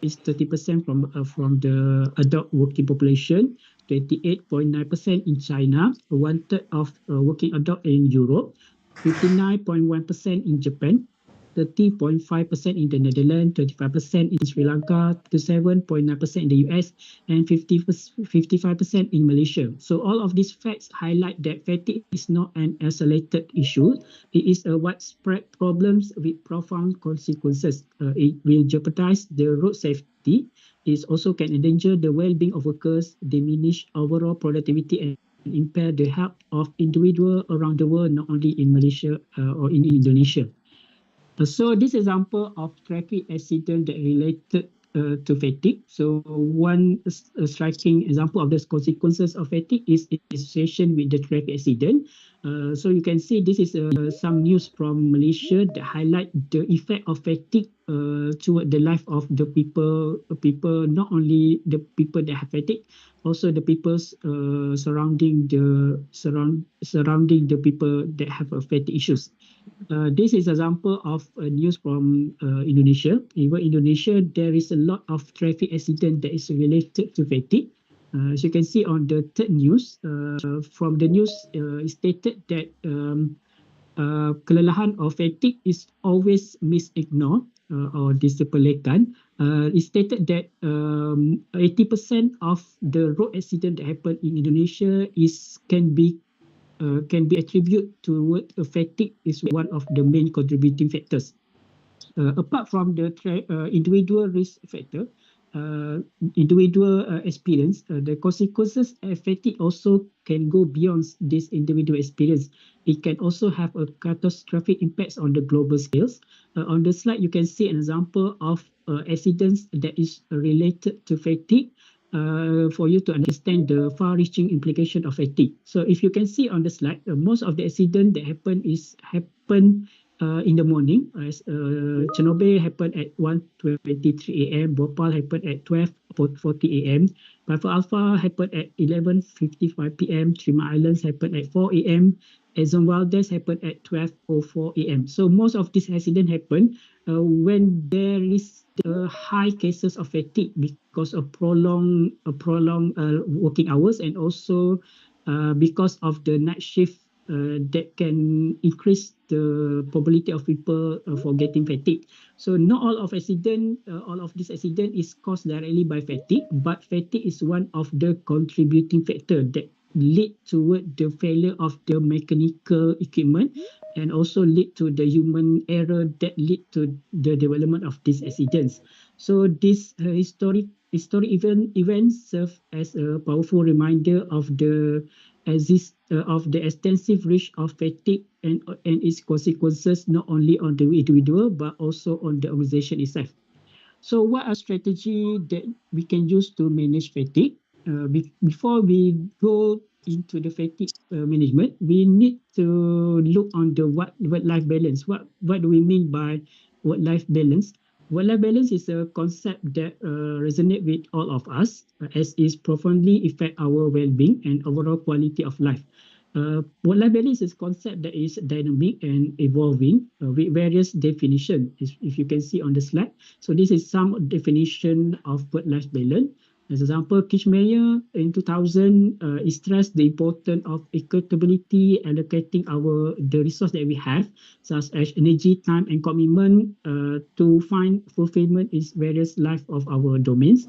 is 30% from the adult working population, 28.9% in China, one third of working adult in Europe, 59.1% in Japan, 30.5% in the Netherlands, 25% in Sri Lanka, 37.9% in the US, and 55% in Malaysia. So all of these facts highlight that fatigue is not an isolated issue. It is a widespread problem with profound consequences. It will jeopardize the road safety. It also can endanger the well-being of workers, diminish overall productivity, and impair the health of individuals around the world, not only in Malaysia or in Indonesia. So this example of traffic accident that related to fatigue. So one striking example of the consequences of fatigue is association with the traffic accident. So you can see this is some news from Malaysia that highlight the effect of fatigue toward the life of the people, not only the people that have fatigue, also the people surrounding the people that have fatigue issues. This is example of news from Indonesia. Even Indonesia, there is a lot of traffic accident that is related to fatigue. As you can see on the third news, from the news, it stated that kelelahan or fatigue is always misignored or disepelekan. It stated that 80% of the road accident that happen in Indonesia can be attributed to fatigue is one of the main contributing factors. Apart from the individual risk factor, individual experience, the consequences of fatigue also can go beyond this individual experience. It can also have a catastrophic impacts on the global scales. On the slide, you can see an example of accidents that is related to fatigue. For you to understand the far-reaching implication of fatigue. So if you can see on the slide, most of the accident that happen in the morning. As Chernobyl happened at 1:23 a.m. Bhopal happened at 12:40 a.m. Bravo Alpha happened at 11:55 p.m. Three Mile Islands happened at 4 a.m. Exxon Valdez happened at 12:04 a.m. So most of these accidents happen when there is high cases of fatigue because of prolonged working hours, and also because of the night shift that can increase the probability of people for getting fatigue. So not all of this accident is caused directly by fatigue, but fatigue is one of the contributing factor that lead toward the failure of the mechanical equipment, and also lead to the human error that lead to the development of these accidents. So this historic events serve as a powerful reminder of the extensive risk of fatigue and its consequences, not only on the individual but also on the organization itself. So what are strategy that we can use to manage fatigue? Before we go into the fatigue management, we need to look on the work-life balance. What do we mean by work-life balance? Work-life balance is a concept that resonates with all of us, as it profoundly affect our well-being and overall quality of life. Work-life balance is a concept that is dynamic and evolving with various definitions, if you can see on the slide. So this is some definition of work-life balance. As example, Kirchmeier in 2000 stressed the importance of equitability, allocating the resource that we have, such as energy, time, and commitment, to find fulfillment in various life of our domains.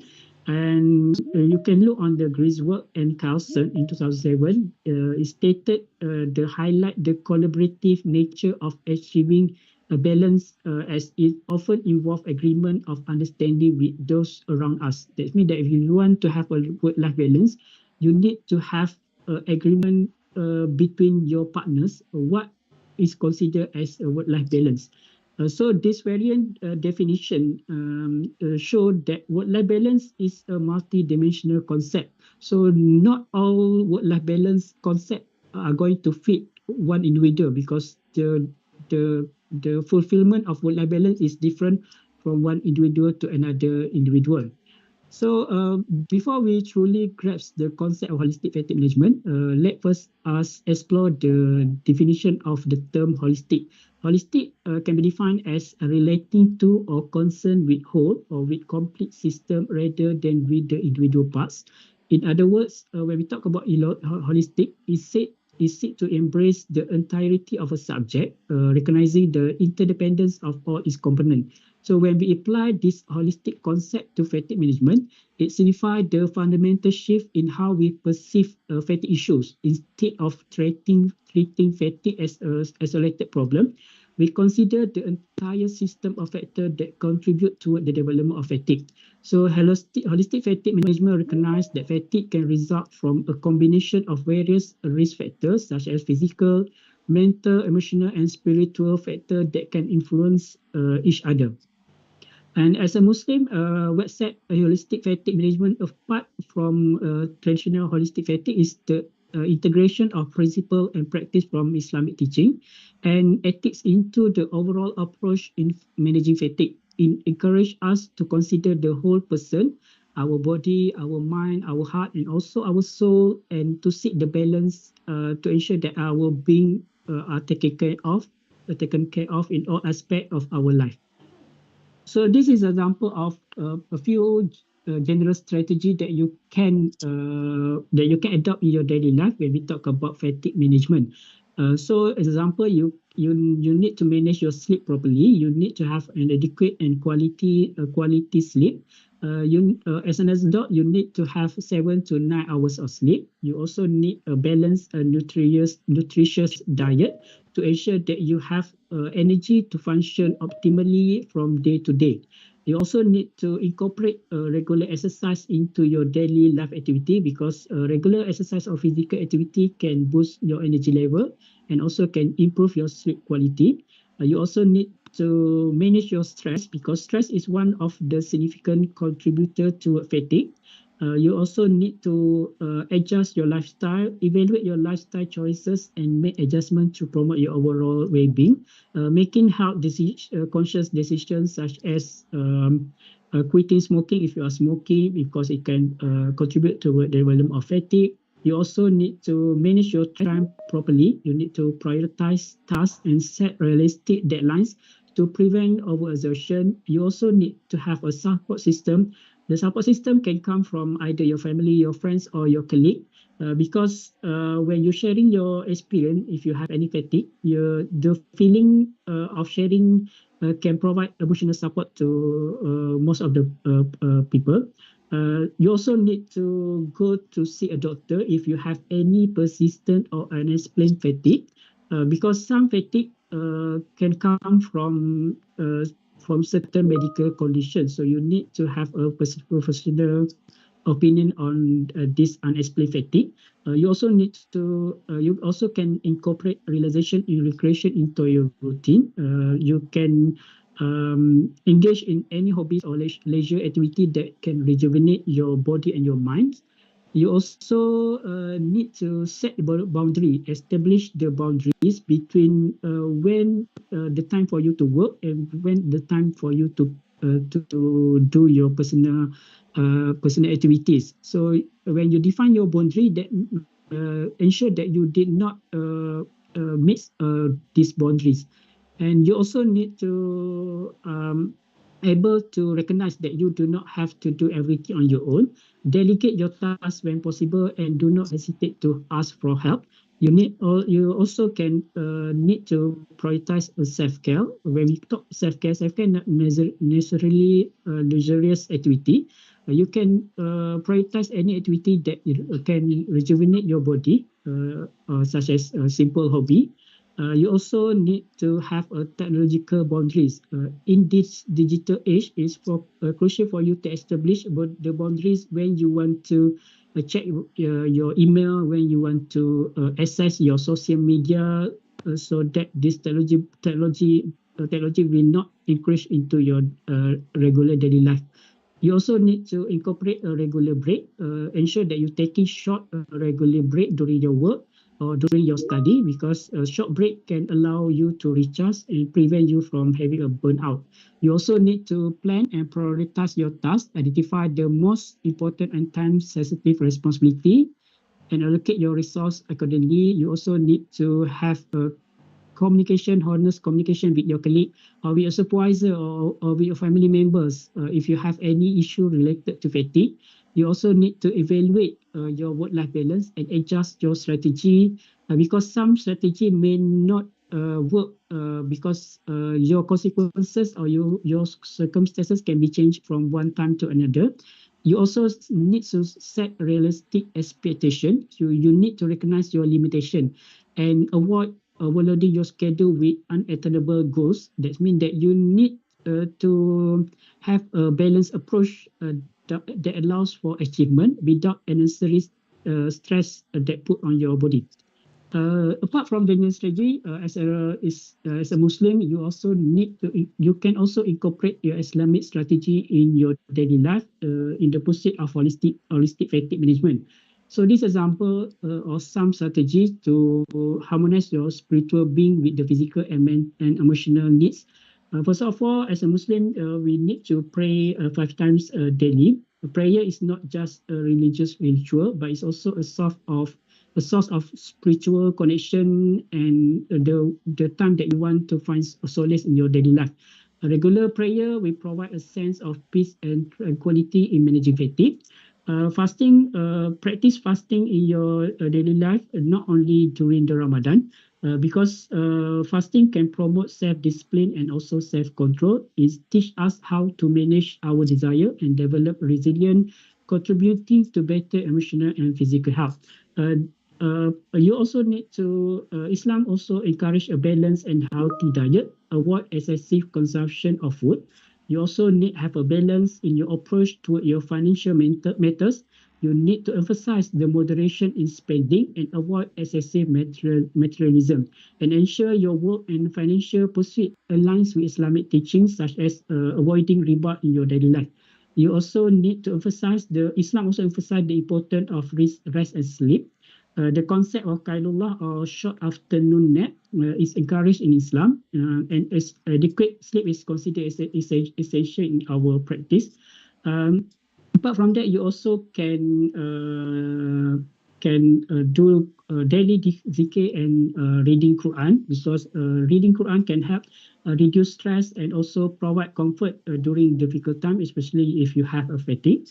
And you can look on the Griswold and Carlson in 2007. It stated the highlight the collaborative nature of achieving a balance, as it often involves agreement of understanding with those around us. That means that if you want to have a work-life balance, you need to have agreement between your partners what is considered as a work-life balance. So this variant definition show that work-life balance is a multi-dimensional concept. So not all work-life balance concept are going to fit one individual, because the fulfillment of work-life balance is different from one individual to another individual. So before we truly grasp the concept of holistic fatigue management, let us explore the definition of the term holistic. Holistic can be defined as relating to or concerned with whole or with complete system rather than with the individual parts. In other words, when we talk about holistic, it seeks to embrace the entirety of a subject, recognizing the interdependence of all its components. So when we apply this holistic concept to fatigue management, it signifies the fundamental shift in how we perceive fatigue issues. Instead of treating fatigue as an isolated problem, we consider the entire system of factors that contribute to the development of fatigue. So holistic fatigue management recognizes that fatigue can result from a combination of various risk factors such as physical, mental, emotional, and spiritual factors that can influence each other. And as a Muslim, what set a holistic fatigue management apart from traditional holistic fatigue is the integration of principle and practice from Islamic teaching and ethics into the overall approach in managing fatigue. It encourage us to consider the whole person, our body, our mind, our heart, and also our soul, and to seek the balance to ensure that our being are taken care of in all aspects of our life. So this is an example of a few general strategy that you can adopt in your daily life when we talk about fatigue management. So, as example, you need to manage your sleep properly. You need to have an adequate and quality sleep. As an adult, you need to have 7 to 9 hours of sleep. You also need a balanced, nutritious diet to ensure that you have energy to function optimally from day to day. You also need to incorporate regular exercise into your daily life activity because regular exercise or physical activity can boost your energy level and also can improve your sleep quality. You also need to manage your stress because stress is one of the significant contributor to fatigue. You also need to adjust your lifestyle, evaluate your lifestyle choices, and make adjustments to promote your overall well-being. Making conscious decisions such as quitting smoking if you are smoking because it can contribute to the development of fatigue. You also need to manage your time properly. You need to prioritize tasks and set realistic deadlines to prevent overexertion. You also need to have a support system. The support system can come from either your family, your friends, or your colleague. Because when you're sharing your experience, if you have any fatigue, the feeling of sharing can provide emotional support to most of the people. You also need to go to see a doctor if you have any persistent or unexplained fatigue, because some fatigue can come from certain medical conditions. So you need to have a professional opinion on this unexplained fatigue. You also can incorporate relaxation and recreation into your routine. You can engage in any hobbies or leisure activity that can rejuvenate your body and your mind. You also need to set the boundary, establish the boundaries between when the time for you to work and when the time for you to do your personal activities. So when you define your boundary, that ensure that you did not miss these boundaries. And you also need to able to recognize that you do not have to do everything on your own. Delegate your tasks when possible and do not hesitate to ask for help. You also can need to prioritize self-care. When we talk self-care not necessarily luxurious activity. You can prioritize any activity that can rejuvenate your body, such as a simple hobby. You also need to have a technological boundaries. In this digital age, it's crucial for you to establish the boundaries when you want to check your email, when you want to access your social media, so that this technology will not increase into your regular daily life. You also need to incorporate a regular break. Ensure that you're taking short regular break during your work or during your study, because a short break can allow you to recharge and prevent you from having a burnout. You also need to plan and prioritize your tasks, identify the most important and time-sensitive responsibility, and allocate your resource accordingly. You also need to have a honest communication with your colleague or with your supervisor, or with your family members. If you have any issue related to fatigue, you also need to evaluate your work-life balance and adjust your strategy, because some strategy may not work, because your consequences or your circumstances can be changed from one time to another. You also need to set realistic expectation. You need to recognize your limitation and avoid overloading your schedule with unattainable goals. That means that you need to have a balanced approach that allows for achievement without unnecessary stress that put on your body. Apart from the strategy, as a Muslim, you can also incorporate your Islamic strategy in your daily life in the pursuit of holistic fatigue management. So this example or some strategies to harmonize your spiritual being with the physical and emotional needs. First of all, as a Muslim, we need to pray 5 times daily. Prayer is not just a religious ritual, but it's also a source of spiritual connection and the time that you want to find solace in your daily life. A regular prayer will provide a sense of peace and tranquility in managing fatigue. Practice fasting in your daily life, not only during the Ramadan, because fasting can promote self-discipline and also self-control. It teach us how to manage our desire and develop resilience, contributing to better emotional and physical health. You also need to, Islam also encourage a balanced and healthy diet, avoid excessive consumption of food. You also need have a balance in your approach to your financial matters. You need to emphasize the moderation in spending and avoid excessive materialism, and ensure your work and financial pursuit aligns with Islamic teachings such as avoiding riba in your daily life. You also need to emphasize Islam also emphasize the importance of rest and sleep. The concept of Qailullah or short afternoon nap is encouraged in Islam, and as adequate sleep is considered as essential in our practice. Apart from that, you also can do daily zikr and reading Quran, because reading Quran can help reduce stress and also provide comfort during difficult time, especially if you have a fatigue.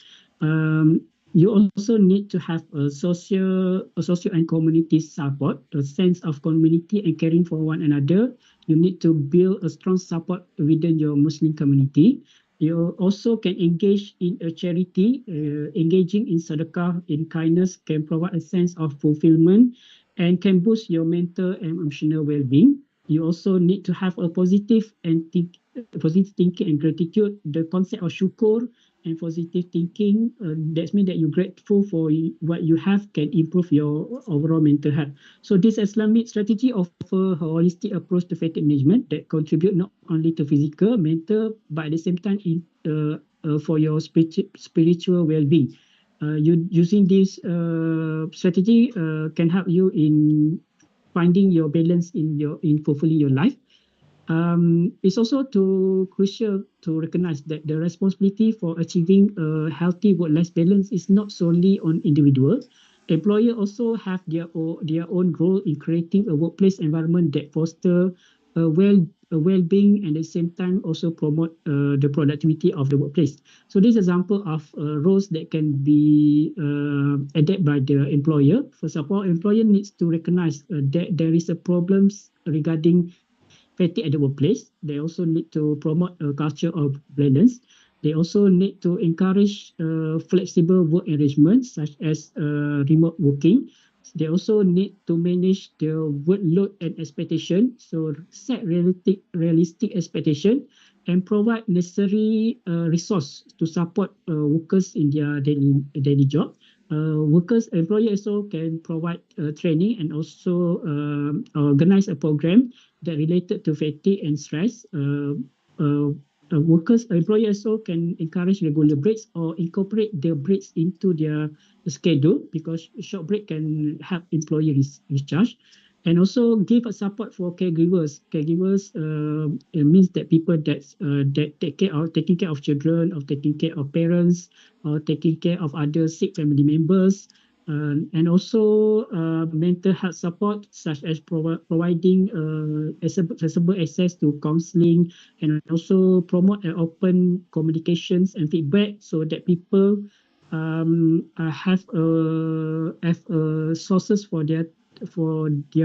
You also need to have a social and community support, a sense of community and caring for one another. You need to build a strong support within your Muslim community. You also can engage in a charity. Engaging in sadaqah, in kindness, can provide a sense of fulfillment and can boost your mental and emotional well-being. You also need to have a positive thinking and gratitude. The concept of shukr and positive thinking, that means that you're grateful for what you have, can improve your overall mental health. So this Islamic strategy offer a holistic approach to fatigue management that contribute not only to physical, mental, but at the same time for your spiritual well-being. Using this strategy can help you in finding your balance in fulfilling your life. It's also crucial to recognize that the responsibility for achieving a healthy work-life balance is not solely on individuals. Employers also have their own role in creating a workplace environment that foster a well-being and at the same time also promote the productivity of the workplace. So this example of roles that can be adapted by the employer. First of all, employer needs to recognize that there is a problems regarding fatigue at the workplace. They also need to promote a culture of balance. They also need to encourage flexible work arrangements such as remote working. They also need to manage their workload and expectation. So set realistic expectation and provide necessary resource to support workers in their daily job. Employers also can provide training and also organize a program that related to fatigue and stress. Employers also can encourage regular breaks or incorporate the breaks into their schedule, because short break can help employees recharge. And also give a support for caregivers. Caregivers it means that people that taking care of children, or taking care of parents, or taking care of other sick family members, and also mental health support, such as providing accessible access to counseling, and also promote open communications and feedback, so that people have sources for their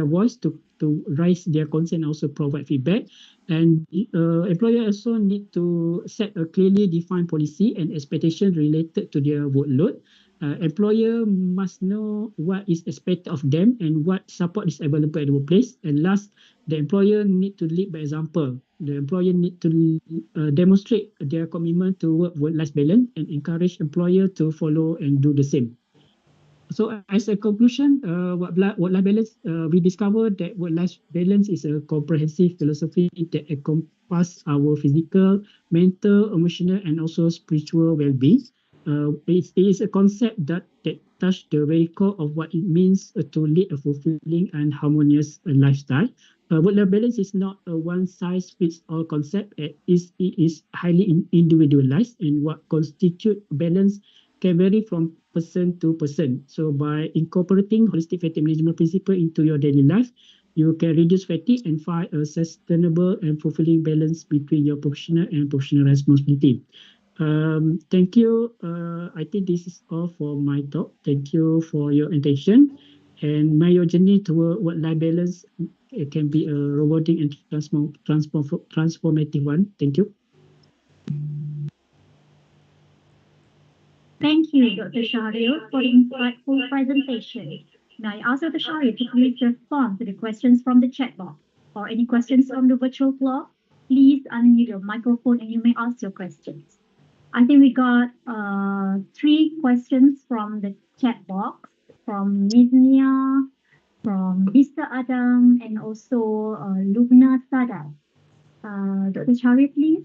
voice to raise their concern, also provide feedback. And employers also need to set a clearly defined policy and expectation related to their workload. Employer must know what is expected of them and what support is available at the workplace. And last, the employer need to lead by example. The employer need to demonstrate their commitment to work-life balance and encourage employer to follow and do the same. So as a conclusion, work-life balance, we discovered that work-life balance is a comprehensive philosophy that encompasses our physical, mental, emotional, and also spiritual well-being. It is a concept that touches the very core of what it means to lead a fulfilling and harmonious lifestyle. Work-life balance is not a one-size-fits-all concept. It is highly individualized, and what constitutes balance can vary from person to person. So by incorporating holistic fatigue management principle into your daily life, you can reduce fatigue and find a sustainable and fulfilling balance between your professional and professional responsibility. Thank you. I think this is all for my talk. Thank you for your attention. And may your journey toward work-life balance can be a rewarding and transformative one. Thank you. Thank you, Dr. Shahril, for the insightful presentation. Now I ask Dr. Shahril to please respond to the questions from the chat box. Or any questions from the virtual floor, please unmute your microphone and you may ask your questions. I think we got 3 questions from the chat box, from Ms. Nia, from Mr. Adam, and also Lubna Sada. Dr. Shahril, please.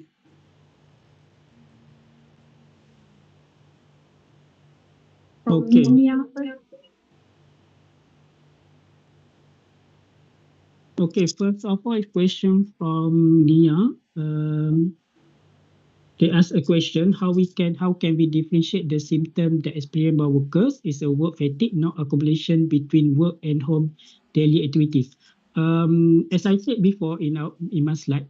From Okay. Ms. Nia first. Okay, first of all, a question from Nia. They ask a question: how can we differentiate the symptom that experienced by workers is a work fatigue, not accumulation between work and home daily activities. As I said before in my slide,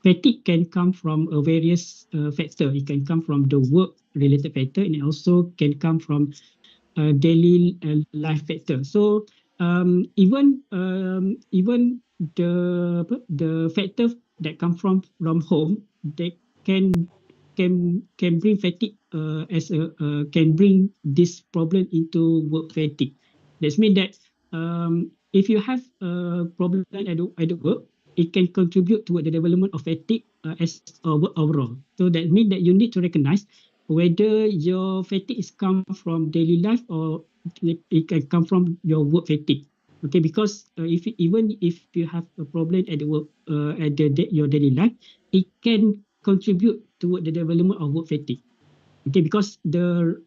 fatigue can come from a various factor. It can come from the work related factor, and it also can come from daily life factor. So even the factor that come from home, they can bring fatigue as a can bring this problem into work fatigue. That means that if you have a problem at the work, it can contribute to the development of fatigue as overall. So that means that you need to recognize whether your fatigue is come from daily life or it can come from your work fatigue. Okay, because even if you have a problem at the work your daily life, it can contribute to the development of work fatigue. Okay, because the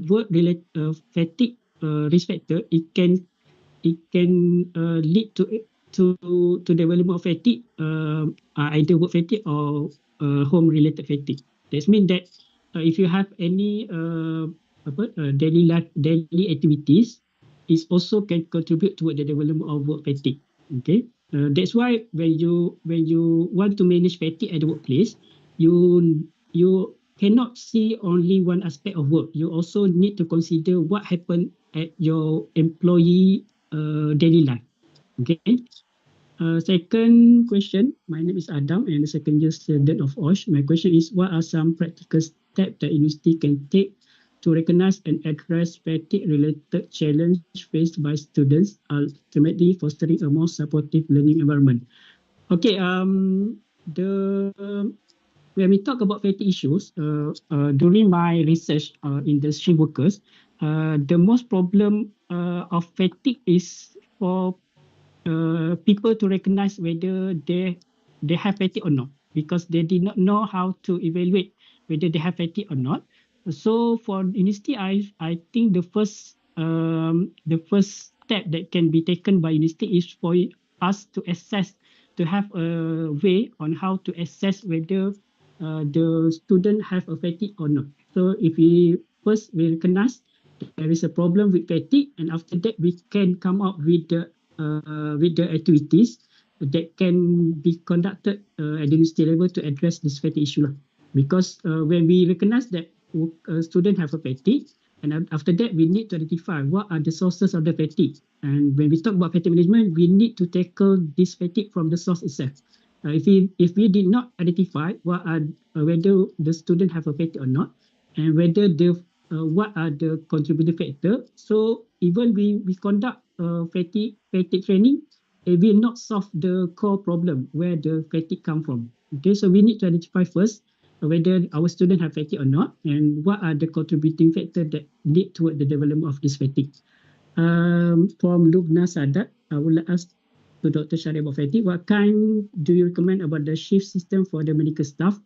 work related fatigue risk factor, it can lead to development of fatigue, either work fatigue or home related fatigue. That means that if you have any daily activities, it also can contribute to the development of work fatigue. Okay, that's why when you want to manage fatigue at the workplace, you cannot see only one aspect of work. You also need to consider what happened at your employee daily life. Okay. Second question. My name is Adam, and the second year student of OSH. My question is: what are some practical steps that university can take to recognize and address fatigue-related challenge faced by students, ultimately fostering a more supportive learning environment? Okay. When we talk about fatigue issues, during my research in the stream workers, the most problem of fatigue is for people to recognize whether they have fatigue or not, because they did not know how to evaluate whether they have fatigue or not. So for university, I think the first step that can be taken by university is for us to assess, to have a way on how to assess whether the student have a fatigue or not. So if we recognize there is a problem with fatigue, and after that we can come up with the activities that can be conducted at the university level to address this fatigue issue. Because when we recognize that students have a fatigue, and after that we need to identify what are the sources of the fatigue. And when we talk about fatigue management, we need to tackle this fatigue from the source itself. If we did not identify what are whether the student have a fatigue or not, and whether what are the contributing factors. So even we conduct fatigue training, it will not solve the core problem where the fatigue come from. Okay, so we need to identify first whether our student have fatigue or not, and what are the contributing factors that lead toward the development of this fatigue. From Lubna Sadat, I would like ask to Dr. Syarif about fatigue. What kind do you recommend about the shift system for the medical staff?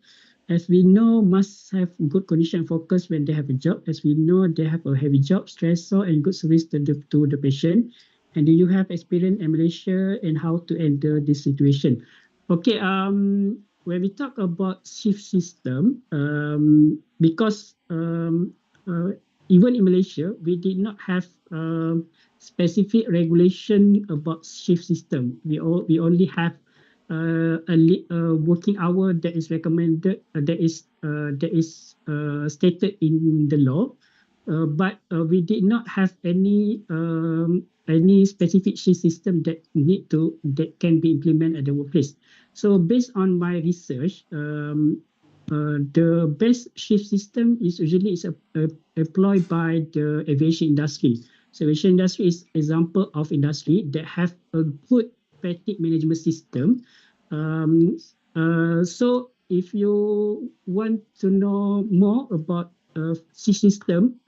As we know, must have good condition and focus when they have a job. As we know, they have a heavy job, stressor, and good service to the patient. And do you have experience in Malaysia and how to enter this situation? Okay, when we talk about shift system, because even in Malaysia, we did not have specific regulation about shift system. We only have a working hour that is recommended, that is stated in the law, but we did not have any specific shift system that can be implemented at the workplace. So based on my research, the best shift system is usually employed by the aviation industry. So aviation industry is example of industry that have a good fatigue management system. So if you want to know more about system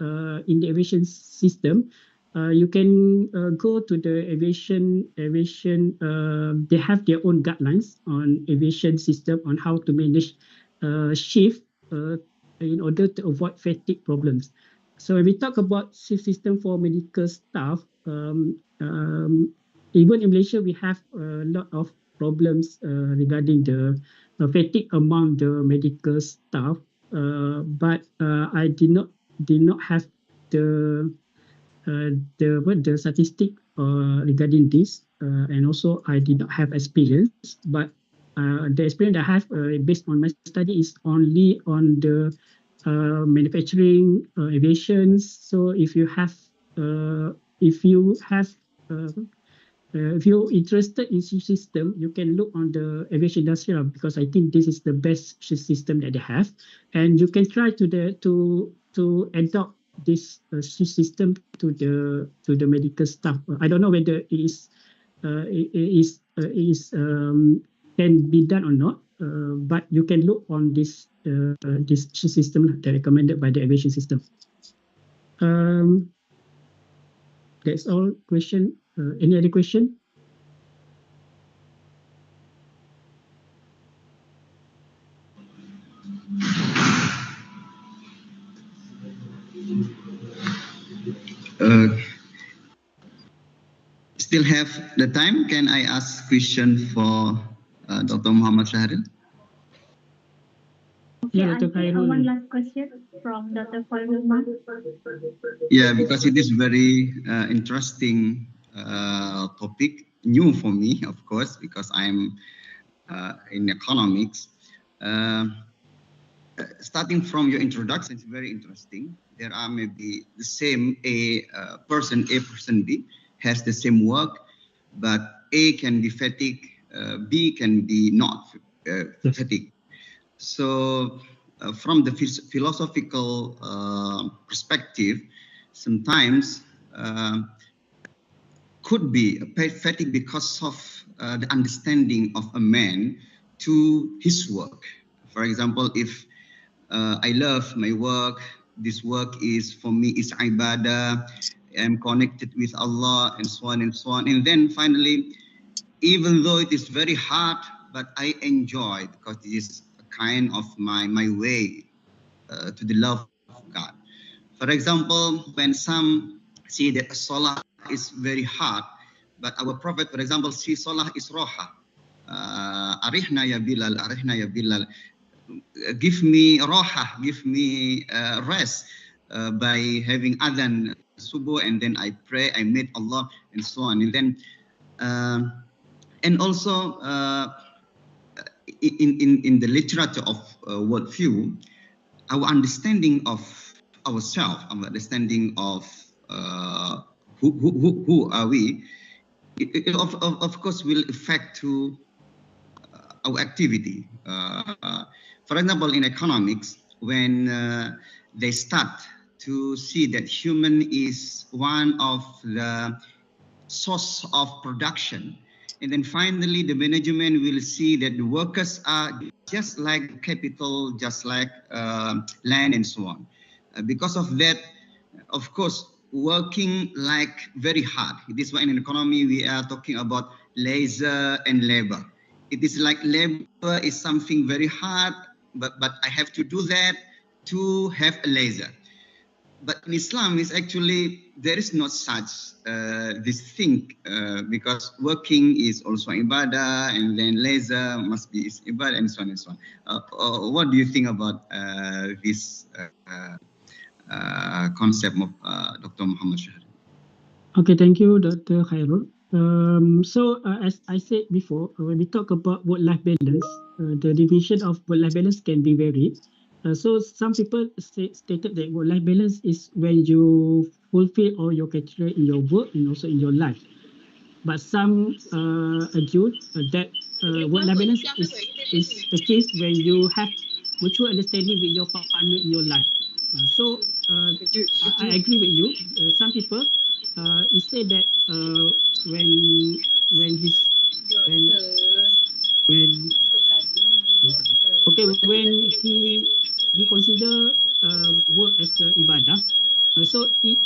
in the aviation system, you can go to the aviation. They have their own guidelines on aviation system on how to manage shift in order to avoid fatigue problems. So when we talk about shift system for medical staff, even in Malaysia, we have a lot of problems regarding the fatigue among the medical staff. But I did not have the the statistic regarding this, and also I did not have experience. But the experience I have based on my study is only on the manufacturing, aviation. So if you're interested in system, you can look on the aviation industry because I think this is the best system that they have, and you can try to adopt this system to the medical staff. I don't know whether it is can be done or not, but you can look on this system that recommended by the aviation system. That's all question. Any other question? Still have the time? Can I ask question for Dr. Muhammad Syahril? Yeah, I think one last question from Dr. Khairul. Yeah, because it is very interesting topic, new for me, of course, because I'm in economics. Starting from your introduction, it's very interesting. There are maybe the same person A, person B has the same work, but A can be fatigued, B can be not fatigued. So from the philosophical perspective, sometimes could be fatigue because of the understanding of a man to his work. For example, if I love my work, this work is for me is ibadah, I'm connected with Allah, and so on and so on. And then finally, even though it is very hard, but I enjoy because this is a kind of my way to the love of God. For example, when some see that salah is very hard, but our Prophet, for example, see salah is roha. Arihna ya Bilal, arihna ya Bilal. Give me roha, give me rest by having adhan subuh, and then I pray, I meet Allah, and so on. And then, and also in the literature of worldview, our understanding of ourselves, our understanding of who are we, it of course will affect to our activity. For example, in economics, when they start to see that human is one of the source of production. And then finally, the management will see that the workers are just like capital, just like land and so on. Because of that, of course, working like very hard. This is why in an economy we are talking about leisure and labor. It is like labor is something very hard, but I have to do that to have a leisure. But in Islam, is actually there is not such this thing because working is also ibadah, and then leisure must be ibadah, and so on and so on. What do you think about this concept of Dr. Muhammad Shahri? Okay, thank you, Dr. Khairul. As I said before, when we talk about work-life balance, the definition of work-life balance can be varied. So some people stated that work-life balance is when you fulfill all your criteria in your work and also in your life. But some argue that work-life balance is the case when you have mutual understanding with your partner in your life. I agree with you. Some people it say that when his when okay when he consider work as the ibadah, so he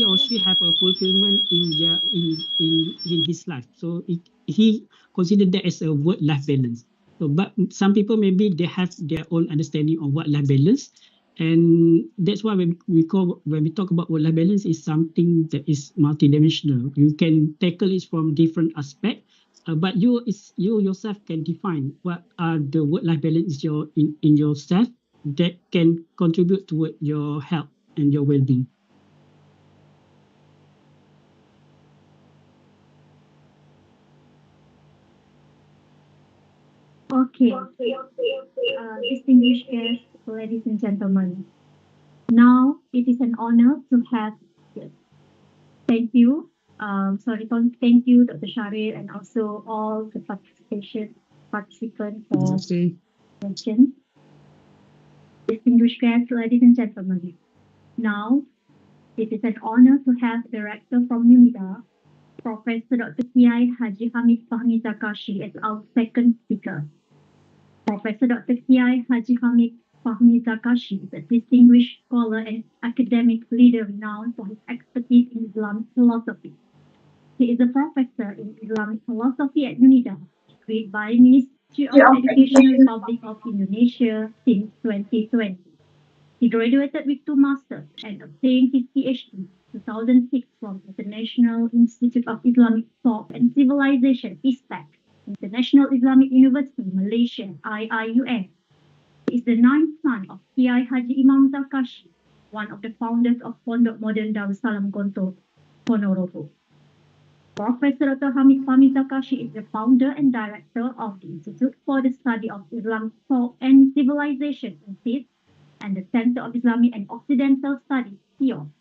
or she have a fulfillment in their in his life. So he considered that as a work-life balance. So, but some people maybe they have their own understanding of work-life balance, and that's why when we talk about work-life balance is something that is multidimensional. You can tackle it from different aspects. But you yourself can define what are the work-life balance in yourself that can contribute to your health and your well-being. Okay. Distinguished guests, ladies and gentlemen. Now it is an honor to have you. Thank you. Thank you, Dr. Shahri, and also all the participants for questions. Distinguished guests, ladies and gentlemen. Now it is an honor to have Director from UNIDA, Professor Dr. Kiai Haji Hamid Fahmi Zakashi, as our second speaker. Professor Dr. Kiai Haji Hamid Fahmi Zakashi is a distinguished scholar and academic leader renowned for his expertise in Islamic philosophy. He is a professor in Islamic philosophy at UNIDA, agreed by Ministry of Education, Republic of Indonesia since 2020. He graduated with 2 masters and obtained his PhD in 2006 from International Institute of Islamic Thought and Civilization, ISTAC, International Islamic University, Malaysia, IIUM. He is the 9th son of Kiai Haji Imam Zakashi, one of the founders of Pondok Modern Darussalam Gontor, Ponorogo. Professor Dr. Hamid Fahmi Zakashi is the founder and director of the Institute for the Study of Islamic Thought and Civilization, ISIT, and the Center of Islamic and Occidental Studies, CIO.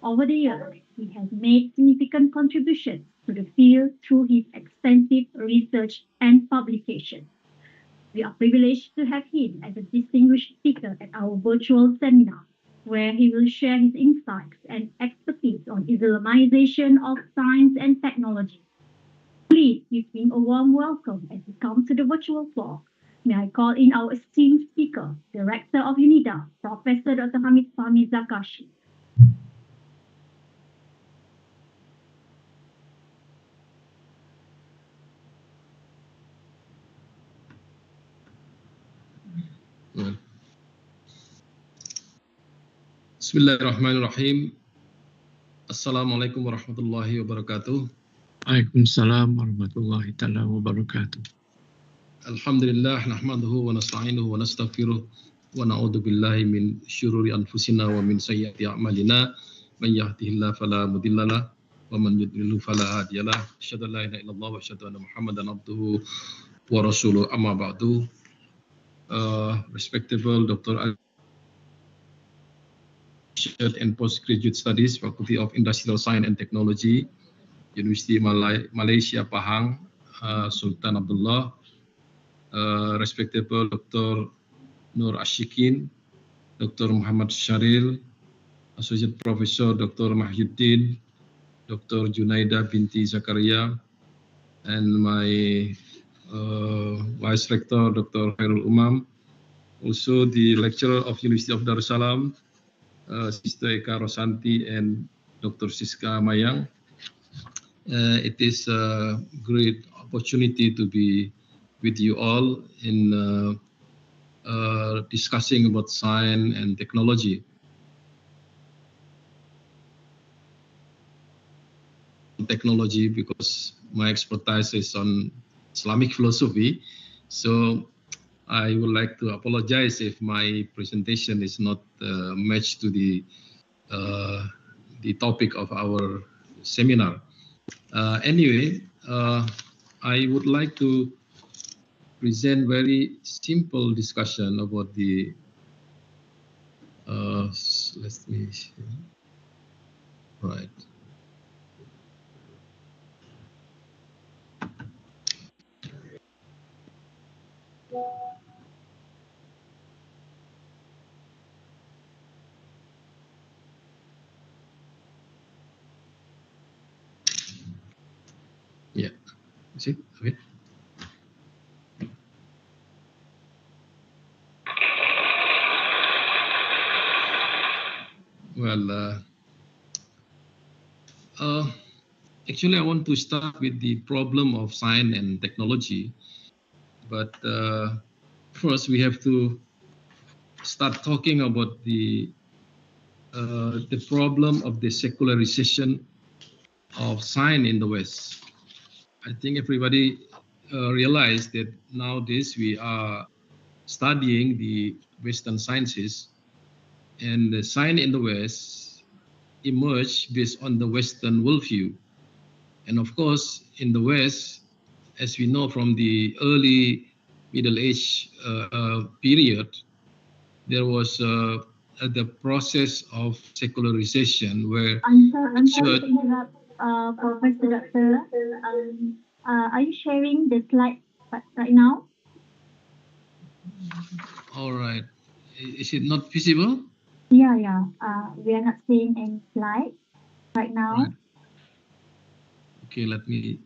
Over the years, he has made significant contributions to the field through his extensive research and publication. We are privileged to have him as a distinguished speaker at our virtual seminar, where he will share his insights and expertise on Islamization of science and technology. Please give him a warm welcome as he comes to the virtual floor. May I call in our esteemed speaker, Director of UNIDA, Professor Dr. Hamid Fahmi Zakashi. Bismillahirrahmanirrahim. Assalamualaikum warahmatullahi wabarakatuh. Waalaikumsalam warahmatullahi taala wabarakatuh. Alhamdulillah nahmaduhu wa nasta'inuhu wa nastaghfiruh wa na'udzu billahi min syururi anfusina wa min sayyiati a'malina. Man yahdihillahu fala mudhillalah wa man yudlil fala hadiyalah. Asyhadu an la ilaha illallah wa asyhadu anna Muhammadan abduhu wa rasuluh. Amma ba'du. Respectable Dr. and Postgraduate Studies, Faculty of Industrial Science and Technology, University Malaysia Pahang, Sultan Abdullah, respectable Dr. Nur Ashikin, Dr. Muhammad Sharil, Associate Professor Dr. Mahyuddin, Dr. Junaida binti Zakaria, and my Vice Rector Dr. Khairul Umam, also the lecturer of University of Darussalam, Sister Eka Rosanti and Dr. Siska Mayang. It is a great opportunity to be with you all in discussing about science and technology. Technology, because my expertise is on Islamic philosophy, so I would like to apologize if my presentation is not matched to the topic of our seminar. Anyway, I would like to present very simple discussion about the let me see. Right. Yeah. Is it okay? Well, actually, I want to start with the problem of science and technology, but first we have to start talking about the problem of the secularization of science in the West. I think everybody realized that nowadays we are studying the Western sciences, and the science in the West emerged based on the Western worldview. And of course, in the West, as we know from the early Middle Age period, there was the process of secularization where I'm sorry church. to interrupt, Professor Doctor. Are you sharing the slide right now? All right. Is it not visible? Yeah. We are not seeing any slide right now. Right. Okay, let me.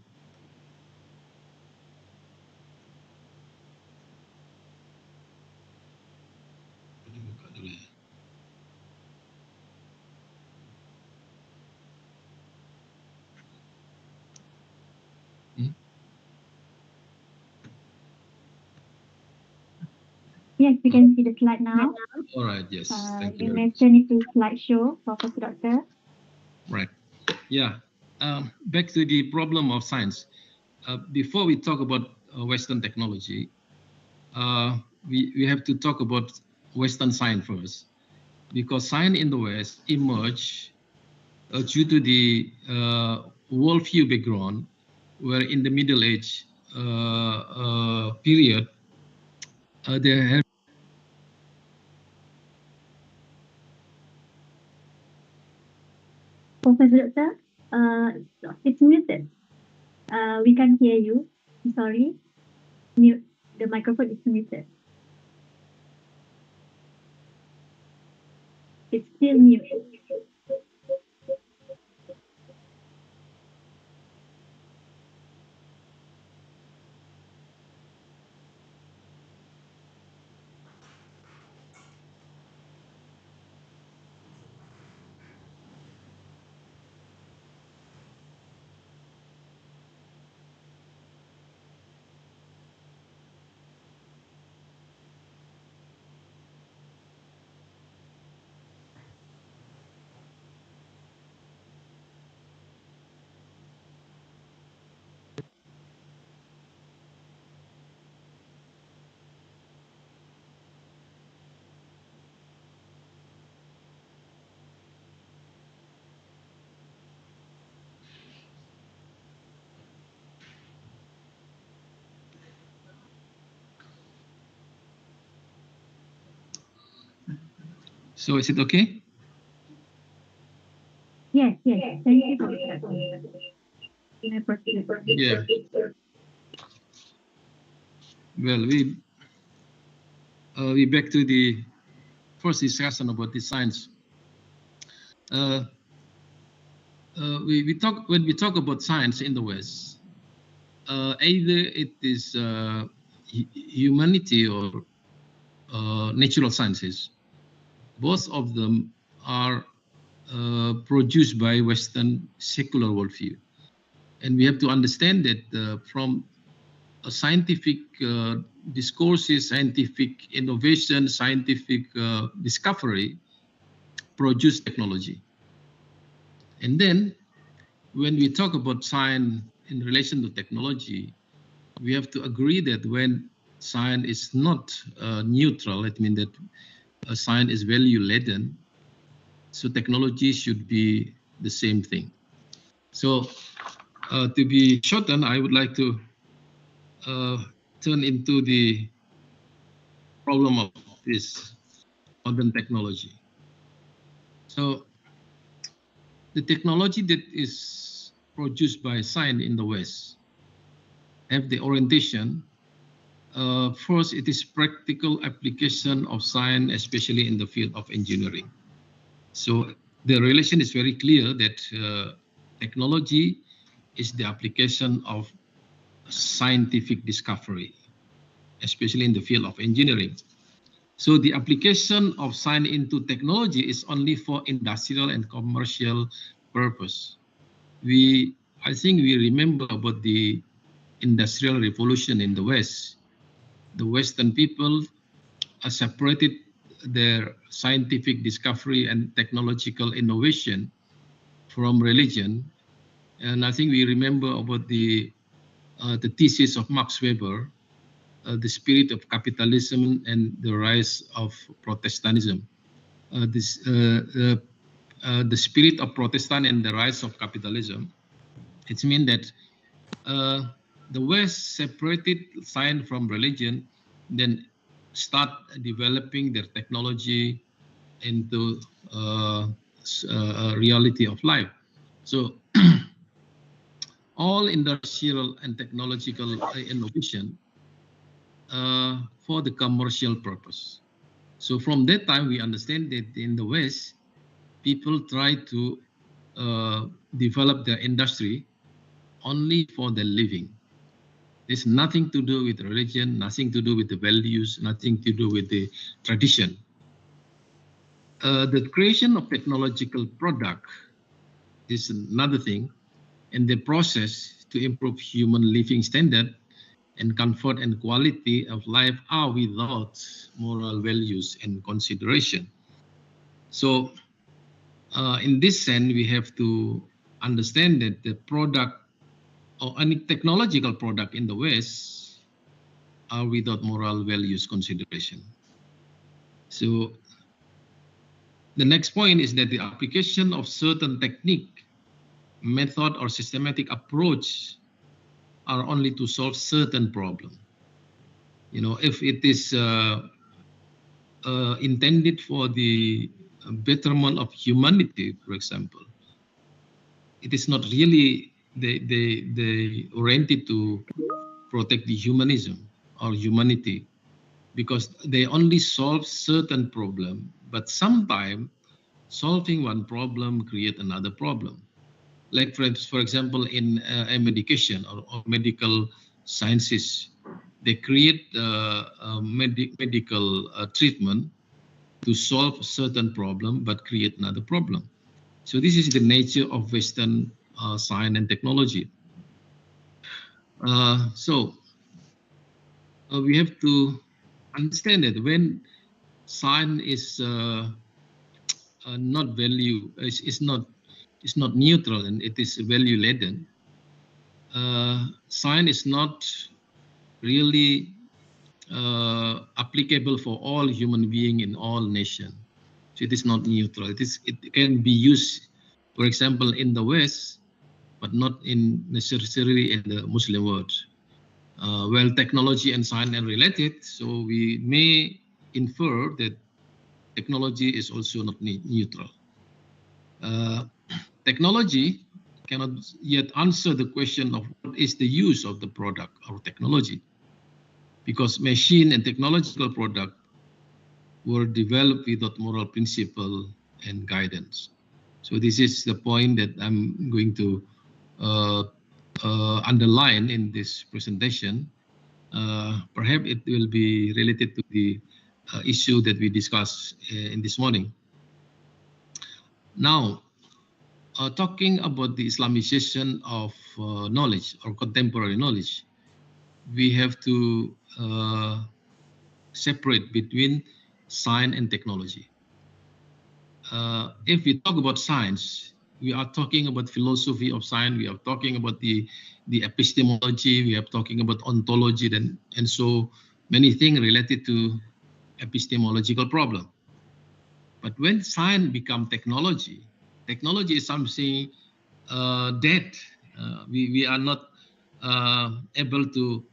Yes, we can see the slide now. All right. Yes. Thank you. You may turn it to slideshow, Professor Doctor. Right. Yeah. Back to the problem of science. Before we talk about Western technology, we have to talk about Western science first, because science in the West emerged due to the worldview background, where in the Middle Age period, there have. Professor Doctor, it's muted. We can't hear you. I'm sorry. Mute. The microphone is muted. It's still muted. So is it okay? Yes. Thank you, Professor Doctor. You may proceed. Yeah. Well, we back to the first discussion about the science. When we talk about science in the West, either it is humanity or natural sciences. Both of them are produced by Western secular worldview, and we have to understand that from a scientific discourses, scientific innovation, scientific discovery produce technology. And then when we talk about science in relation to technology, we have to agree that when science is not neutral, it means that science is value-laden, so technology should be the same thing. So to be shortened, I would like to turn into the problem of this modern technology. So the technology that is produced by science in the West have the orientation. First, it is practical application of science, especially in the field of engineering. So the relation is very clear that technology is the application of scientific discovery, especially in the field of engineering. So the application of science into technology is only for industrial and commercial purpose. I think we remember about the Industrial Revolution in the West. The Western people separated their scientific discovery and technological innovation from religion. And I think we remember about the thesis of Max Weber, the spirit of capitalism and the rise of Protestantism. The spirit of Protestant and the rise of capitalism. It means that the West separated science from religion, then start developing their technology into a reality of life. So all industrial and technological innovation for the commercial purpose. So from that time, we understand that in the West, people try to develop their industry only for their living. There's nothing to do with religion, nothing to do with the values, nothing to do with the tradition. The creation of technological product is another thing, and the process to improve human living standard and comfort and quality of life are without moral values and consideration. So in this sense, we have to understand that the product or any technological product in the West are without moral values consideration. So the next point is that the application of certain technique, method, or systematic approach are only to solve certain problem. You know, if it is intended for the betterment of humanity, for example, it is not really they oriented to protect the humanism or humanity, because they only solve certain problem, but sometimes solving one problem create another problem. Like for example, in medication or medical sciences, they create medical treatment to solve certain problem, but create another problem. So this is the nature of Western science and technology. So we have to understand that when science is not value, is not neutral, and it is value laden, science is not really applicable for all human beings in all nations. So it is not neutral. It can be used, for example, in the West, but not necessarily in the Muslim world. Well, technology and science are related, so we may infer that technology is also not neutral. Technology cannot yet answer the question of what is the use of the product or technology, because machine and technological product were developed without moral principle and guidance. So this is the point that I'm going to underline in this presentation. Perhaps it will be related to the issue that we discussed in this morning. Now, talking about the Islamization of knowledge or contemporary knowledge, we have to separate between science and technology. If we talk about science, we are talking about philosophy of science, we are talking about the epistemology, we are talking about ontology, and so many things related to epistemological problem. But when science becomes technology, technology is something that we are not able to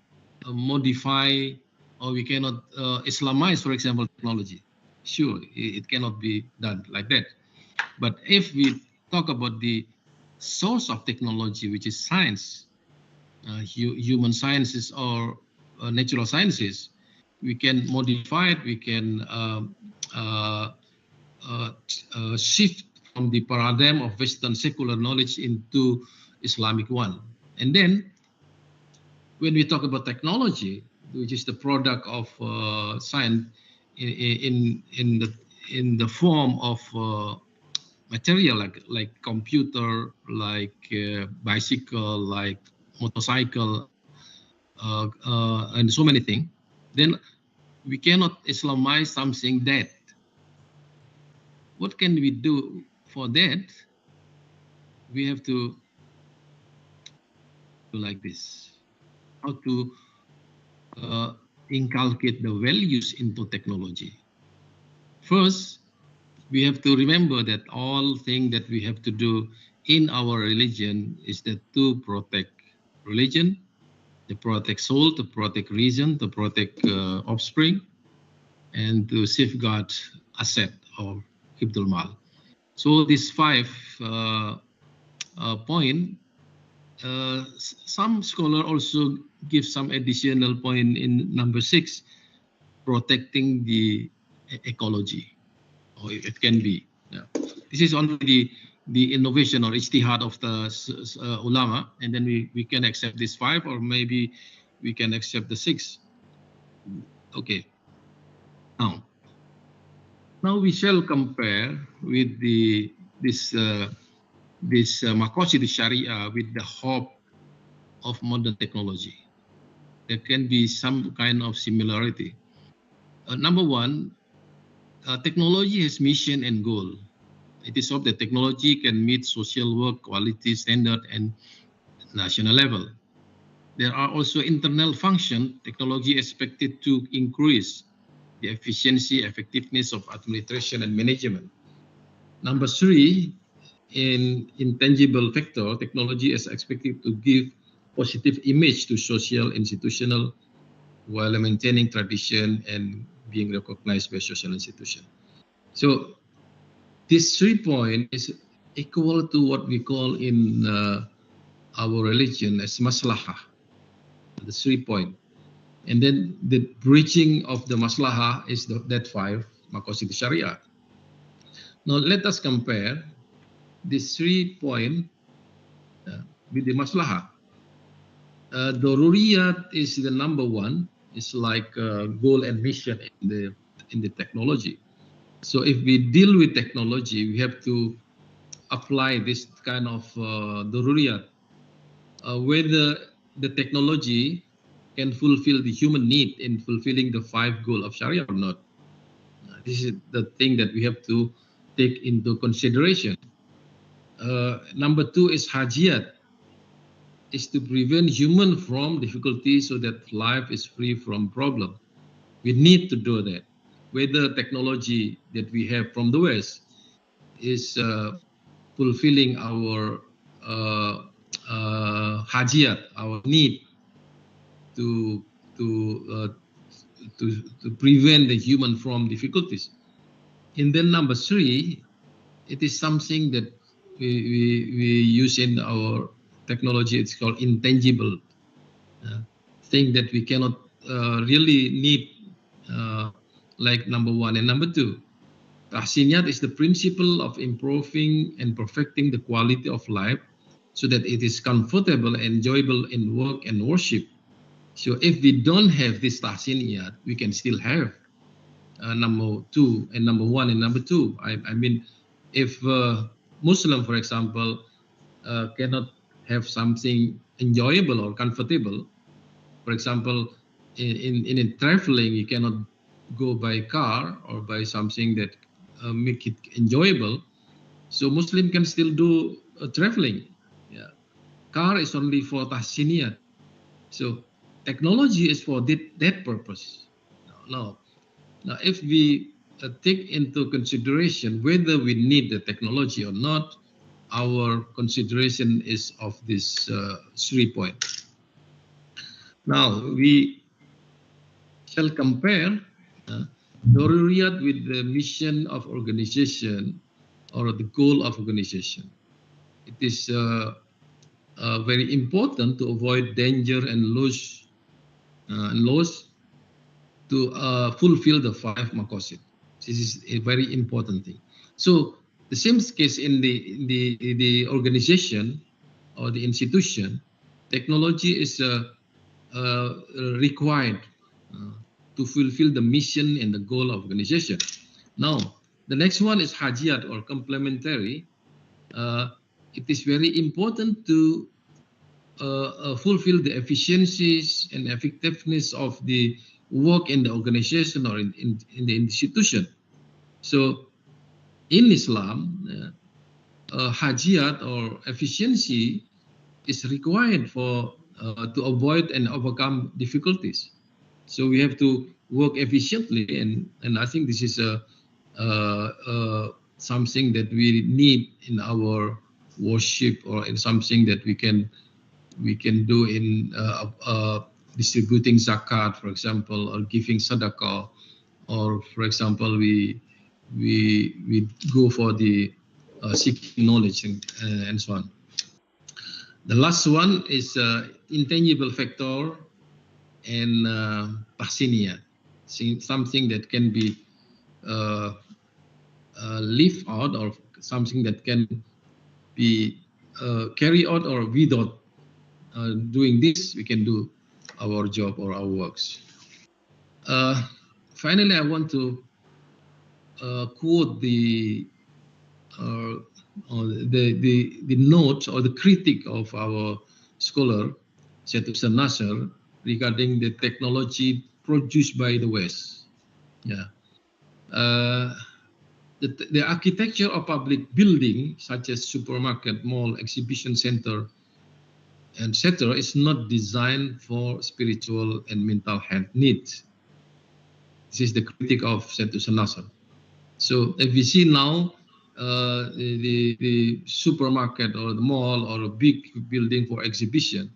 modify, or we cannot Islamize, for example, technology. Sure, it cannot be done like that. But if we talk about the source of technology, which is science, human sciences or natural sciences, we can modify it, we can shift from the paradigm of Western secular knowledge into Islamic one. And then when we talk about technology, which is the product of science in the form of material like computer, like bicycle, like motorcycle, and so many things, then we cannot Islamize something that. What can we do for that? We have to do like this: how to inculcate the values into technology. First, we have to remember that all things that we have to do in our religion is that to protect religion, to protect soul, to protect reason, to protect offspring, and to safeguard asset or hibdul mal. So these 5 points, some scholar also give some additional point in number 6, protecting the ecology. Or it can be. Yeah. This is only the innovation or ijtihad of the ulama, and then we can accept this 5, or maybe we can accept the 6. Okay. Now we shall compare with this maqasid sharia with the hope of modern technology. There can be some kind of similarity. Number 1, technology has mission and goal. It is hoped that technology can meet social work quality standard and national level. There are also internal function. Technology is expected to increase the efficiency, effectiveness of administration and management. Number 3, in intangible factor, technology is expected to give positive image to social, institutional, while maintaining tradition and being recognized by social institution. So this 3 point is equal to what we call in our religion as maslahah, the 3 point. And then the breaching of the maslahah is that 5, maqasid sharia. Now let us compare this 3 point with the maslahah. Daruriyat is the number 1. It's like goal and mission in the technology. So if we deal with technology, we have to apply this kind of daruriyat, whether the technology can fulfill the human need in fulfilling the 5 goals of Sharia or not. This is the thing that we have to take into consideration. Number 2 is hajiyat, is to prevent human from difficulty so that life is free from problem. We need to do that. Whether technology that we have from the West is fulfilling our hajiyat, our need to prevent the human from difficulties. And then number 3, it is something that we use in our technology. It's called intangible thing that we cannot really need like number 1 and number 2. Tahsiniyat is the principle of improving and perfecting the quality of life so that it is comfortable and enjoyable in work and worship. So if we don't have this tahsiniyat, we can still have number 2 and number 1 and number 2. I mean, if Muslim, for example, cannot have something enjoyable or comfortable, for example, in traveling, you cannot go by car or by something that make it enjoyable. So Muslim can still do traveling. Yeah, car is only for tahsiniyat. So technology is for that purpose. Now, if we take into consideration whether we need the technology or not, our consideration is of this 3 points. Now we shall compare Daruriyat with the mission of organization or the goal of organization. It is very important to avoid danger and loss to fulfill the 5 maqasid. This is a very important thing. So the same case in the organization or the institution, technology is required to fulfill the mission and the goal of organization. Now, the next one is hajiyat or complementary. It is very important to fulfill the efficiencies and effectiveness of the work in the organization or in the institution. So in Islam, hajiyat or efficiency is required for to avoid and overcome difficulties. So we have to work efficiently, and I think this is something that we need in our worship or in something that we can do in distributing zakat, for example, or giving sadaqah, or for example, we go for the seeking knowledge and so on. The last one is intangible factor and tahsiniyat, something that can be live out or something that can be carry out, or without doing this, we can do our job or our works. Finally, I want to quote the note or the critique of our scholar Syed Hussein Nasser regarding the technology produced by the West. Yeah, the architecture of public building such as supermarket, mall, exhibition center, etc., is not designed for spiritual and mental health needs. This is the critique of Syed Hussein Nasser. So if we see now the supermarket or the mall or a big building for exhibition,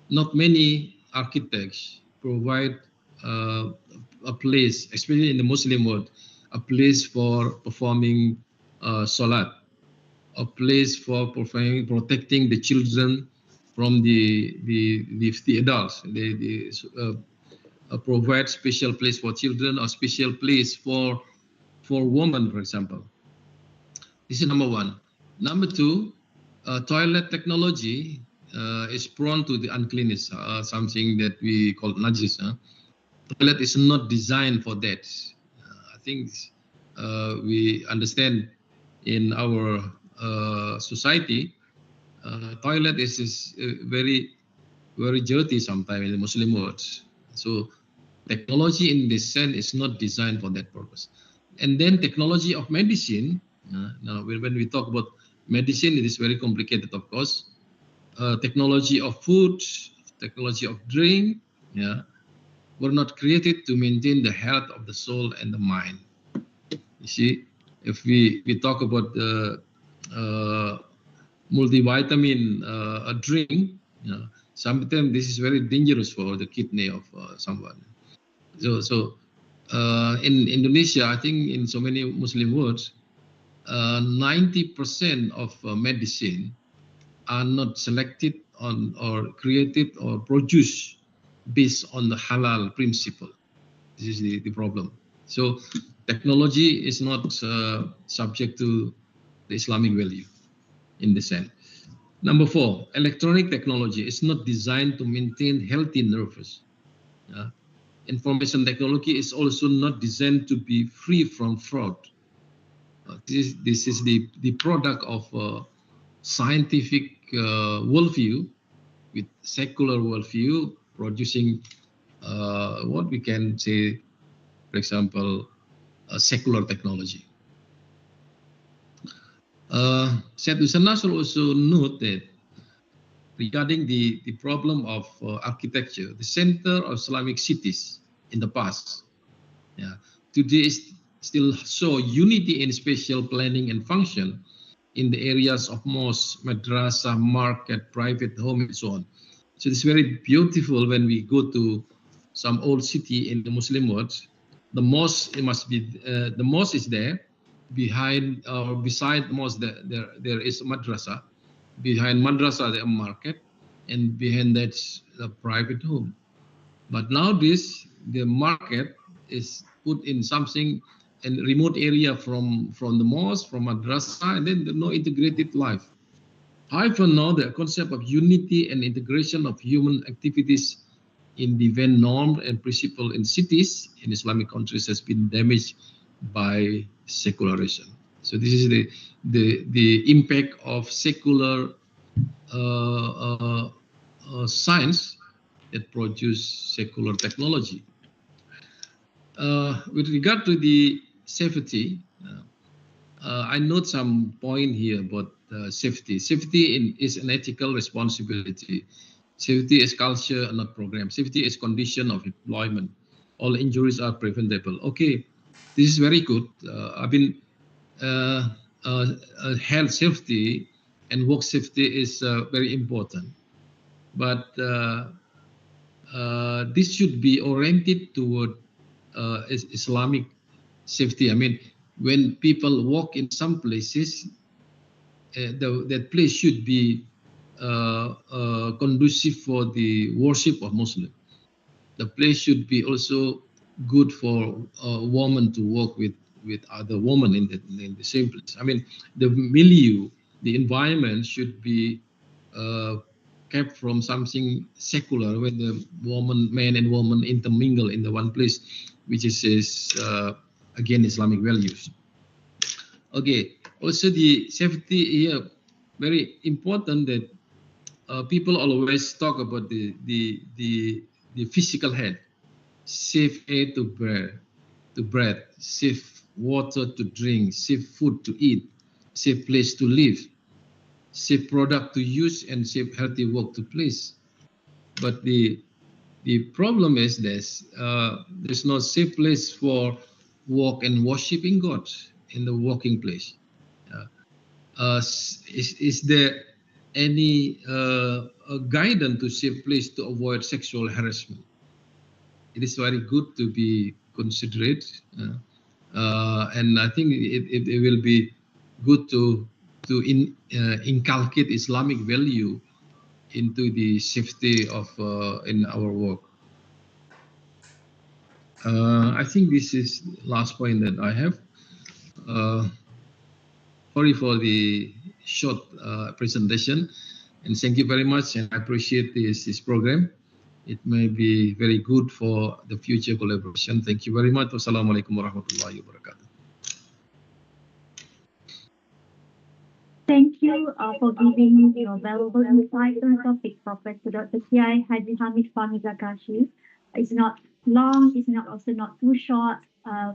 not many architects provide a place, especially in the Muslim world, a place for performing salat, a place for protecting the children from the adults. They provide special place for children or special place for women, for example. This is number one. Number two, toilet technology is prone to the uncleanness, something that we call najis. Toilet is not designed for that. I think we understand in our society, toilet is very, very dirty sometimes in the Muslim world. So technology in this sense is not designed for that purpose. And then technology of medicine. Now, when we talk about medicine, it is very complicated, of course. Technology of food, technology of drink, were not created to maintain the health of the soul and the mind. You see, if we talk about the multivitamin drink, sometimes this is very dangerous for the kidney of someone. So in Indonesia, I think in so many Muslim worlds, 90% of medicine are not selected on or created or produced based on the halal principle. This is the problem. So technology is not subject to the Islamic value in this sense. Number 4, electronic technology is not designed to maintain healthy nerves. Information technology is also not designed to be free from fraud. This is the product of scientific worldview with secular worldview producing what we can say, for example, secular technology. Syed Husana should also note that regarding the problem of architecture, the center of Islamic cities in the past, today still show unity in spatial planning and function in the areas of mosque, madrasah, market, private home, and so on. So it's very beautiful when we go to some old city in the Muslim world. The mosque, it must be the mosque is there. Behind or beside the mosque, there is a madrasah. Behind madrasah, there is a market, and behind that's a private home. But nowadays, the market is put in something in remote area from the mosque, from madrasah, and then no integrated life. However, now the concept of unity and integration of human activities in the event norm and principle in cities in Islamic countries has been damaged by secularism. So this is the impact of secular science that produce secular technology. With regard to the safety, I note some point here about safety. Safety is an ethical responsibility. Safety is culture and not program. Safety is condition of employment. All injuries are preventable. Okay, this is very good. I mean, health safety and work safety is very important. But this should be oriented toward Islamic safety. I mean, when people walk in some places, that place should be conducive for the worship of Muslim. The place should be also good for a woman to work with other women in the same place. I mean, the milieu, the environment should be kept from something secular when the man and woman intermingle in the one place, which is again Islamic values. Okay, also the safety here, very important that people always talk about the physical health, safe air to breathe, safe water to drink, safe food to eat, safe place to live, safe product to use, and safe healthy work to place. But the problem is this: there's no safe place for work and worshiping God in the working place. Is there any guidance to safe place to avoid sexual harassment? It is very good to be considerate, and I think it will be good to inculcate Islamic value into the safety of in our work. I think this is the last point that I have. Sorry for the short presentation, and thank you very much, and I appreciate this program. It may be very good for the future collaboration. Thank you very much. Wassalamualaikum warahmatullahi wabarakatuh. Thank you for giving your valuable insight on the topic, Professor Dr. Kiai Haji Hamid Fahmi Zakashi. It's not long, it's also not too short,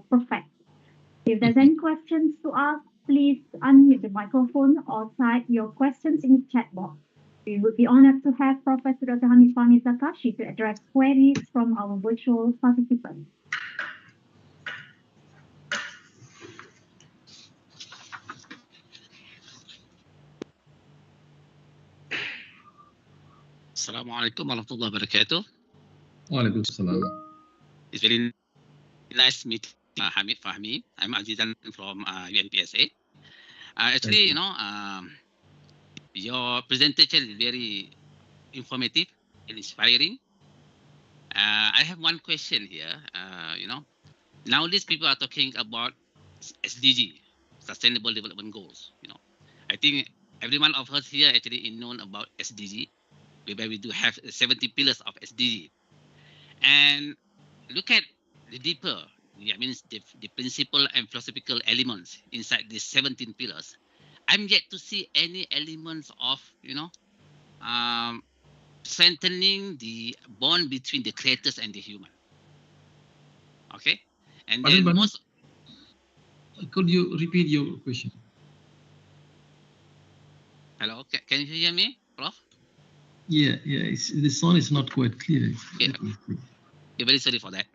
perfect. If there's any questions to ask, please unmute the microphone or type your questions in the chat box. We would be honored to have Professor Dr. Hamid Fahmi Zakashi to address queries from our virtual participants. Assalamualaikum warahmatullahi wabarakatuh. Waalaikumsalam. It's very nice meeting Hamid Fahmi. I'm Azizan from UNPSA. Actually, your presentation is very informative and inspiring. I have one question here. Nowadays people are talking about SDG, Sustainable Development Goals. I think every one of us here actually is known about SDG, whereby we do have 70 pillars of SDG. And look at the deeper, the principal and philosophical elements inside these 17 pillars. I'm yet to see any elements of, um, strengthening the bond between the creators and the human. Okay, and then Pardon, could you repeat your question? Hello, can you hear me, Prof? Yeah, the sound is not quite clear. Yeah, very sorry for that.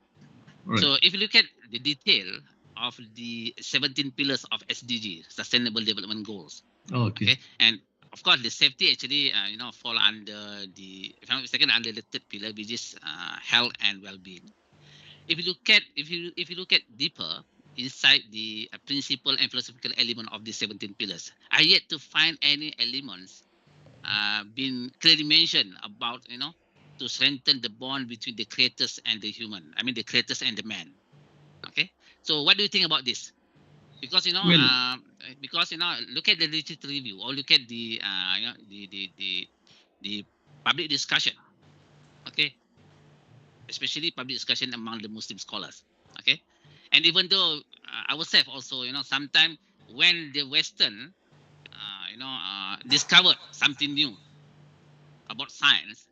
Right. So if you look at the detail of the 17 pillars of SDG, Sustainable Development Goals. Okay. And of course, the safety actually, fall under the, if I'm not mistaken, under the third pillar, which is health and well-being. If you look at deeper inside the principle and philosophical element of the 17 pillars, I yet to find any elements been clearly mentioned about, to strengthen the bond between the creators and the human. I mean, the creators and the man. Okay. So what do you think about this? Because look at the literature review or look at the the public discussion. Okay. Especially public discussion among the Muslim scholars. Okay. And even though ourselves also, sometimes when the Western, discovered something new about science,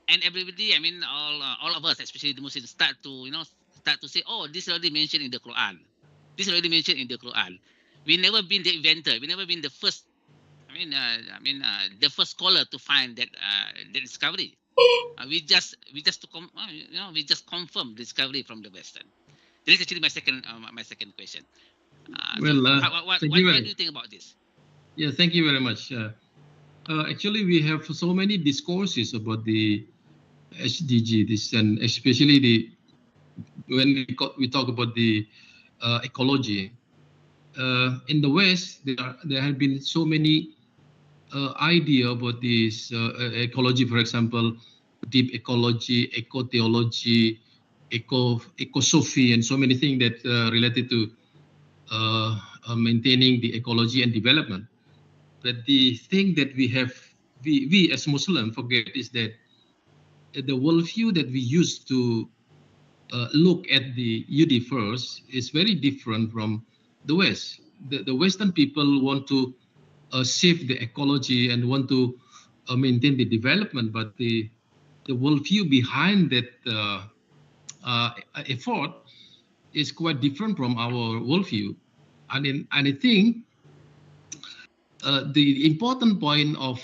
and everybody, all of us, especially the Muslims, start to say, oh, this is already mentioned in the Quran. This is already mentioned in the Quran. We never been the inventor. We never been the first. The first scholar to find that the discovery. We just confirm discovery from the Western. This is actually my second question. What do you think about this? Yeah, thank you very much. Actually, we have so many discourses about the SDG, and especially when we talk about the ecology. In the West, there have been so many idea about this ecology, for example, deep ecology, eco-theology, ecosophy, and so many things that related to maintaining the ecology and development. But the thing that we as Muslims forget is that the worldview that we use to look at the universe is very different from the West. The Western people want to save the ecology and want to maintain the development, but the worldview behind that effort is quite different from our worldview. And I think the important point of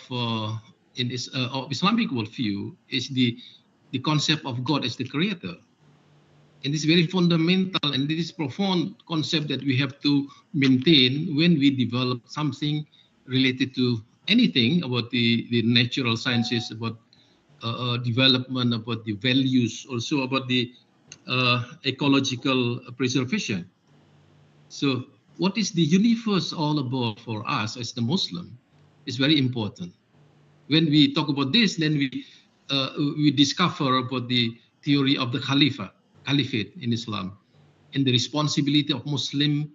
Islamic worldview is the concept of God as the creator. And this is very fundamental and this is profound concept that we have to maintain when we develop something related to anything about the natural sciences, about development, about the values, also about the ecological preservation. So what is the universe all about for us as the Muslim is very important. When we talk about this, then we discover about the theory of the caliphate in Islam, and the responsibility of Muslim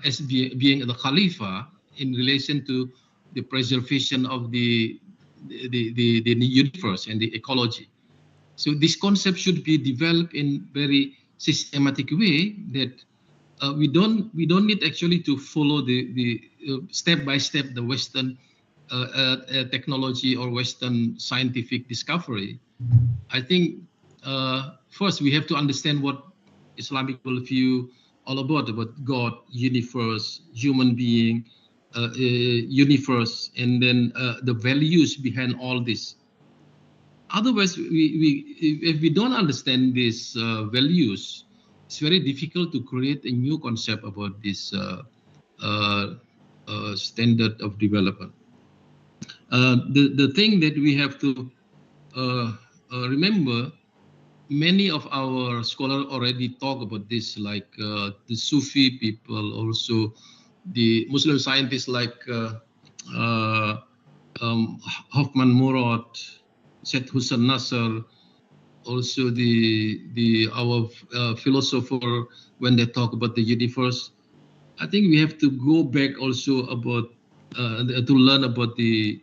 as being the Khalifa in relation to the preservation of the universe and the ecology. So this concept should be developed in very systematic way that we don't need actually to follow the step by step the Western technology or Western scientific discovery. I think first we have to understand what Islamic worldview all about God, universe, human being, universe, and then the values behind all this. Otherwise, if we don't understand these values, it's very difficult to create a new concept about this standard of development. The thing that we have to remember, many of our scholars already talk about this, like the Sufi people, also the Muslim scientists like Hoffman Murad, Syed Hussein Nasser, also our philosopher, when they talk about the universe, I think we have to go back also about to learn about the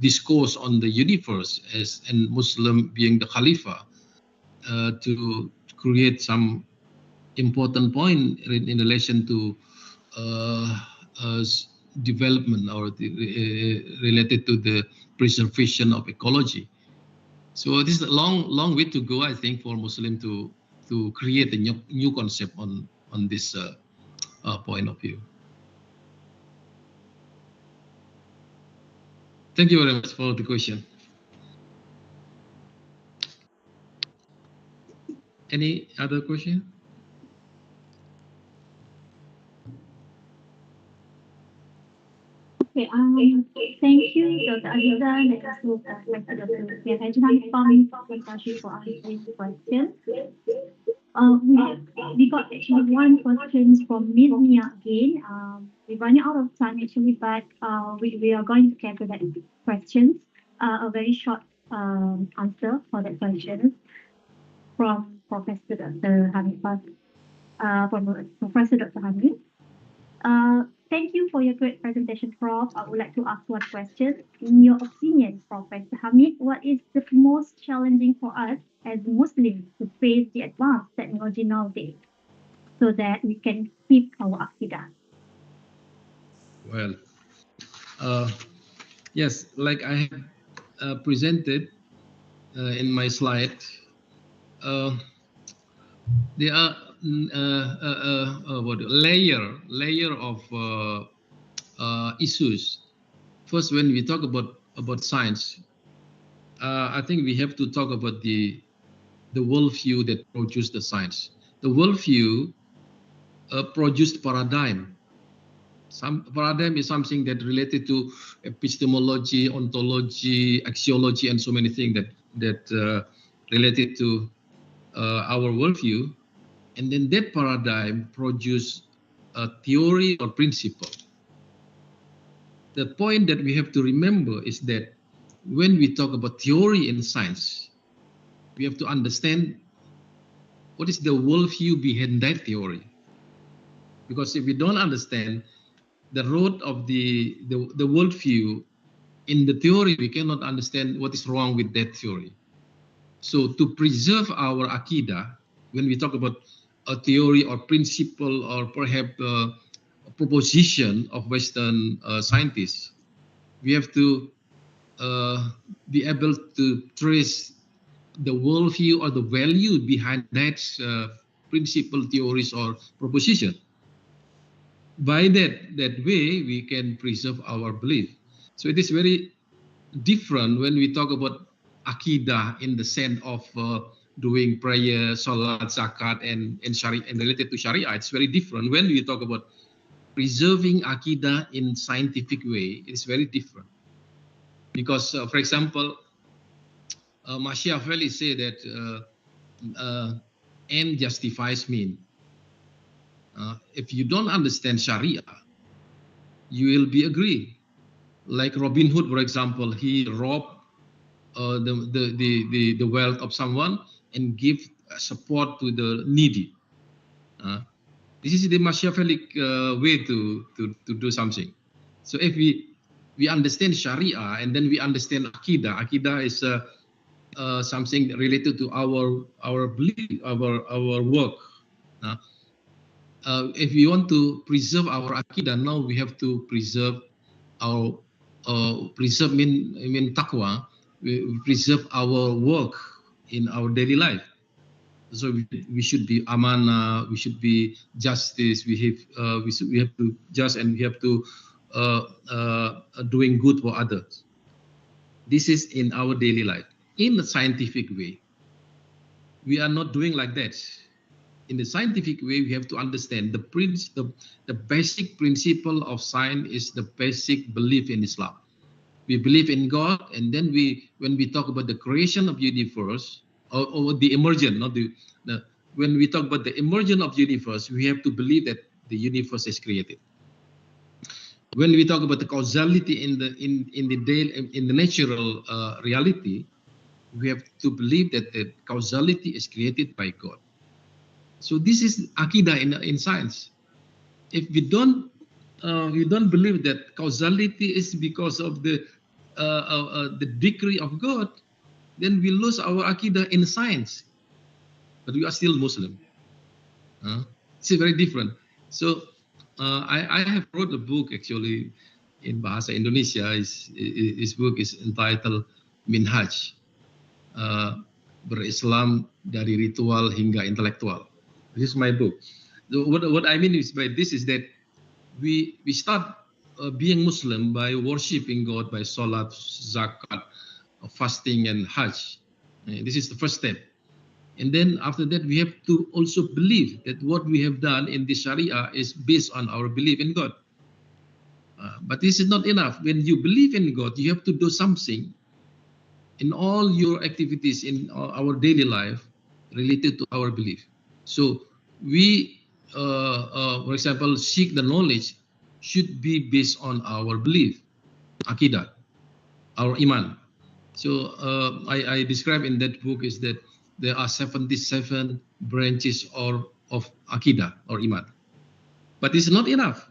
discourse on the universe as and Muslim being the Khalifa to create some important point in relation to development or related to the preservation of ecology. So this is a long way to go, I think, for Muslim to create a new concept on this point of view. Thank you very much for the question. Any other question? Okay, thank you, Dr. Aziza, and also Dr. Haji Hamid for answering the question. We got actually one question from Ms. Mia again. We're running out of time actually, but we are going to capture that question. A very short answer for that question from Professor Dr. Hamid from Professor Dr. Hamid. Thank you for your great presentation, Prof. I would like to ask one question. In your opinion, Professor Hamid, what is the most challenging for us as Muslims to face the advanced technology nowadays so that we can keep our aqidah? Well, yes, like I have presented in my slide, there are layer of issues. First, when we talk about science, I think we have to talk about the worldview that produced the science. The worldview produced paradigm. Some paradigm is something that related to epistemology, ontology, axiology, and so many things that related to our worldview. And then that paradigm produce a theory or principle. The point that we have to remember is that when we talk about theory in science, we have to understand what is the worldview behind that theory. Because if we don't understand the root of the worldview in the theory, we cannot understand what is wrong with that theory. So to preserve our aqidah, when we talk about a theory or principle or perhaps a proposition of Western scientists, we have to be able to trace the worldview or the value behind that principle, theories, or proposition. By that way, we can preserve our belief. So it is very different when we talk about aqidah in the sense of doing prayer, salat, zakat, and sharia, and related to sharia. It's very different. When we talk about preserving aqidah in scientific way, it's very different. Because, for example, Machiavelli say that end justifies means. If you don't understand Sharia, you will be agree. Like Robin Hood, for example, he robbed the wealth of someone and give support to the needy. This is the Machiavellic way to do something. So if we understand Sharia and then we understand Aqidah, Aqidah is something related to our belief, our work. If we want to preserve our Aqidah, now we have to preserve our preserve mean taqwa. We preserve our work in our daily life. So we should be amanah, we should be justice, we have to just, and we have to doing good for others. This is in our daily life. In the scientific way, we are not doing like that. In the scientific way, we have to understand the basic principle of science is the basic belief in Islam. We believe in God, and then when we talk about the creation of universe or the emergence, when we talk about the emergence of universe, we have to believe that the universe is created. When we talk about the causality in the natural reality, we have to believe that the causality is created by God. So this is akidah in science. If we don't believe that causality is because of the decree of God, then we lose our akidah in science. But we are still Muslim. It's very different. So I have wrote a book actually in Bahasa Indonesia. His book is entitled Minhaj, Berislam dari Ritual hingga Intelektual. This is my book. So what I mean is by this is that we start being Muslim by worshiping God by salat, zakat, fasting, and Hajj. This is the first step. And then after that, we have to also believe that what we have done in the Sharia is based on our belief in God. But this is not enough. When you believe in God, you have to do something in all your activities in our daily life related to our belief. So we, for example, seek the knowledge should be based on our belief, akidah, our iman. So I describe in that book is that there are 77 branches of akidah or iman. But it's not enough.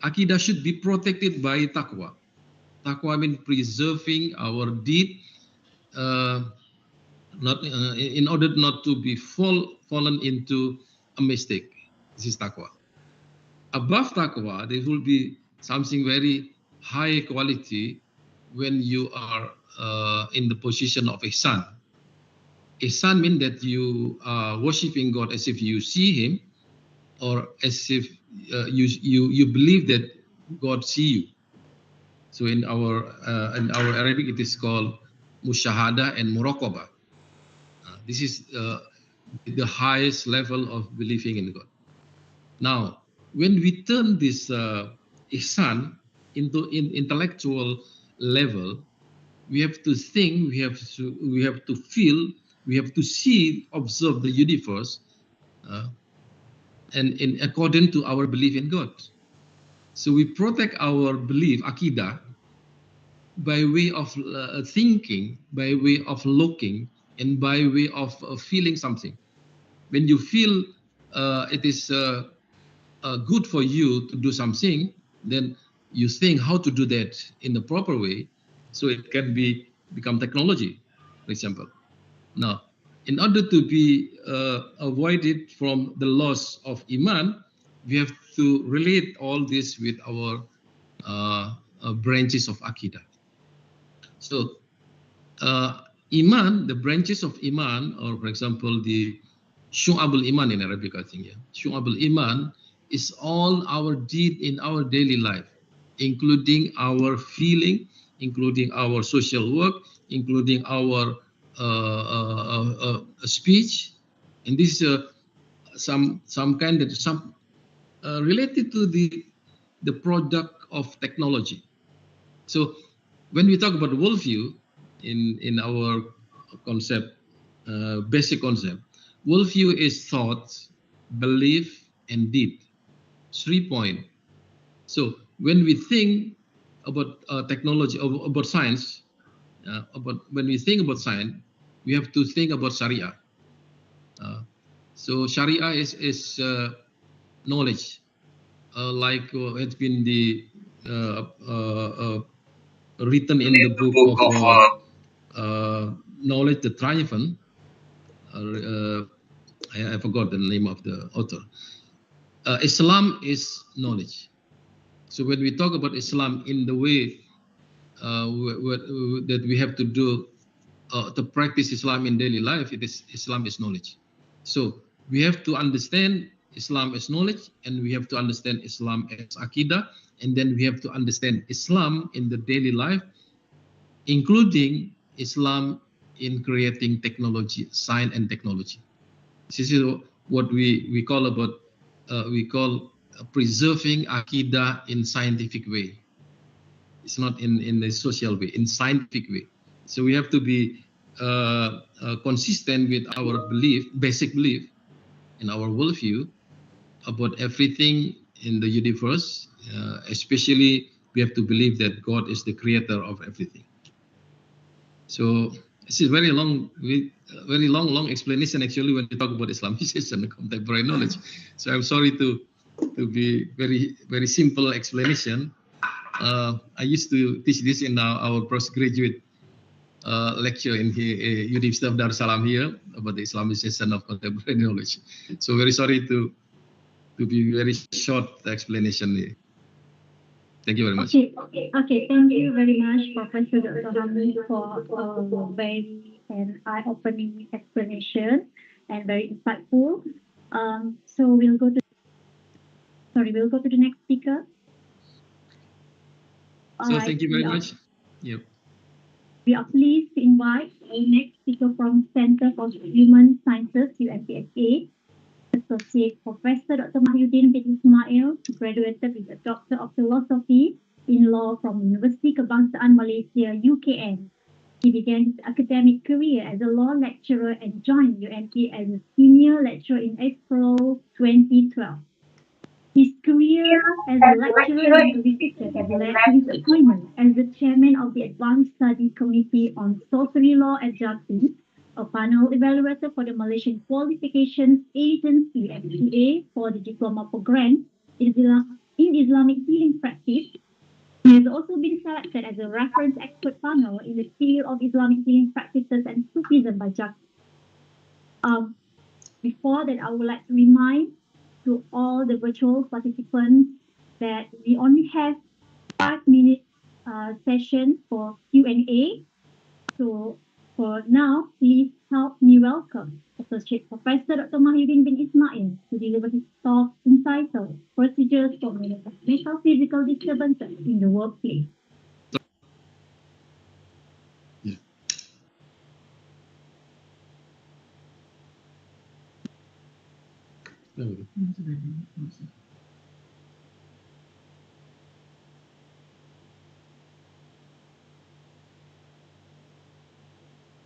Akidah should be protected by taqwa. Taqwa means preserving our deed, not in order not to be fallen into a mistake. This is taqwa. Above taqwa, there will be something very high quality when you are in the position of ihsan. Ihsan means that you are worshiping God as if you see Him, or as if you believe that God see you. So in our Arabic, it is called mushahada and muraqabah. This is the highest level of believing in God. Now, when we turn this ihsan into intellectual level, we have to think, we have to feel, we have to see, observe the universe, and in according to our belief in God. So we protect our belief, akidah, by way of thinking, by way of looking, and by way of feeling something. When you feel it is good for you to do something, then you think how to do that in the proper way, so it can become technology, for example. Now, in order to be avoided from the loss of iman, we have to relate all this with our branches of akidah. So, iman, the branches of iman, or for example, the syu'abul iman in Arabic, I think, yeah. Syu'abul iman is all our deed in our daily life, including our feeling, including our social work, including our speech, and this is some kind of related to the product of technology. So when we talk about worldview in our concept, basic concept, worldview is thought, belief, and deed. 3 points. So when we think about technology, about science, when we think about science, we have to think about Sharia. So Sharia is knowledge, like it's been written in the book of Knowledge the Triumphant. I forgot the name of the author. Islam is knowledge. So when we talk about Islam in the way that we have to do to practice Islam in daily life, Islam is knowledge. So we have to understand Islam as knowledge, and we have to understand Islam as akidah, and then we have to understand Islam in the daily life, including Islam in creating technology, science and technology. This is what we call preserving akidah in scientific way. It's not in a social way, in scientific way. So we have to be consistent with our belief, basic belief, in our worldview about everything in the universe. Especially, we have to believe that God is the creator of everything. So It's a very long explanation actually when we talk about Islamization and contemporary knowledge. So I'm sorry to be very simple explanation. I used to teach this in our postgraduate lecture in University of Dar es Salaam here about the Islamization of contemporary knowledge. So very sorry to be very short explanation here. Thank you very much. Okay. Thank you very much, Professor Dr. Hamid, for a very eye-opening explanation and very insightful. So we'll go to the next speaker. Thank you very much. Yep. We are pleased to invite our next speaker from Center for Human Sciences, UMPSA, Associate Professor Dr. Mahyudin bin Ismail, graduated with a Doctor of Philosophy in Law from University Kebangsaan Malaysia, UKM. He began his academic career as a law lecturer and joined UMP as a senior lecturer in April 2012. His career as a lecturer and researcher has led to his appointment as the chairman of the Advanced Study Committee on Sorcery Law at JAPI, a panel evaluator for the Malaysian Qualifications Agency (MQA) for the diploma program in Islamic healing practice. He has also been selected as a reference expert panel in the field of Islamic healing practices and Sufism by JAPI. Before that, I would like to remind to all the virtual participants that we only have 5-minute session for Q&A. So for now, please help me welcome Associate Professor Dr. Mahyudin bin Ismail to deliver his talk entitled Procedures for Metaphysical Disturbances in the Workplace.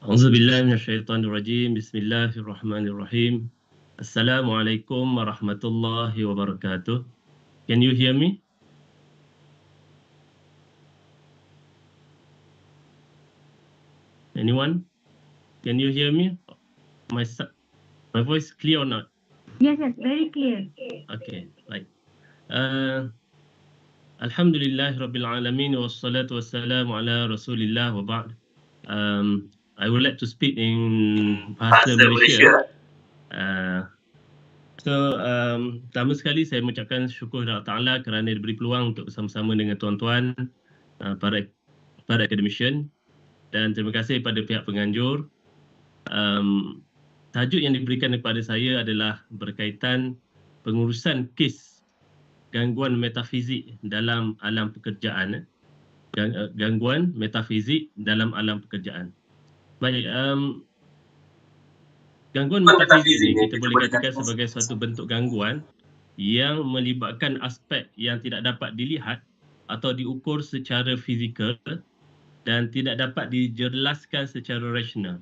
A'udzubillahi minasyaitonirrajim. Bismillahirrahmanirrahim. Assalamualaikum warahmatullahi wabarakatuh. Can you hear me? Anyone? Can you hear me? My voice clear or not? Yes, very clear. Okay, right. Alhamdulillah Rabbil Alamin wassalatu wassalamu ala Rasulillah wa ba'd. I would like to speak in bahasa Malaysia. Pertama sekali saya mengucapkan syukur kepada Allah Ta'ala kerana diberi peluang untuk bersama-sama dengan tuan-tuan, para academician, dan terima kasih kepada pihak penganjur. Tajuk yang diberikan kepada saya adalah berkaitan pengurusan kes gangguan metafizik dalam alam pekerjaan. Gangguan metafizik dalam alam pekerjaan. Baik, gangguan metafizik ini kita boleh katakan sebagai suatu bentuk gangguan yang melibatkan aspek yang tidak dapat dilihat atau diukur secara fizikal dan tidak dapat dijelaskan secara rasional.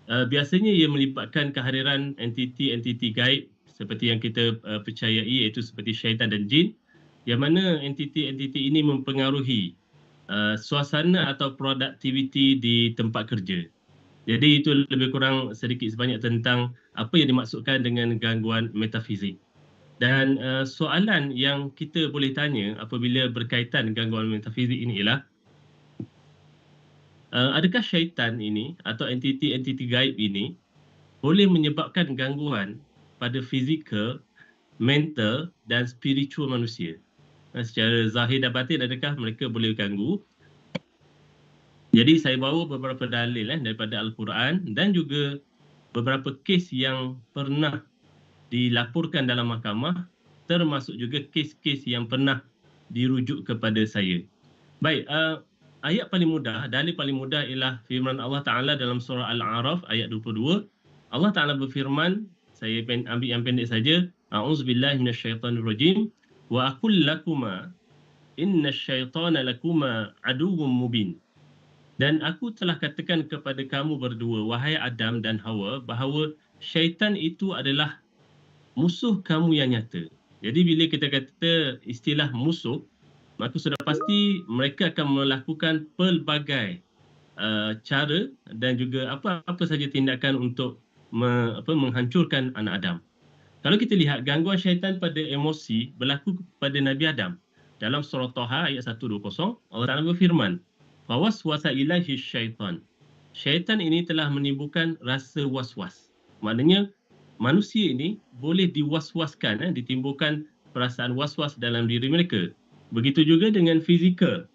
Biasanya ia melibatkan kehadiran entiti-entiti gaib seperti yang kita percayai, iaitu seperti syaitan dan jin, yang mana entiti-entiti ini mempengaruhi suasana atau produktiviti di tempat kerja. Jadi itu lebih kurang sedikit sebanyak tentang apa yang dimaksudkan dengan gangguan metafizik. Dan soalan yang kita boleh tanya apabila berkaitan gangguan metafizik ini ialah, adakah syaitan ini atau entiti-entiti gaib ini boleh menyebabkan gangguan pada fizikal, mental dan spiritual manusia? Secara zahir dan batin, adakah mereka boleh ganggu? Jadi saya bawa beberapa dalil daripada Al-Quran dan juga beberapa kes yang pernah dilaporkan dalam mahkamah, termasuk juga kes-kes yang pernah dirujuk kepada saya. Baik, ayat paling mudah, dalil paling mudah ialah firman Allah Ta'ala dalam surah Al-A'raf ayat 22. Allah Ta'ala berfirman, saya ambil yang pendek saja. A'udzubillahi minasyaitonirrajim. Wa aqul lakuma innasyaitana lakuma aduwwum mubin. Dan aku telah katakan kepada kamu berdua, wahai Adam dan Hawa, bahawa syaitan itu adalah musuh kamu yang nyata. Jadi bila kita kata istilah musuh, maka sudah pasti mereka akan melakukan pelbagai cara dan juga apa saja tindakan untuk menghancurkan anak Adam. Kalau kita lihat gangguan syaitan pada emosi berlaku pada Nabi Adam. Dalam surah Taha ayat 120, Allah Ta'ala berfirman, "Fawaswasa ilaihi syaitan." Syaitan ini telah menimbulkan rasa was-was. Maknanya manusia ini boleh diwaswaskan, ditimbulkan perasaan was-was dalam diri mereka. Begitu juga dengan fizikal.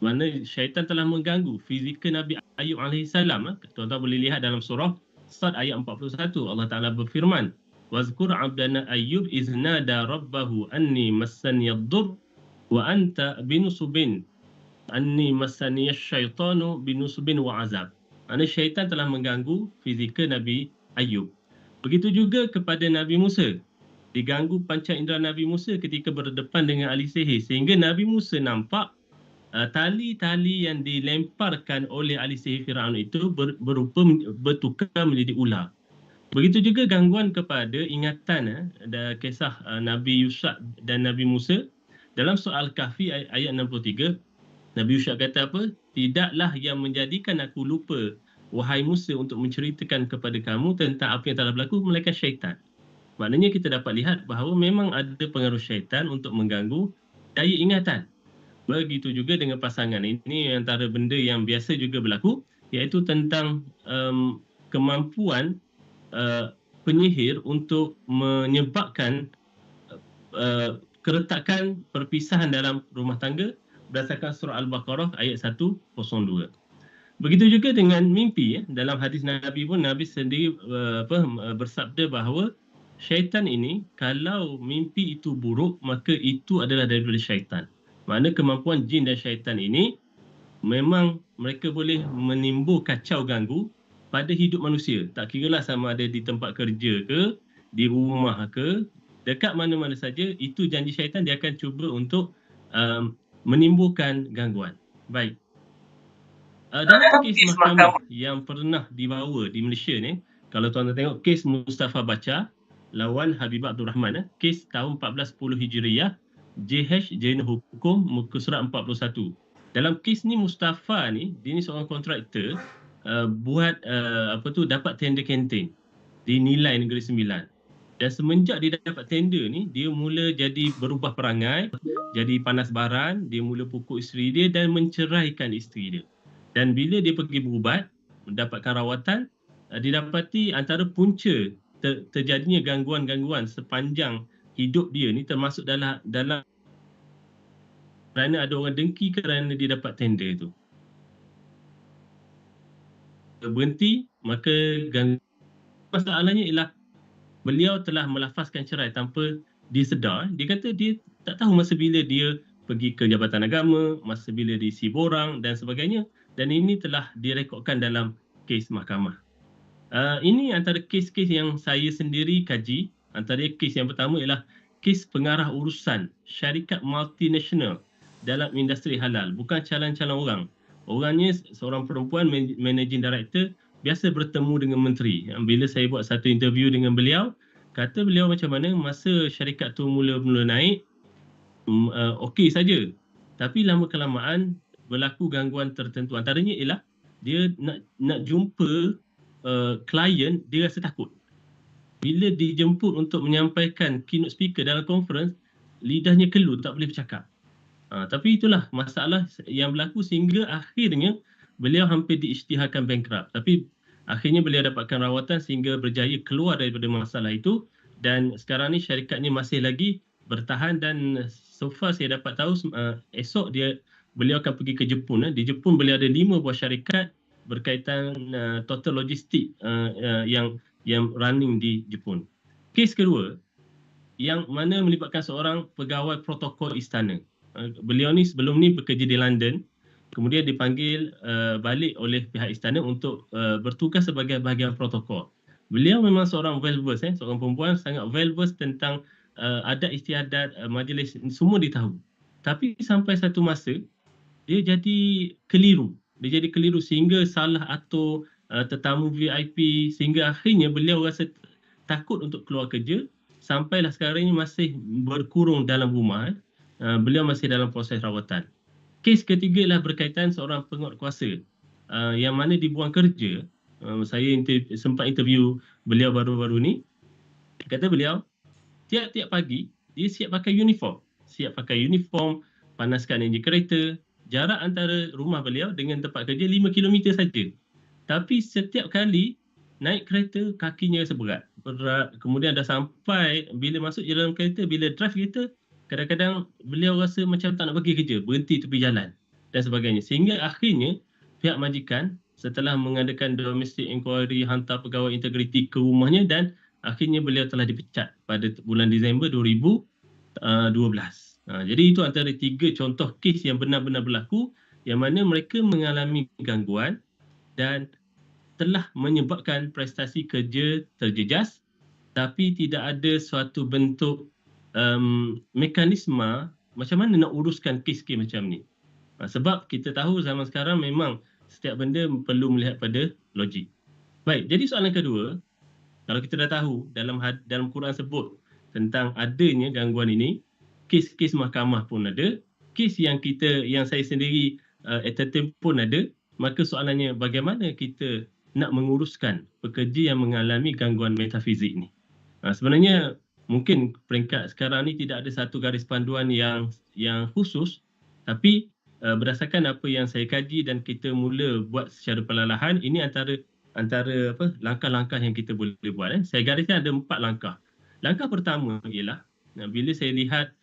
Mana syaitan telah mengganggu fizikal Nabi Ayub AS. Tuan-tuan boleh lihat dalam surah Sad ayat 41. Allah Ta'ala berfirman, "Wazkur abdana Ayyub iznada rabbahu anni massaniyad-dur wa anta binusubin anni massaniyasy syaitanu binusubin wa azab." Maksudnya syaitan telah mengganggu fizikal Nabi Ayub. Begitu juga kepada Nabi Musa. Diganggu panca indera Nabi Musa ketika berdepan dengan ahli sihir sehingga Nabi Musa nampak tali-tali yang dilemparkan oleh ahli sihir Firaun itu bertukar menjadi ular. Begitu juga gangguan kepada ingatan kisah Nabi Yusuf dan Nabi Musa. Dalam surah Al-Kahfi ayat 63, Nabi Yusuf kata apa? "Tidaklah yang menjadikan aku lupa, wahai Musa, untuk menceritakan kepada kamu tentang apa yang telah berlaku, melainkan syaitan." Maknanya kita dapat lihat bahawa memang ada pengaruh syaitan untuk mengganggu daya ingatan. Begitu juga dengan pasangan. Ini antara benda yang biasa juga berlaku, iaitu tentang kemampuan penyihir untuk menyebabkan keretakan perpisahan dalam rumah tangga berdasarkan surah Al-Baqarah ayat 102. Begitu juga dengan mimpi. Dalam hadis Nabi pun Nabi sendiri bersabda bahawa syaitan ini, kalau mimpi itu buruk, maka itu adalah daripada syaitan. Makna kemampuan jin dan syaitan ini memang mereka boleh menimbul kacau ganggu pada hidup manusia. Tak kiralah sama ada di tempat kerja ke, di rumah ke, dekat mana-mana saja, itu janji syaitan, dia akan cuba untuk menimbulkan gangguan. Baik. Dalam kes mahkamah yang pernah dibawa di Malaysia ni, kalau tuan-tuan tengok kes Mustafa Bacha lawan Habibah Abdul Rahman, kes tahun 1410 Hijriah, JH Jurnal Hukum muka surat 41. Dalam kes ni Mustafa ni, dia ni seorang kontraktor buat dapat tender kantin di Nilai Negeri Sembilan. Dan semenjak dia dapat tender ni, dia mula jadi berubah perangai, jadi panas baran, dia mula pukul isteri dia dan menceraikan isteri dia. Dan bila dia pergi berubat, mendapatkan rawatan, didapati antara punca terjadinya gangguan-gangguan sepanjang hidup dia ni, termasuk dalam kerana ada orang dengki kerana dia dapat tender tu. Berhenti, maka masalahnya ialah beliau telah melafazkan cerai tanpa disedar. Dia kata dia tak tahu masa bila dia pergi ke Jabatan Agama, masa bila diisi borang dan sebagainya. Dan ini telah direkodkan dalam kes mahkamah. Ini antara kes-kes yang saya sendiri kaji. Antara kes yang pertama ialah kes pengarah urusan syarikat multinasional dalam industri halal. Bukan calon-calon orang. Orangnya seorang perempuan, managing director, biasa bertemu dengan menteri. Bila saya buat satu interview dengan beliau, kata beliau macam mana masa syarikat tu mula-mula naik, okey saja. Tapi lama-kelamaan berlaku gangguan tertentu. Antaranya ialah dia nak jumpa klien, dia rasa takut. Bila dijemput untuk menyampaikan keynote speaker dalam conference, lidahnya keluh, tak boleh bercakap. Tapi itulah masalah yang berlaku sehingga akhirnya beliau hampir diisytiharkan bankrupt. Tapi akhirnya beliau dapatkan rawatan sehingga berjaya keluar daripada masalah itu. Dan sekarang ni syarikat ni masih lagi bertahan dan so far saya dapat tahu esok beliau akan pergi ke Jepun. Di Jepun beliau ada 5 buah syarikat berkaitan total logistik yang running di Jepun. Kes kedua yang mana melibatkan seorang pegawai protokol istana. Beliau ni sebelum ni bekerja di London, kemudian dipanggil balik oleh pihak istana untuk bertugas sebagai bahagian protokol. Beliau memang seorang well-versed, seorang perempuan sangat well-versed tentang adat istiadat, majlis, semua dia tahu. Tapi sampai satu masa, dia jadi keliru. Sehingga salah atur tetamu VIP, sehingga akhirnya beliau rasa takut untuk keluar kerja. Sampailah sekarang ini masih berkurung dalam rumah. Beliau masih dalam proses rawatan. Kes ketiga ialah berkaitan seorang penguatkuasa. yang mana dibuang kerja. Saya sempat interview beliau baru-baru ni. Kata beliau, tiap-tiap pagi dia siap pakai uniform, panaskan enjin kereta. Jarak antara rumah beliau dengan tempat kerja 5 km saja. Tapi setiap kali naik kereta, kakinya rasa berat. Kemudian dah sampai, bila masuk dalam kereta, bila drive kereta, kadang-kadang beliau rasa macam tak nak pergi kerja, berhenti tepi jalan dan sebagainya. Sehingga akhirnya pihak majikan setelah mengadakan domestic inquiry, hantar pegawai integriti ke rumahnya dan akhirnya beliau telah dipecat pada bulan Disember 2012. Jadi itu antara 3 contoh kes yang benar-benar berlaku yang mana mereka mengalami gangguan dan telah menyebabkan prestasi kerja terjejas, tapi tidak ada suatu bentuk mekanisme macam mana nak uruskan kes-kes macam ni. Sebab kita tahu zaman sekarang memang setiap benda perlu melihat pada logik. Baik, jadi soalan kedua, kalau kita dah tahu dalam Quran sebut tentang adanya gangguan ini, kes-kes mahkamah pun ada, kes yang saya sendiri entertain pun ada, maka soalannya bagaimana kita nak menguruskan pekerja yang mengalami gangguan metafizik ni. Sebenarnya mungkin peringkat sekarang ni tidak ada satu garis panduan yang khusus, tapi berdasarkan apa yang saya kaji dan kita mula buat secara perlahan, ini antara langkah-langkah yang kita boleh buat. Saya gariskan ada 4 langkah. Langkah pertama ialah bila saya lihat,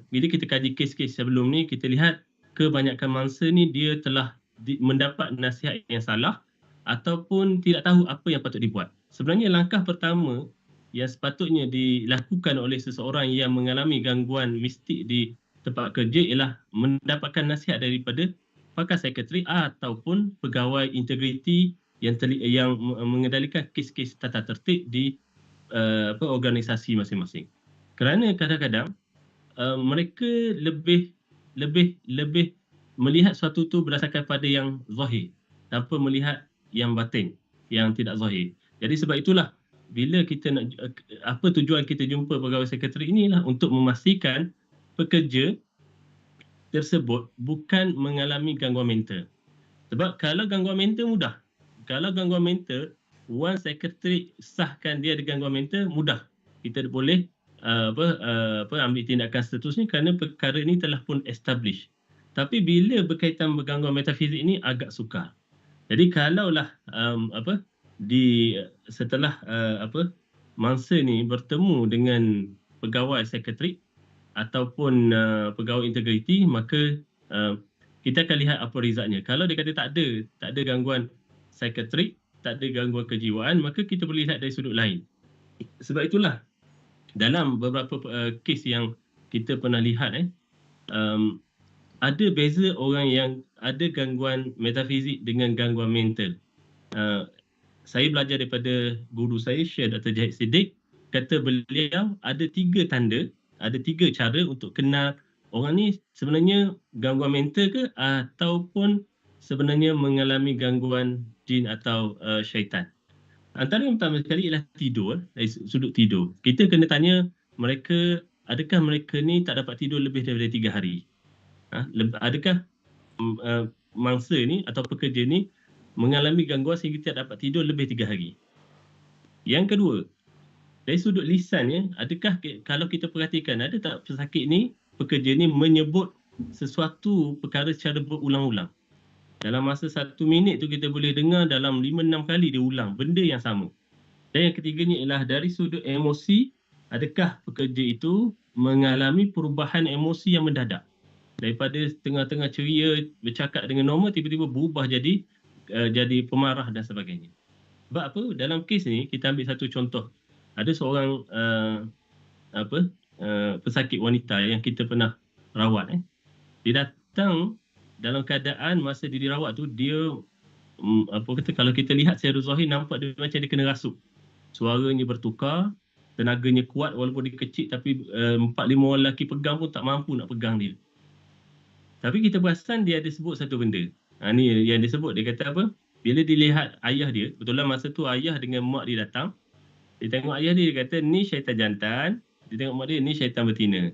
bila kita kaji kes-kes sebelum ni, kita lihat kebanyakan mangsa ni dia telah mendapat nasihat yang salah ataupun tidak tahu apa yang patut dibuat. Sebenarnya langkah pertama yang sepatutnya dilakukan oleh seseorang yang mengalami gangguan mistik di tempat kerja ialah mendapatkan nasihat daripada pakar psikiatri ataupun pegawai integriti yang mengendalikan kes-kes tata tertib di organisasi masing-masing. Kerana kadang-kadang mereka lebih melihat suatu tu berdasarkan pada yang zahir tanpa melihat yang batin, yang tidak zahir. Jadi sebab itulah bila kita nak, apa tujuan kita jumpa pegawai sekretari inilah untuk memastikan pekerja tersebut bukan mengalami gangguan mental. Sebab kalau gangguan mental mudah. Kalau gangguan mental, once sekretari sahkan dia ada gangguan mental, mudah. Kita boleh ambil tindakan seterusnya kerana perkara ini telah pun establish. Tapi bila berkaitan bergangguan metafizik ini agak sukar. Jadi kalaulah setelah mangsa ni bertemu dengan pegawai sekretari ataupun pegawai integriti, maka kita akan lihat apa result-nya. Kalau dia kata tak ada gangguan psikiatrik, tak ada gangguan kejiwaan, maka kita boleh lihat dari sudut lain. Sebab itulah dalam beberapa kes yang kita pernah lihat, ada beza orang yang ada gangguan metafizik dengan gangguan mental. Saya belajar daripada guru saya, Syekh Dr. Jahid Siddiq, kata beliau ada 3 tanda, ada 3 cara untuk kenal orang ni sebenarnya gangguan mental ke ataupun sebenarnya mengalami gangguan jin atau syaitan. Antara yang pertama sekali ialah tidur, dari sudut tidur. Kita kena tanya mereka, adakah mereka ni tak dapat tidur lebih daripada 3 hari? Adakah mangsa ni atau pekerja ni mengalami gangguan sehingga tidak dapat tidur lebih 3 hari? Yang kedua, dari sudut lisannya, adakah kalau kita perhatikan, ada tak pesakit ni, pekerja ni menyebut sesuatu perkara secara berulang-ulang? Dalam masa 1 minit tu kita boleh dengar dalam 5-6 kali dia ulang benda yang sama. Dan yang ketiganya ialah dari sudut emosi, adakah pekerja itu mengalami perubahan emosi yang mendadak? Daripada tengah-tengah ceria, bercakap dengan normal, tiba-tiba berubah jadi pemarah dan sebagainya. Sebab apa? Dalam kes ni, kita ambil satu contoh. Ada seorang pesakit wanita yang kita pernah rawat. Dia datang dalam keadaan masa dia dirawat tu, dia kalau kita lihat secara zahir, nampak dia macam dia kena rasuk. Suaranya bertukar, tenaganya kuat walaupun dia kecil, tapi 4-5 orang lelaki pegang pun tak mampu nak pegang dia. Tapi kita perasan dia ada sebut satu benda. Ni yang dia sebut, dia kata apa? Bila dilihat ayah dia, betulan masa tu ayah dengan mak dia datang, dia tengok ayah dia kata, ni syaitan jantan. Dia tengok mak dia, ni syaitan betina.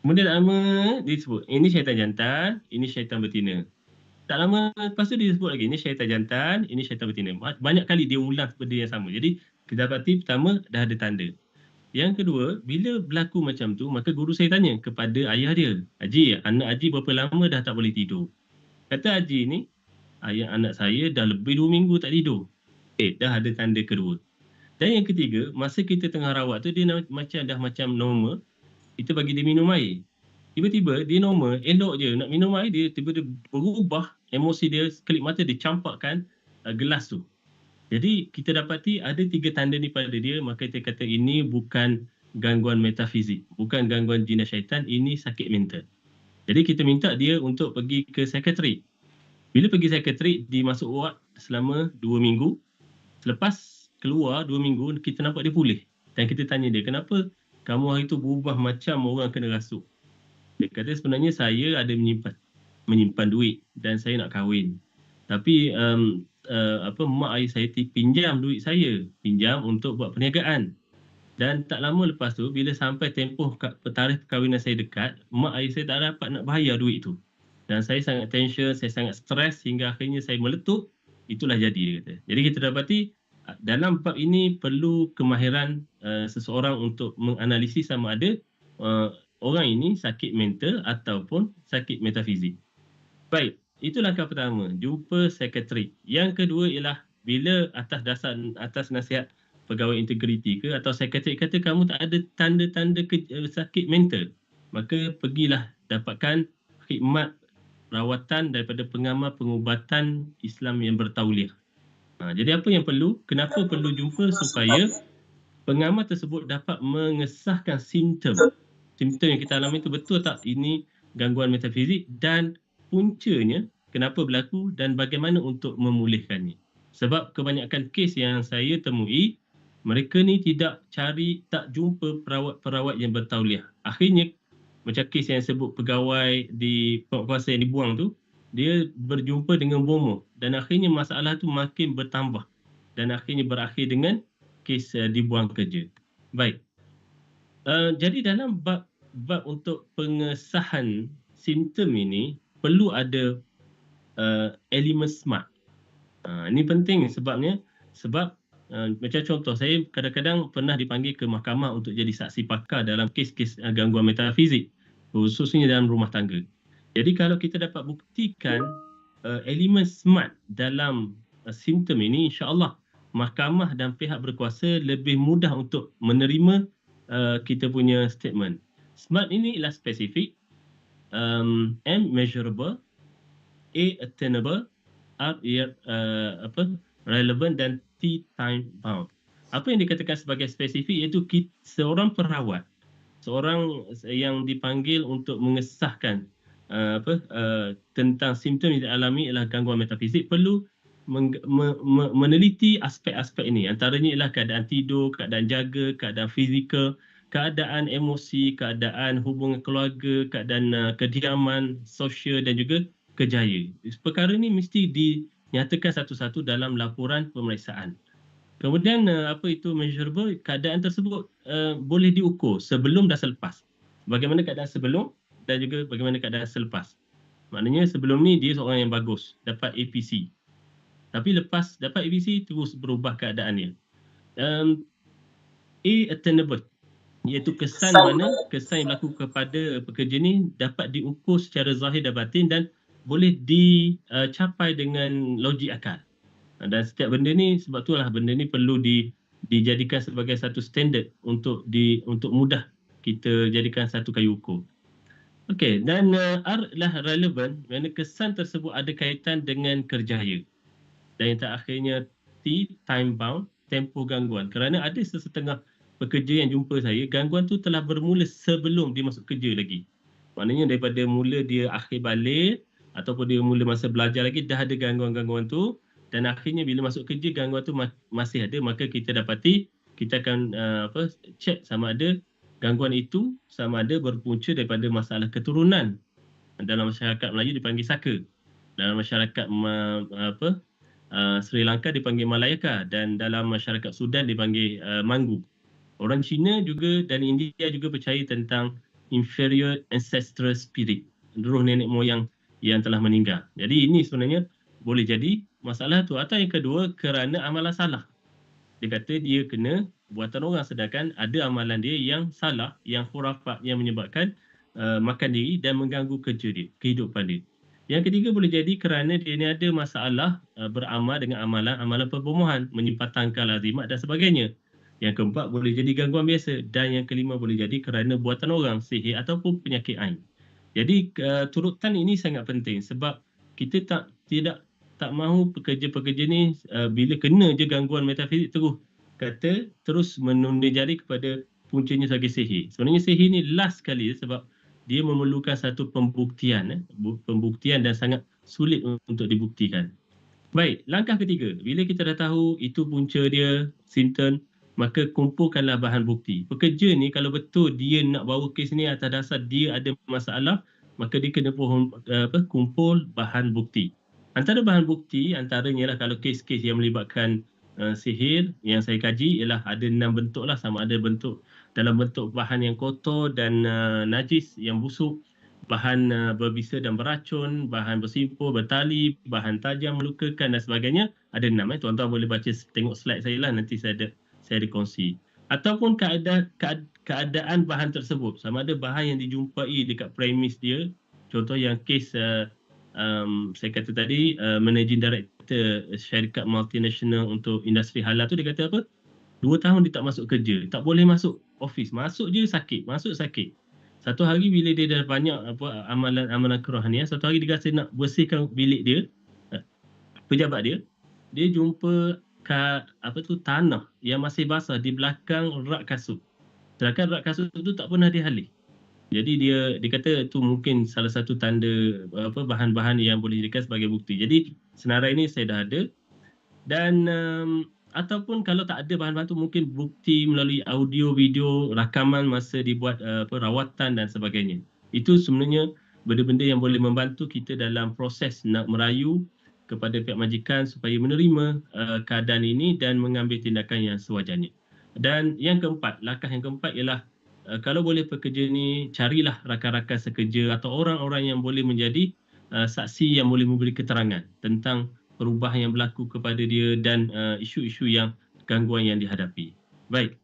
Kemudian lama dia sebut, ini syaitan jantan, ini syaitan betina. Tak lama lepas tu dia sebut lagi, ini syaitan jantan, ini syaitan betina. Banyak kali dia ulang benda yang sama. Jadi kita dapati pertama dah ada tanda. Yang kedua, bila berlaku macam tu, maka guru saya tanya kepada ayah dia, Haji, anak Haji berapa lama dah tak boleh tidur? Kata Haji ni, ayah anak saya dah lebih 2 minggu tak tidur. Dah ada tanda kedua. Dan yang ketiga, masa kita tengah rawat tu, dia dah macam normal, kita bagi dia minum air. Tiba-tiba dia normal, elok je nak minum air, dia tiba-tiba berubah, emosi dia, kelip mata dia campakkan gelas tu. Jadi kita dapati ada 3 tanda ni pada dia, maka kita kata ini bukan gangguan metafizik, bukan gangguan jin dan syaitan, ini sakit mental. Jadi kita minta dia untuk pergi ke psikiatrik. Bila pergi psikiatrik, dimasuk ward selama 2 minggu. Selepas keluar 2 minggu, kita nampak dia pulih. Dan kita tanya dia, kenapa kamu hari tu berubah macam orang kena rasuk? Dia kata sebenarnya saya ada menyimpan duit dan saya nak kahwin. Tapi mak ayah saya pinjam duit saya, pinjam untuk buat perniagaan. Dan tak lama lepas tu, bila sampai tempoh tarikh perkahwinan saya dekat, mak ayah saya tak dapat nak bayar duit tu. Dan saya sangat tension, saya sangat stres hingga akhirnya saya meletup. Itulah jadi, dia kata. Jadi kita dapati dalam bab ini perlu kemahiran seseorang untuk menganalisis sama ada orang ini sakit mental ataupun sakit metafizik. Baik, itu langkah pertama, jumpa psikiatrik. Yang kedua ialah bila atas nasihat pegawai integriti ke atau psikiatrik kata kamu tak ada tanda-tanda sakit mental, maka pergilah dapatkan khidmat rawatan daripada pengamal pengubatan Islam yang bertauliah. Jadi apa yang perlu? Kenapa perlu jumpa? Supaya pengamal tersebut dapat mengesahkan simptom yang kita alami itu betul tak ini gangguan metafizik dan puncanya kenapa berlaku dan bagaimana untuk memulihkannya. Sebab kebanyakan kes yang saya temui, mereka ni tak jumpa perawat-perawat yang bertauliah. Akhirnya macam kes yang sebut pegawai di kuasa yang dibuang tu, dia berjumpa dengan bomoh dan akhirnya masalah tu makin bertambah dan akhirnya berakhir dengan kes dibuang kerja. Baik. Jadi dalam bab untuk pengesahan simptom ini perlu ada elemen smart. Ini penting sebab macam contoh, saya kadang-kadang pernah dipanggil ke mahkamah untuk jadi saksi pakar dalam kes-kes gangguan metafizik, khususnya dalam rumah tangga. Jadi kalau kita dapat buktikan elemen smart dalam simptom ini, insya-Allah mahkamah dan pihak berkuasa lebih mudah untuk menerima kita punya statement. SMART ini ialah spesifik, M measurable, A attainable, R relevant dan T time bound. Apa yang dikatakan sebagai spesifik iaitu seorang perawat, seorang yang dipanggil untuk mengesahkan tentang simptom yang dialami ialah gangguan metafizik perlu meneliti aspek-aspek ini. Antaranya ialah keadaan tidur, keadaan jaga, keadaan fizikal, keadaan emosi, keadaan hubungan keluarga, keadaan kediaman, sosial dan juga kejaya. Perkara ini mesti dinyatakan satu-satu dalam laporan pemeriksaan. Kemudian measurable, keadaan tersebut boleh diukur sebelum dan selepas. Bagaimana keadaan sebelum dan juga bagaimana keadaan selepas. Maknanya sebelum ni dia seorang yang bagus, dapat APC. Tapi lepas dapat APC terus berubah keadaannya. A attainable, iaitu kesan yang berlaku kepada pekerja ni dapat diukur secara zahir dan batin dan boleh dicapai dengan logik akal. Dan setiap benda ni, sebab itulah benda ni perlu dijadikan sebagai satu standard untuk mudah kita jadikan satu kayu ukur. Okey, dan R adalah relevant, kerana kesan tersebut ada kaitan dengan kerjaya. Dan yang terakhirnya T, time bound, tempoh gangguan. Kerana ada sesetengah pekerja yang jumpa saya, gangguan tu telah bermula sebelum dia masuk kerja lagi. Maknanya daripada mula dia akhir balik ataupun dia mula masa belajar lagi dah ada gangguan-gangguan tu, dan akhirnya bila masuk kerja gangguan tu masih ada, maka kita dapati kita akan check sama ada gangguan itu sama ada berpunca daripada masalah keturunan. Dalam masyarakat Melayu dipanggil saka. Dalam masyarakat Sri Lanka dipanggil Malayaka dan dalam masyarakat Sudan dipanggil Manggu. Orang Cina juga dan India juga percaya tentang inferior ancestral spirit, roh nenek moyang yang telah meninggal. Jadi ini sebenarnya boleh jadi masalah tu. Atau yang kedua, kerana amalan salah. Dia kata dia kena buatan orang, sedangkan ada amalan dia yang salah, yang khurafat, yang menyebabkan makan diri dan mengganggu kerja dia, kehidupan dia. Yang ketiga boleh jadi kerana dia ni ada masalah beramal dengan amalan perbomohan, menyempatangkan lazimat dan sebagainya. Yang keempat boleh jadi gangguan biasa, dan yang kelima boleh jadi kerana buatan orang, sihir ataupun penyakit ain. Jadi turutan ini sangat penting sebab kita tak mahu pekerja-pekerja ni bila kena je gangguan metafizik terus menunda jari kepada puncanya sebagai sihir. Sebenarnya sihir ni last sekali sebab dia memerlukan satu pembuktian dan sangat sulit untuk dibuktikan. Baik, langkah ketiga, bila kita dah tahu itu punca dia, simptom, maka kumpulkanlah bahan bukti. Pekerja ni kalau betul dia nak bawa kes ni atas dasar dia ada masalah, maka dia kena kumpul bahan bukti. Antara bahan bukti antaranya lah kalau kes-kes yang melibatkan sihir yang saya kaji ialah ada 6 bentuk lah, sama ada bentuk dalam bentuk bahan yang kotor dan najis yang busuk, bahan berbisa dan beracun, bahan bersimpul, bertali, bahan tajam melukakan dan sebagainya. Ada 6. Tuan-tuan boleh baca, tengok slide saya lah, nanti saya ada kongsi. Ataupun keadaan bahan tersebut, sama ada bahan yang dijumpai dekat premis dia. Contoh yang kes saya kata tadi, Managing Director syarikat multinational untuk industri halal tu, dia kata apa? 2 tahun dia tak masuk kerja, tak boleh masuk office, masuk je sakit, Satu hari bila dia dah banyak amalan kerohanian, satu hari dia rasa nak bersihkan bilik dia, pejabat dia jumpa tanah yang masih basah di belakang rak kasut. Sedangkan rak kasut tu tak pernah dihalih. Jadi dia kata itu mungkin salah satu tanda bahan-bahan yang boleh dijadikan sebagai bukti. Jadi senarai ini saya dah ada. Dan ataupun kalau tak ada bahan-bahan tu, mungkin bukti melalui audio, video, rakaman masa dibuat rawatan dan sebagainya. Itu sebenarnya benda-benda yang boleh membantu kita dalam proses nak merayu kepada pihak majikan supaya menerima keadaan ini dan mengambil tindakan yang sewajarnya. Dan yang keempat, langkah yang keempat ialah kalau boleh pekerja ni carilah rakan-rakan sekerja atau orang-orang yang boleh menjadi saksi yang boleh memberi keterangan tentang perubahan yang berlaku kepada dia dan isu-isu yang gangguan yang dihadapi. Baik.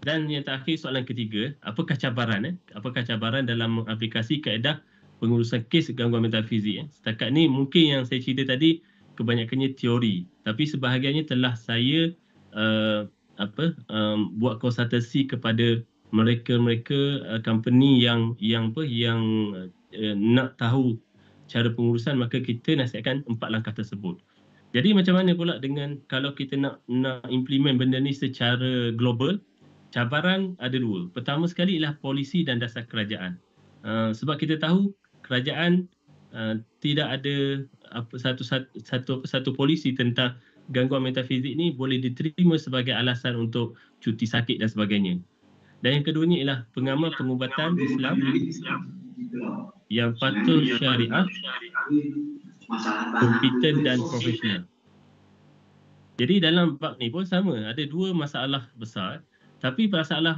Dan yang terakhir, soalan ketiga, apakah cabaran? Apakah cabaran dalam mengaplikasi kaedah pengurusan kes gangguan metafizik? Setakat ni mungkin yang saya cerita tadi kebanyakannya teori, tapi sebahagiannya telah saya buat konsultasi kepada mereka company yang nak tahu cara pengurusan, maka kita nasihatkan 4 langkah tersebut. Jadi macam mana pula dengan kalau kita nak implement benda ni secara global? Cabaran ada 2. Pertama sekali ialah polisi dan dasar kerajaan. Sebab kita tahu kerajaan tidak ada satu polisi tentang gangguan metafizik ni boleh diterima sebagai alasan untuk cuti sakit dan sebagainya. Dan yang keduanya ialah pengamal pengubatan Islam yang patuh syariah, kompeten dan profesional. Jadi dalam bab ni pun sama, ada 2 masalah besar, tapi masalah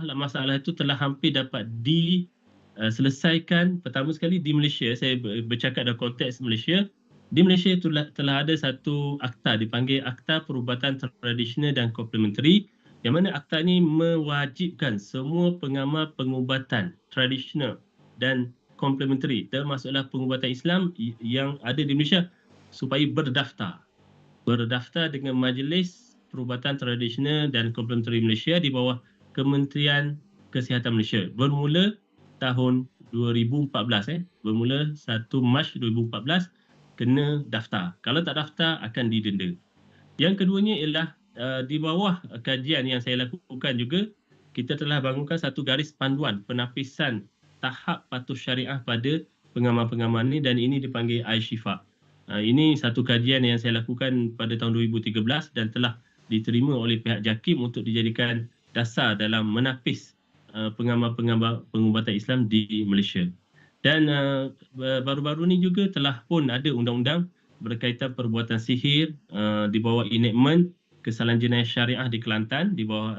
itu telah hampir dapat diselesaikan. Pertama sekali di Malaysia, saya bercakap dalam konteks Malaysia. Di Malaysia telah ada satu akta dipanggil Akta Perubatan Tradisional dan Komplementari, yang mana akta ini mewajibkan semua pengamal pengubatan tradisional dan komplementari, termasuklah pengubatan Islam yang ada di Malaysia, supaya berdaftar dengan Majlis Perubatan Tradisional dan Komplementari Malaysia di bawah Kementerian Kesihatan Malaysia bermula tahun 2014. Bermula 1 Mac 2014 kena daftar. Kalau tak daftar akan didenda. Yang keduanya ialah di bawah kajian yang saya lakukan juga, kita telah bangunkan satu garis panduan penapisan tahap patuh syariah pada pengamal-pengamal ni, dan ini dipanggil iShifa. Ini satu kajian yang saya lakukan pada tahun 2013 dan telah diterima oleh pihak JAKIM untuk dijadikan dasar dalam menapis pengamal-pengamal pengubatan Islam di Malaysia. Dan baru-baru ni juga telah pun ada undang-undang berkaitan perbuatan sihir di bawah enactment kesalahan jenayah syariah di Kelantan di bawah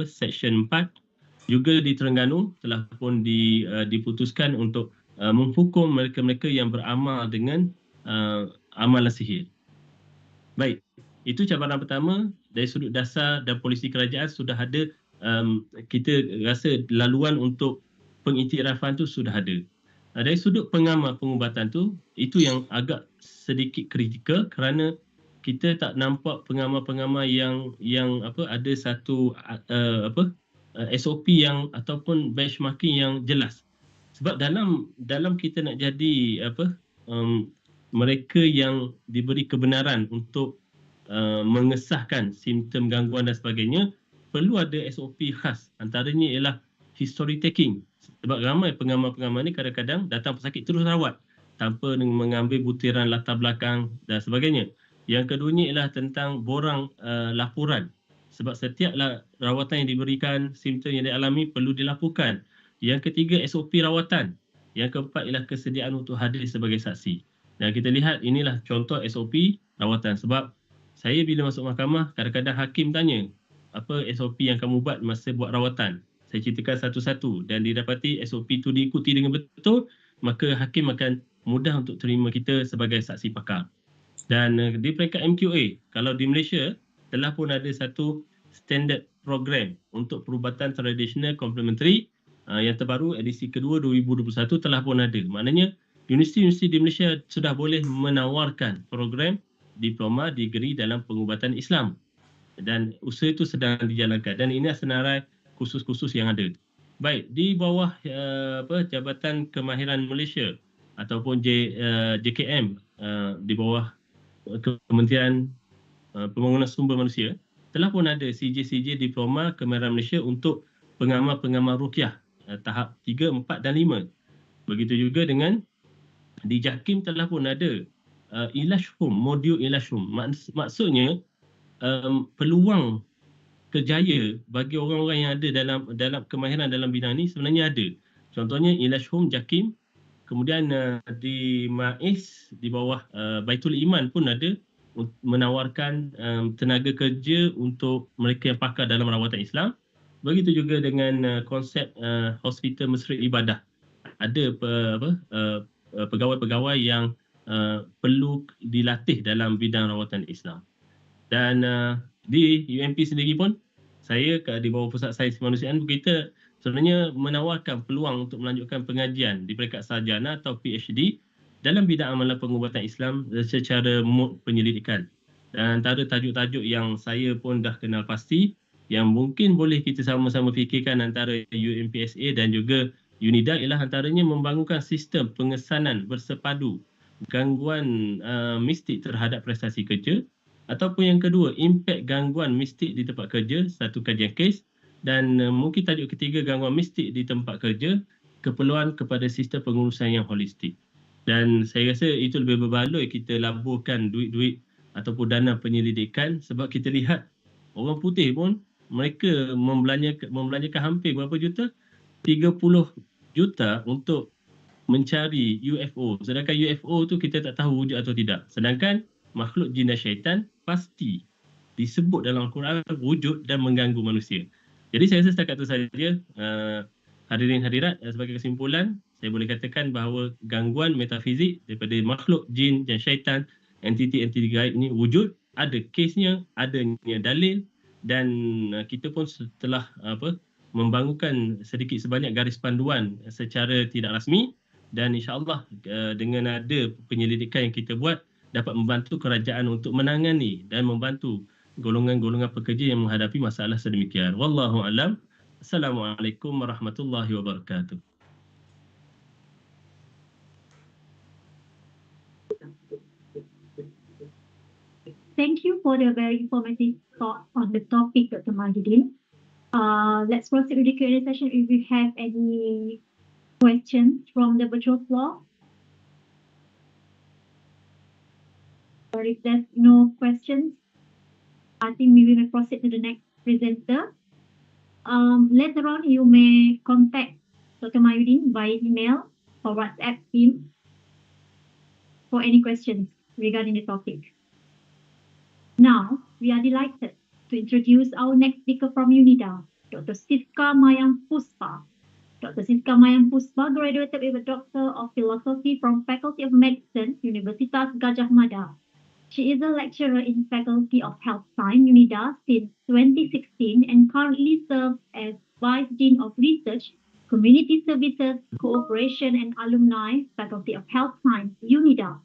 Section 4. Juga di Terengganu telah pun diputuskan untuk menghukum mereka-mereka yang beramal dengan amalan sihir. Baik, itu cabaran pertama. Dari sudut dasar dan polisi kerajaan sudah ada, kita rasa laluan untuk pengiktirafan tu sudah ada. Dari sudut pengamal pengubatan tu, itu yang agak sedikit kritikal kerana kita tak nampak pengamal-pengamal yang ada satu SOP yang ataupun benchmarking yang jelas. Sebab dalam kita nak jadi mereka yang diberi kebenaran untuk mengesahkan simptom gangguan dan sebagainya, perlu ada SOP khas. Antaranya ialah history taking. Sebab ramai pengamal-pengamal ni kadang-kadang datang pesakit terus rawat tanpa mengambil butiran latar belakang dan sebagainya. Yang keduanya ialah tentang borang laporan. Sebab setiap rawatan yang diberikan, simptom yang dialami perlu dilaporkan. Yang ketiga, SOP rawatan. Yang keempat ialah kesediaan untuk hadir sebagai saksi. Dan kita lihat inilah contoh SOP rawatan. Sebab saya bila masuk mahkamah, kadang-kadang hakim tanya, apa SOP yang kamu buat masa buat rawatan? Saya ceritakan satu-satu dan didapati SOP itu diikuti dengan betul, maka hakim akan mudah untuk terima kita sebagai saksi pakar. Dan di peringkat MQA, kalau di Malaysia, telah pun ada satu standard program untuk perubatan tradisional komplementari yang terbaru edisi kedua 2021 telah pun ada. Maknanya universiti-universiti di Malaysia sudah boleh menawarkan program diploma degree dalam pengubatan Islam. Dan usaha itu sedang dijalankan dan ini senarai kursus-kursus yang ada. Baik, di bawah Jabatan Kemahiran Malaysia ataupun JKM, di bawah Kementerian Pembangunan Sumber Manusia, telah pun ada CJ Diploma Kemahiran Malaysia untuk pengamal-pengamal ruqyah tahap 3, 4 dan 5. Begitu juga dengan di JAKIM telah pun ada Ilashhum, modul Ilashhum. Maksudnya peluang kerjaya bagi orang-orang yang ada dalam kemahiran dalam bidang ni sebenarnya ada. Contohnya Ilashhum JAKIM, kemudian di MAIS di bawah Baitul Iman pun ada menawarkan tenaga kerja untuk mereka yang pakar dalam rawatan Islam. Begitu juga dengan konsep hospital mesrid ibadah. Ada pegawai-pegawai yang perlu dilatih dalam bidang rawatan Islam. Dan di UMP sendiri pun, saya di bawah Pusat Sains Kemanusiaan kita sebenarnya menawarkan peluang untuk melanjutkan pengajian di peringkat sarjana atau PhD dalam bidang amalan pengubatan Islam secara mod penyelidikan. Dan antara tajuk-tajuk yang saya pun dah kenal pasti yang mungkin boleh kita sama-sama fikirkan antara UMPSA dan juga UNIDA ialah antaranya membangunkan sistem pengesanan bersepadu gangguan mistik terhadap prestasi kerja, ataupun yang kedua, impak gangguan mistik di tempat kerja, satu kajian kes, dan mungkin tajuk ketiga, gangguan mistik di tempat kerja, keperluan kepada sistem pengurusan yang holistik. Dan saya rasa itu lebih berbaloi kita laburkan duit-duit ataupun dana penyelidikan sebab kita lihat orang putih pun mereka membelanjakan hampir berapa juta? 30 juta untuk mencari UFO. Sedangkan UFO tu kita tak tahu wujud atau tidak. Sedangkan makhluk jin dan syaitan pasti disebut dalam Al-Quran wujud dan mengganggu manusia. Jadi saya rasa setakat itu saja. Hadirin hadirat, sebagai kesimpulan, saya boleh katakan bahawa gangguan metafizik daripada makhluk jin dan syaitan, entiti-entiti gaib ini wujud, ada kesnya, adanya dalil, dan kita pun setelah membangunkan sedikit sebanyak garis panduan secara tidak rasmi, dan insya-Allah dengan ada penyelidikan yang kita buat dapat membantu kerajaan untuk menangani dan membantu golongan-golongan pekerja yang menghadapi masalah sedemikian. Wallahu a'lam. Assalamualaikum warahmatullahi wabarakatuh. Thank you for the very informative thought on the topic, Dr. Majidin. Let's proceed with the Q&A session. If you have any questions from the virtual floor. Or if there's no questions, I think we will proceed to the next presenter. Later on, you may contact Dr. Majidin by email or WhatsApp him for any questions regarding the topic. Now, we are delighted to introduce our next speaker from UNIDA, Dr. Siska Mayang Puspa. Dr. Siska Mayang Puspa graduated with a Doctor of Philosophy from Faculty of Medicine, Universitas Gajah Mada. She is a lecturer in Faculty of Health Science, UNIDA, since 2016 and currently serves as Vice Dean of Research, Community Services, Cooperation and Alumni, Faculty of Health Science, UNIDA.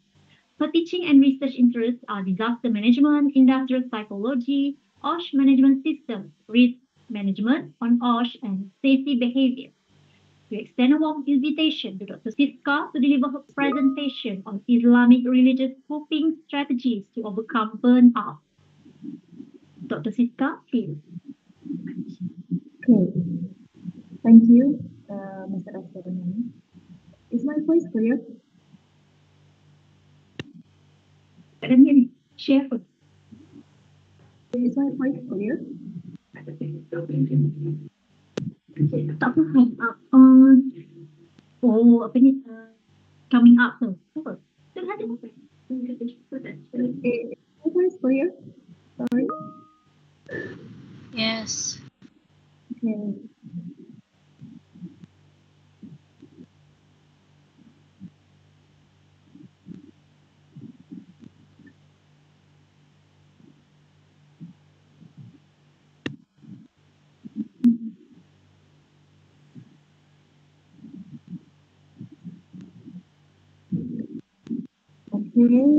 Her teaching and research interests are disaster management, industrial psychology, OSH management systems, risk management on OSH, and safety behavior. We extend a warm invitation to Dr. Siska to deliver her presentation on Islamic religious coping strategies to overcome burnout. Dr. Siska, please. Okay, thank you, Mr. Astarani. Is my voice clear? Let me share first. Is my voice clear? Tak faham. Apa ni? Coming up tu. Apa? Is my voice clear? Sorry. Yes. Okay. Okay.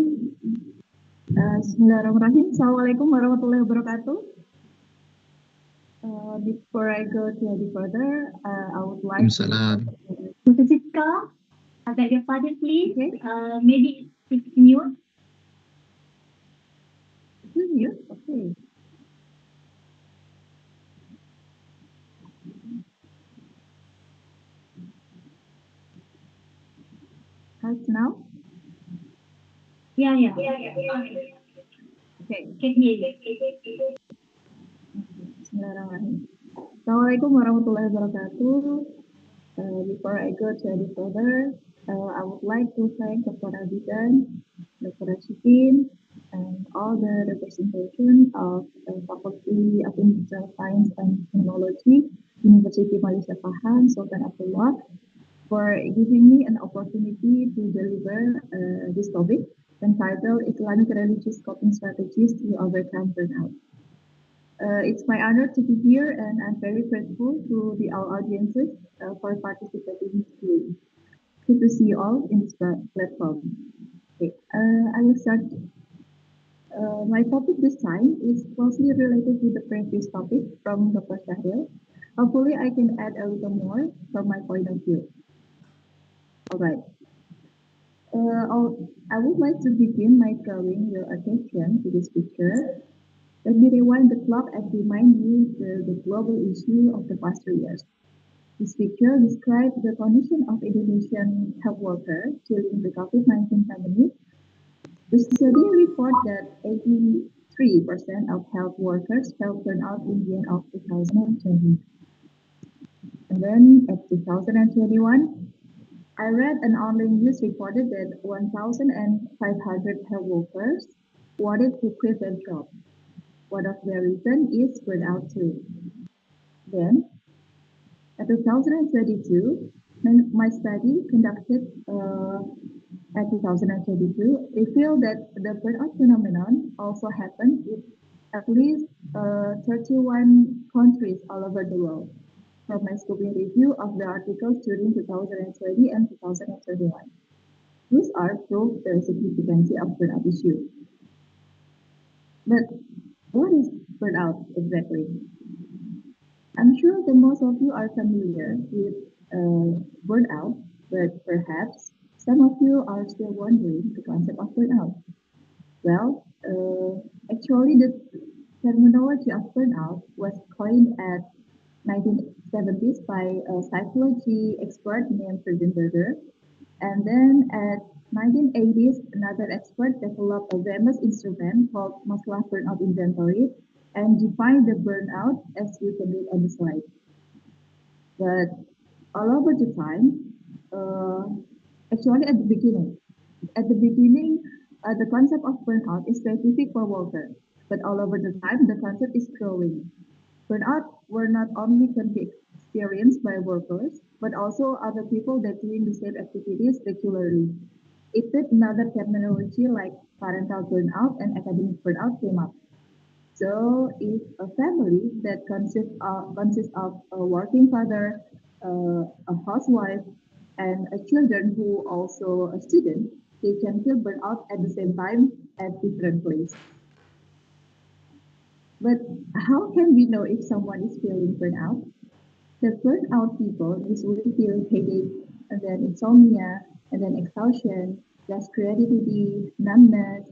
Bismillahirrahmanirrahim. Assalamualaikum warahmatullahi wabarakatuh. Before I go to any further, I would like to... Dr. Siska, I beg your pardon, please. Okay. Maybe it's mute. It's mute? Okay. How's now? Yeah. Okay. Can hear you. Bismillahirrahmanirrahim. Assalamualaikum warahmatullahi wabarakatuh. Before I go to any further, I would like to thank Dr. Abidan, Dr. Rashidin, and all the representation of Faculty of Industrial Science and Technology, University Malaysia Pahang, Sultan Abdullah, for giving me an opportunity to deliver this topic entitled Islamic Religious Coping Strategies to Overcome Burnout. It's my honor to be here, and I'm very grateful to all audiences for participating today. Good to see you all in this platform. Okay, I will start. My topic this time is closely related to the previous topic from Dr. Shahril. Hopefully, I can add a little more from my point of view. All right. I would like to begin by drawing your attention to this picture. Let me rewind the clock and remind you the global issue of the past 3 years. This picture describes the condition of Indonesian health workers during the COVID-19 pandemic. The study reports that 83% of health workers felt burnout in the end of 2020. And then at 2021, I read an online news reported that 1,500 health workers wanted to quit their job. One of their reasons is burnout too. Then, at 2022, my study conducted at 2022 revealed that the burnout phenomenon also happened in at least 31 countries all over the world. From my scoping review of the articles during 2020 and 2021. These are proof the significance of burnout issue. But what is burnout exactly? I'm sure that most of you are familiar with burnout, but perhaps some of you are still wondering the concept of burnout. Well, actually the terminology of burnout was coined at 1970s by a psychology expert named Friedenberger. And then at 1980s, another expert developed a famous instrument called Maslach burnout inventory and defined the burnout as you can read on the slide. But all over the time, actually at the beginning, the concept of burnout is specific for workers, but all over the time, the concept is growing. Burnout were not only can be experienced by workers, but also other people that doing the same activities regularly. It did another terminology like parental burnout and academic burnout came up. So if a family that consists of a working father, a housewife, and a children who also a student, they can feel burnout at the same time at different places. But how can we know if someone is feeling burnout? The burnout people usually feel headache, and then insomnia, and then exhaustion, less creativity, numbness,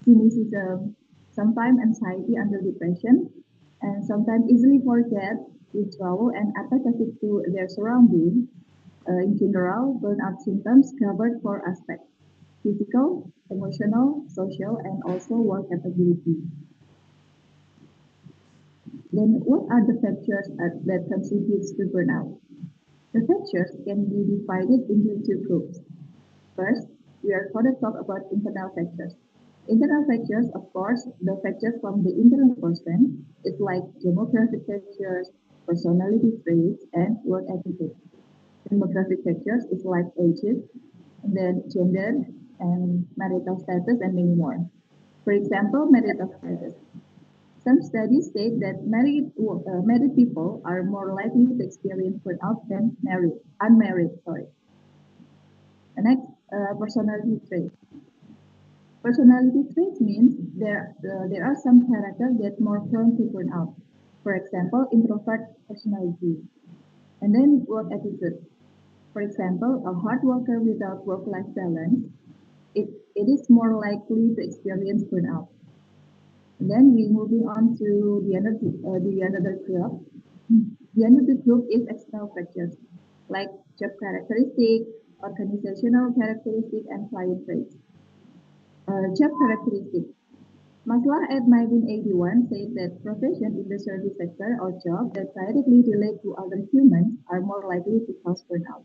cynicism, sometimes anxiety under depression, and sometimes easily forget, withdrawal, and apathetic to their surroundings. In general, burnout symptoms covered four aspects: physical, emotional, social, and also work capability. Then what are the factors that contributes to burnout? The factors can be divided into two groups. First, we are going to talk about internal factors. Internal factors, of course, the factors from the internal person is like demographic factors, personality traits, and work attitude. Demographic factors is like ages, and then gender, and marital status, and many more. For example, marital status. Some studies state that married people are more likely to experience burnout than unmarried. The next, personality traits. Personality traits means there are some characters that more prone to burnout. For example, introvert personality. And then work attitude. For example, a hard worker without work-life balance, it is more likely to experience burnout. And then we moving on to the another group. The another group is external factors like job characteristic, organizational characteristic, and client traits. Job characteristic. Maslow at 1981 said that profession in the service sector or job that directly relate to other humans are more likely to cause burnout.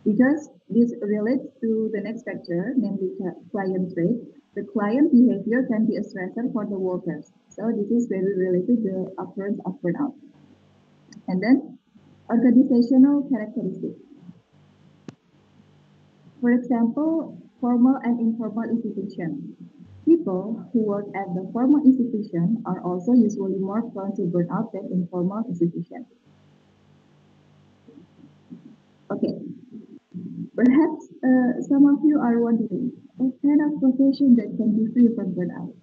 Because this relates to the next factor, namely client trait, the client behavior can be a stressor for the workers. So this is very related to the occurrence of burnout. And then organizational characteristics. For example, formal and informal institutions. People who work at the formal institution are also usually more prone to burnout than informal institutions. Okay, perhaps some of you are wondering, what kind of profession that can be free from burnout?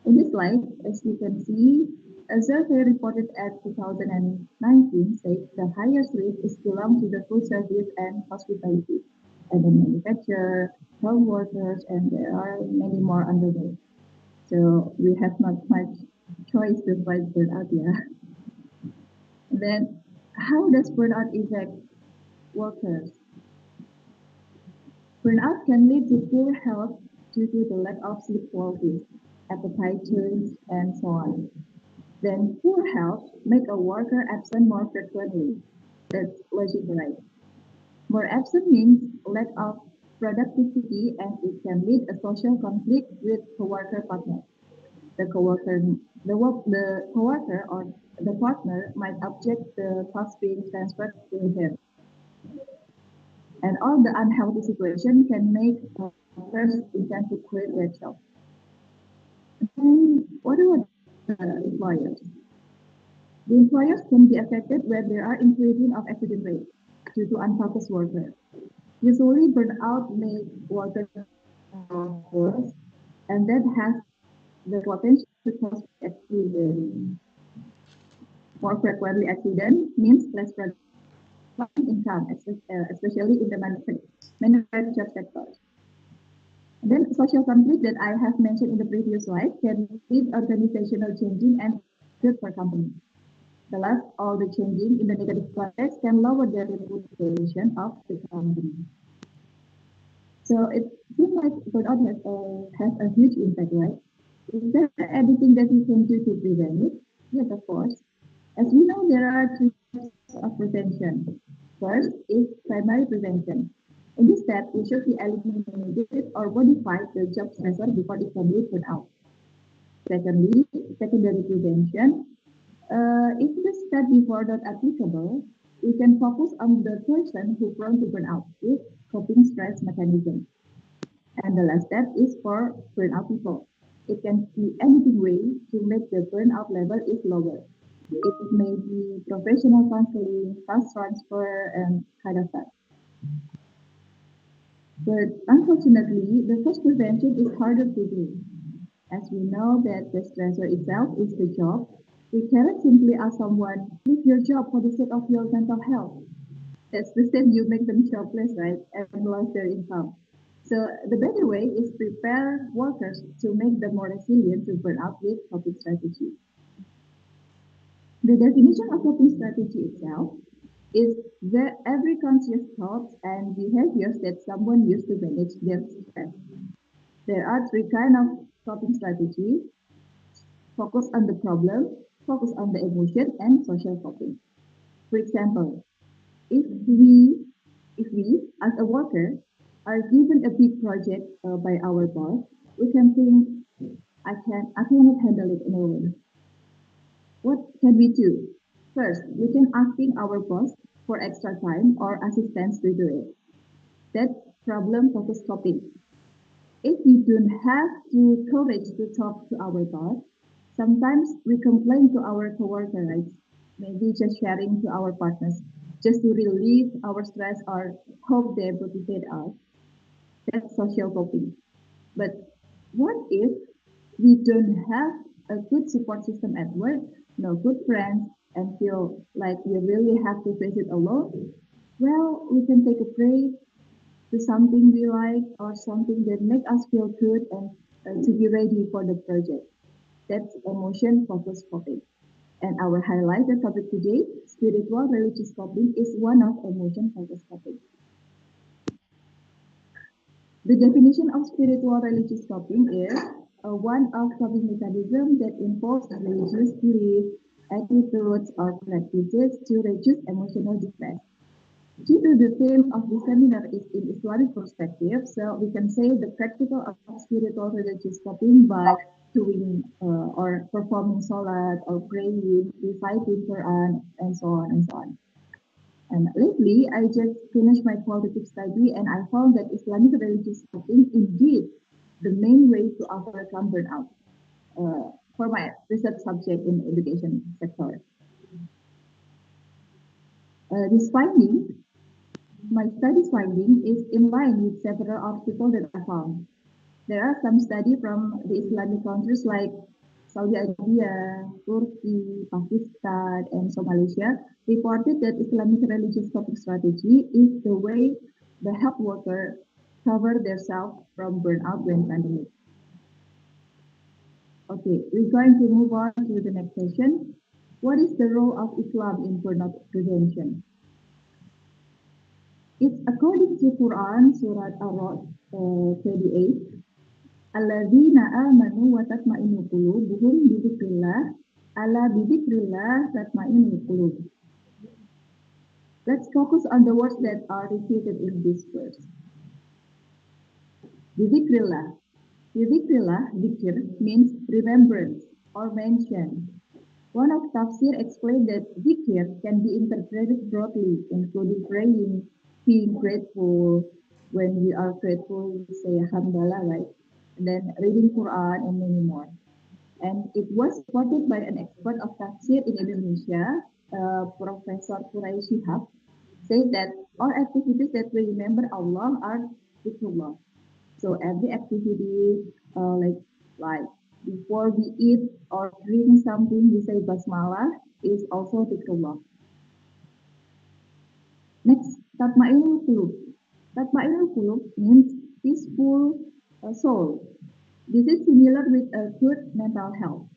In this slide, as you can see, a survey reported at 2019 said the highest rate is belong to the food service and hospitality, and the manufacturer, home workers, and there are many more under there. So we have not much choice to fight burnout, yeah. Then, how does burnout affect workers? Burnout can lead to poor health due to the lack of sleep quality, appetite change, and so on. Then poor health make a worker absent more frequently. That's logic, right? More absent means lack of productivity, and it can lead a social conflict with coworker partner. The coworker or the partner might object the task being transferred to him. And all the unhealthy situation can make workers intend to quit their job. And what about the employers? The employers can be affected when there are increasing of accident rate due to unfocused workers. Usually burnout makes workers worse, and that has the potential to cause accident. More frequently accident means less income, especially in the manufacturing sector. And then social conflict that I have mentioned in the previous slide can lead organizational changing and good for company. The last, all the changing in the negative context can lower the reputation of the company. So it seems like burnout has a huge impact, right? Is there anything that we can do to prevent it? Yes, of course. As we know, there are two types of prevention. First is primary prevention. In this step, we should be eliminated or modify the job stressor before it can lead burnout. Secondly, secondary prevention. If the step before not applicable, we can focus on the person who prone to burnout with coping stress mechanism. And the last step is for burnout people. It can be anything way to make the burnout level is lower. It may be professional counseling, task transfer, and kind of that. But unfortunately, the first prevention is harder to do. As we know that the stressor itself is the job, we cannot simply ask someone, leave your job for the sake of your mental health. That's the same you make them jobless, right? And lost their income. So the better way is prepare workers to make them more resilient to burnout with coping strategy. The definition of coping strategy itself is the every conscious thoughts and behaviors that someone used to manage their stress. There are three kinds of coping strategy: focus on the problem, focus on the emotion, and social coping. For example, if we as a worker are given a big project by our boss, we can think, I cannot handle it alone. What can we do? First, we can asking our boss for extra time or assistance to do it. That's problem focused coping. If we don't have the courage to talk to our boss, sometimes we complain to our coworker, right? Maybe just sharing to our partners, just to relieve our stress or hope they motivate us. That's social coping. But what if we don't have a good support system at work, no good friends, and feel like we really have to face it alone? Well, we can take a break, do something we like, or something that make us feel good and to be ready for the project. That's emotion focused coping. And our highlighted topic today, spiritual religious coping, is one of emotion focused coping. The definition of spiritual religious coping is one of coping mechanism that involves religious belief, attitudes, or practices to reduce emotional distress. Due to the theme of this seminar is in Islamic perspective, so we can say the practical of spiritual religious coping by doing or performing salat or praying, reciting Quran, and so on and so on. And lately, I just finished my qualitative study and I found that Islamic religious coping indeed the main way to overcome burnout for my research subject in education sector. This finding, my study's finding is in line with several articles that I found. There are some studies from the Islamic countries like Saudi Arabia, Turkey, Pakistan, and Somalia reported that Islamic religious coping strategy is the way the health worker cover themselves from burnout when pandemic. Okay, we're going to move on to the next session. What is the role of Islam in burnout prevention? It's according to Quran, Surah Ar-Ra'd 38. Alladzina amanu wa tatma'innu qulubuhum bi dzikrillah, ala bi dzikrillah tatma'innul qulub. Let's focus on the words that are repeated in this verse. Bi dzikrillah. Bi dzikrillah, dzikr means remembrance or mention. One of tafsir explained that dzikr can be interpreted broadly, including praying, being grateful. When we are grateful, we say alhamdulillah, right? And then reading Quran and many more. And it was supported by an expert of tafsir in Indonesia, Professor Quraish Shihab, said that all activities that we remember Allah are dhikrullah. So every activity, like before we eat or drink something, we say basmalah is also dhikrullah. Next, tatma'inul qulub. Tatma'inul qulub means peaceful soul. This is similar with a good mental health.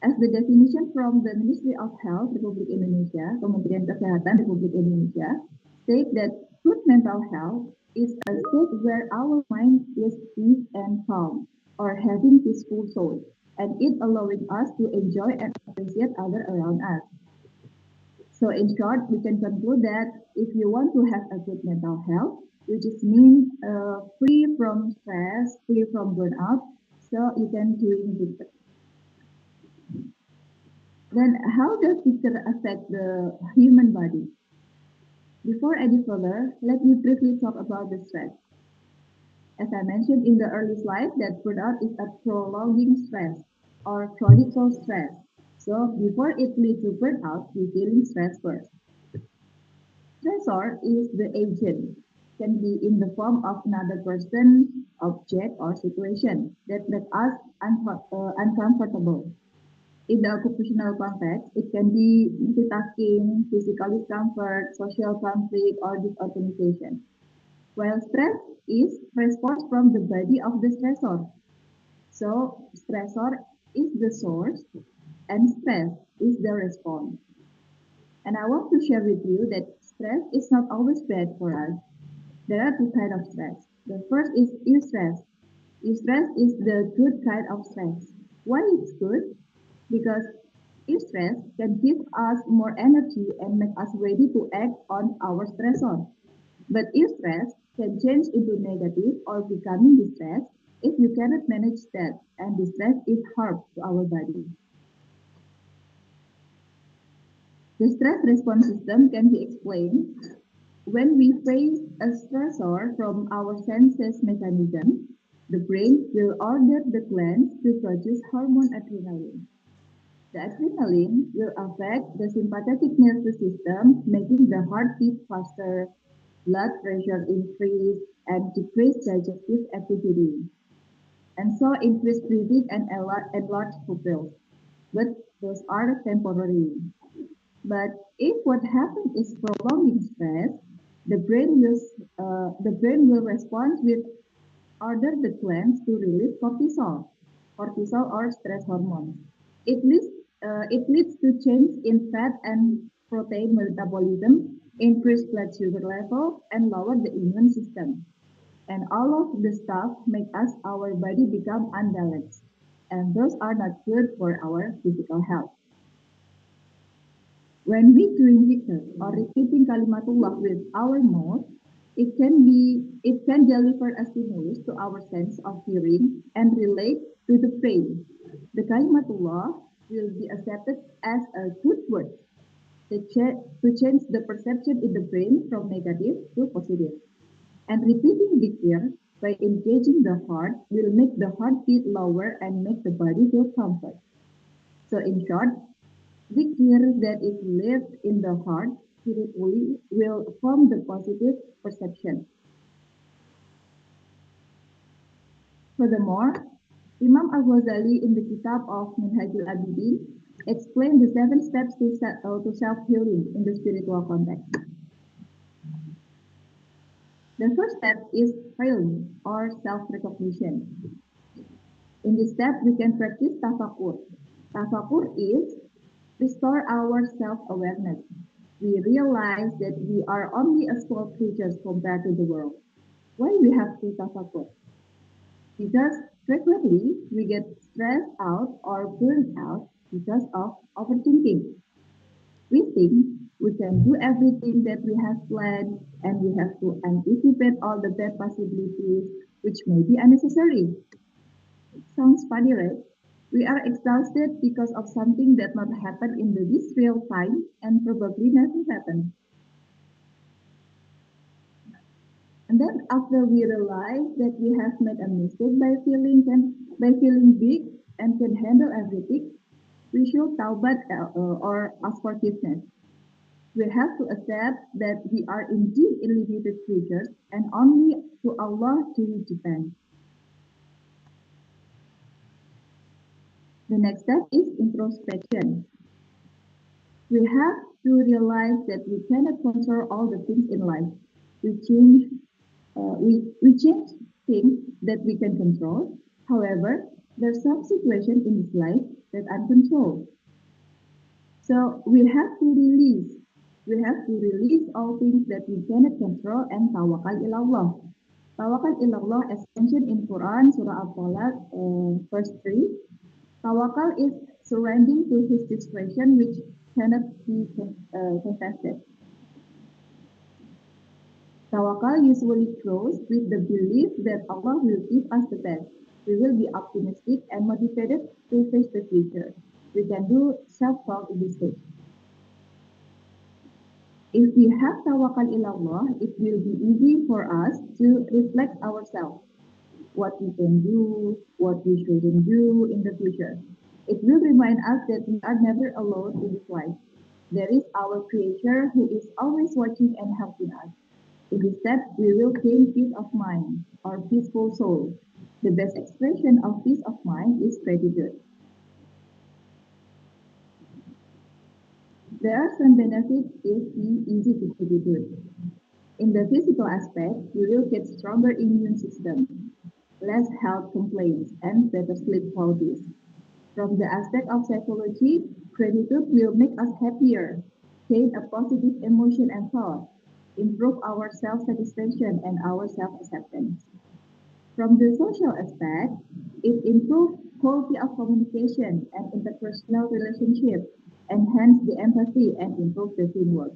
As the definition from the Ministry of Health Republik Indonesia, Kementerian Kesehatan Republik Indonesia, state that good mental health is a state where our mind is peace and calm, or having peaceful soul, and it allowing us to enjoy and appreciate others around us. So in short, we can conclude that if you want to have a good mental health, which is mean free from stress, free from burnout, so you can doing dhikr. Then how does dhikr affect the human body? Before I go further, let me briefly talk about the stress. As I mentioned in the early slide, that burnout is a prolonging stress or chronic stress. So before it leads to burnout, we feeling stress first. Stressor is the agent, can be in the form of another person, object, or situation that make us uncomfortable. In the occupational context, it can be multitasking, physical discomfort, social conflict, or disorganization. While stress is response from the body of the stressor. So stressor is the source and stress is the response. And I want to share with you that stress is not always bad for us. There are two kinds of stress. The first is eustress. Eustress is the good kind of stress. Why it's good? Because eustress can give us more energy and make us ready to act on our stressor. But eustress can change into negative or becoming distress if you cannot manage that, and distress is harm to our body. The stress response system can be explained when we face a stressor from our senses mechanism. The brain will order the glands to produce hormone adrenaline. The adrenaline will affect the sympathetic nervous system, making the heart beat faster, blood pressure increase, and decrease digestive activity, and so increase breathing and enlarge pupils. But those are temporary. But if what happens is prolonging stress, the brain will respond with order the glands to release cortisol or stress hormone. It leads to change in fat and protein metabolism, increase blood sugar level, and lower the immune system. And all of the stuff make our body become unbalanced. And those are not good for our physical health. When we doing zikr or repeating kalimatullah with our mouth, it can deliver a stimulus to our sense of hearing and relate to the brain. The kalimatullah will be accepted as a good word to change the perception in the brain from negative to positive. And repeating zikr by engaging the heart will make the heartbeat lower and make the body feel comfort. So in short, zikr that is lived in the heart spiritually will form the positive perception. Furthermore, Imam Al-Ghazali in the Kitab of Minhajul Abidin explained the 7 steps to self-healing in the spiritual context. The first step is feeling or self-recognition. In this step, we can practice tafakkur. Tafakkur is restore our self-awareness. We realize that we are only a small creatures compared to the world. Why we have to tafakkur? Because frequently we get stressed out or burned out because of overthinking. We think we can do everything that we have planned and we have to anticipate all the bad possibilities which may be unnecessary. It sounds funny, right? We are exhausted because of something that not happened in this real time and probably nothing happened. And then after we realize that we have made a mistake by feeling big and can handle everything, we should taubat or ask forgiveness. We have to accept that we are indeed limited creatures and only to Allah do we depend. The next step is introspection. We have to realize that we cannot control all the things in life. We change things that we can control. However, there's some situation in this life that uncontrolled. So we have to release. We have to release all things that we cannot control and tawakal ilallah. Tawakal ilallah as mentioned in Quran Surah Al-Talaq verse 3. Tawakal is surrendering to his discretion which cannot be contested. Tawakal usually grows with the belief that Allah will give us the best. We will be optimistic and motivated to face the future. We can do self-talk in this stage. If we have tawakal ilallah, it will be easy for us to reflect ourselves, what we can do, what we shouldn't do in the future. It will remind us that we are never alone in this life. There is our Creator who is always watching and helping us. In this step, we will gain peace of mind or peaceful soul. The best expression of peace of mind is gratitude. There are some benefits if we easy to gratitude. In the physical aspect, we will get stronger immune system, less health complaints, and better sleep qualities. From the aspect of psychology, gratitude will make us happier, gain a positive emotion and thought, improve our self-satisfaction and our self-acceptance. From the social aspect, it improves quality of communication and interpersonal relationship, enhance the empathy and improve the teamwork.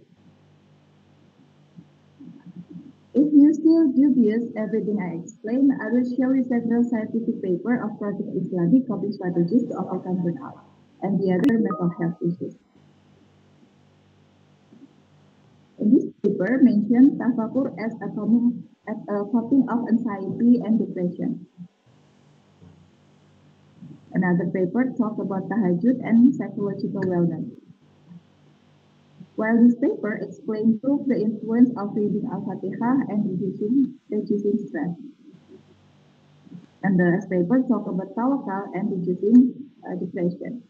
If you still dubious everything I explained, I will show you several scientific papers of project Islamic coping strategies to overcome burnout and the other mental health issues. In this paper mentioned tafakur as a coping of anxiety and depression. Another paper talked about tahajjud and psychological wellness. While this paper explains the influence of reading Al-Fatihah and reducing stress. And the paper talk about tawakal and reducing depression.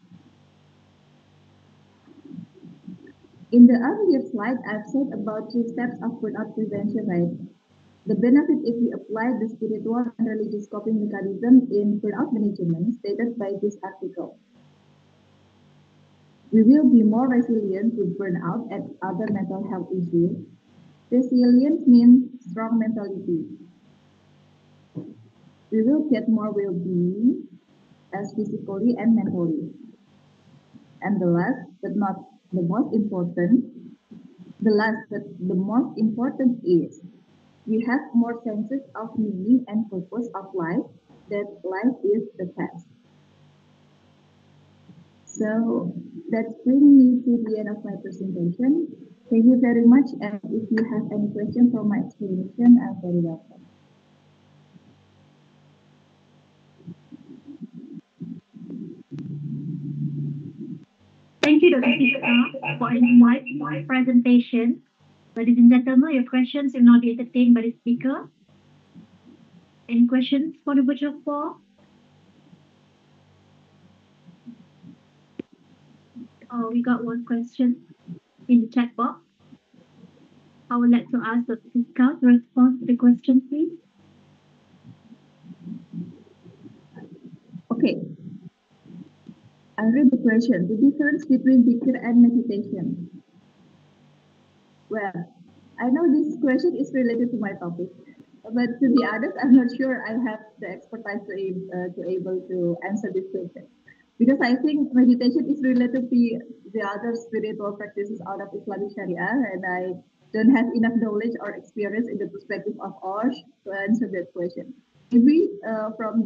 In the earlier slide, I've said about 3 steps of burnout prevention, right? The benefit if we apply the spiritual and religious coping mechanism in burnout management stated by this article. We will be more resilient to burnout and other mental health issues. Resilience means strong mentality. We will get more well-being as physically and mentally. And the last but not the most important, the most important is we have more senses of meaning and purpose of life, that life is the best. So that's bringing me to the end of my presentation. Thank you very much, and if you have any questions from my explanation, I'm very welcome. Thank you, Dr. Sita, for an enlightening presentation. Ladies and gentlemen, your questions will now be entertained by the speaker. Any questions for the virtual floor? We got one question in the chat box. I would like to ask Dr. Sita to respond to the question, please. Okay. I'll read the question. The difference between dhikr and meditation. Well, I know this question is related to my topic, but to be honest, I'm not sure I have the expertise to able to answer this question. Because I think meditation is related to the other spiritual practices out of Islamic Sharia, and I don't have enough knowledge or experience in the perspective of OSH to answer that question. Maybe from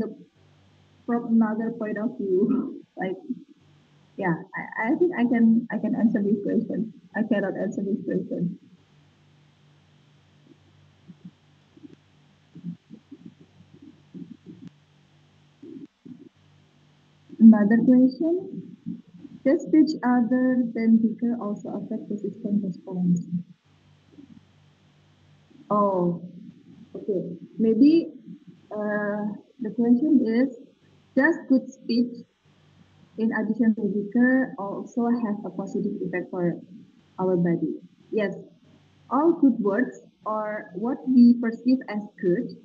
another point of view, like, yeah, I think I can answer this question. I cannot answer this question. Another question. Does speech other than dhikr also affect the system response? Oh, okay. Maybe the question is, does good speech in addition to dhikr also have a positive effect for our body? Yes, all good words or what we perceive as good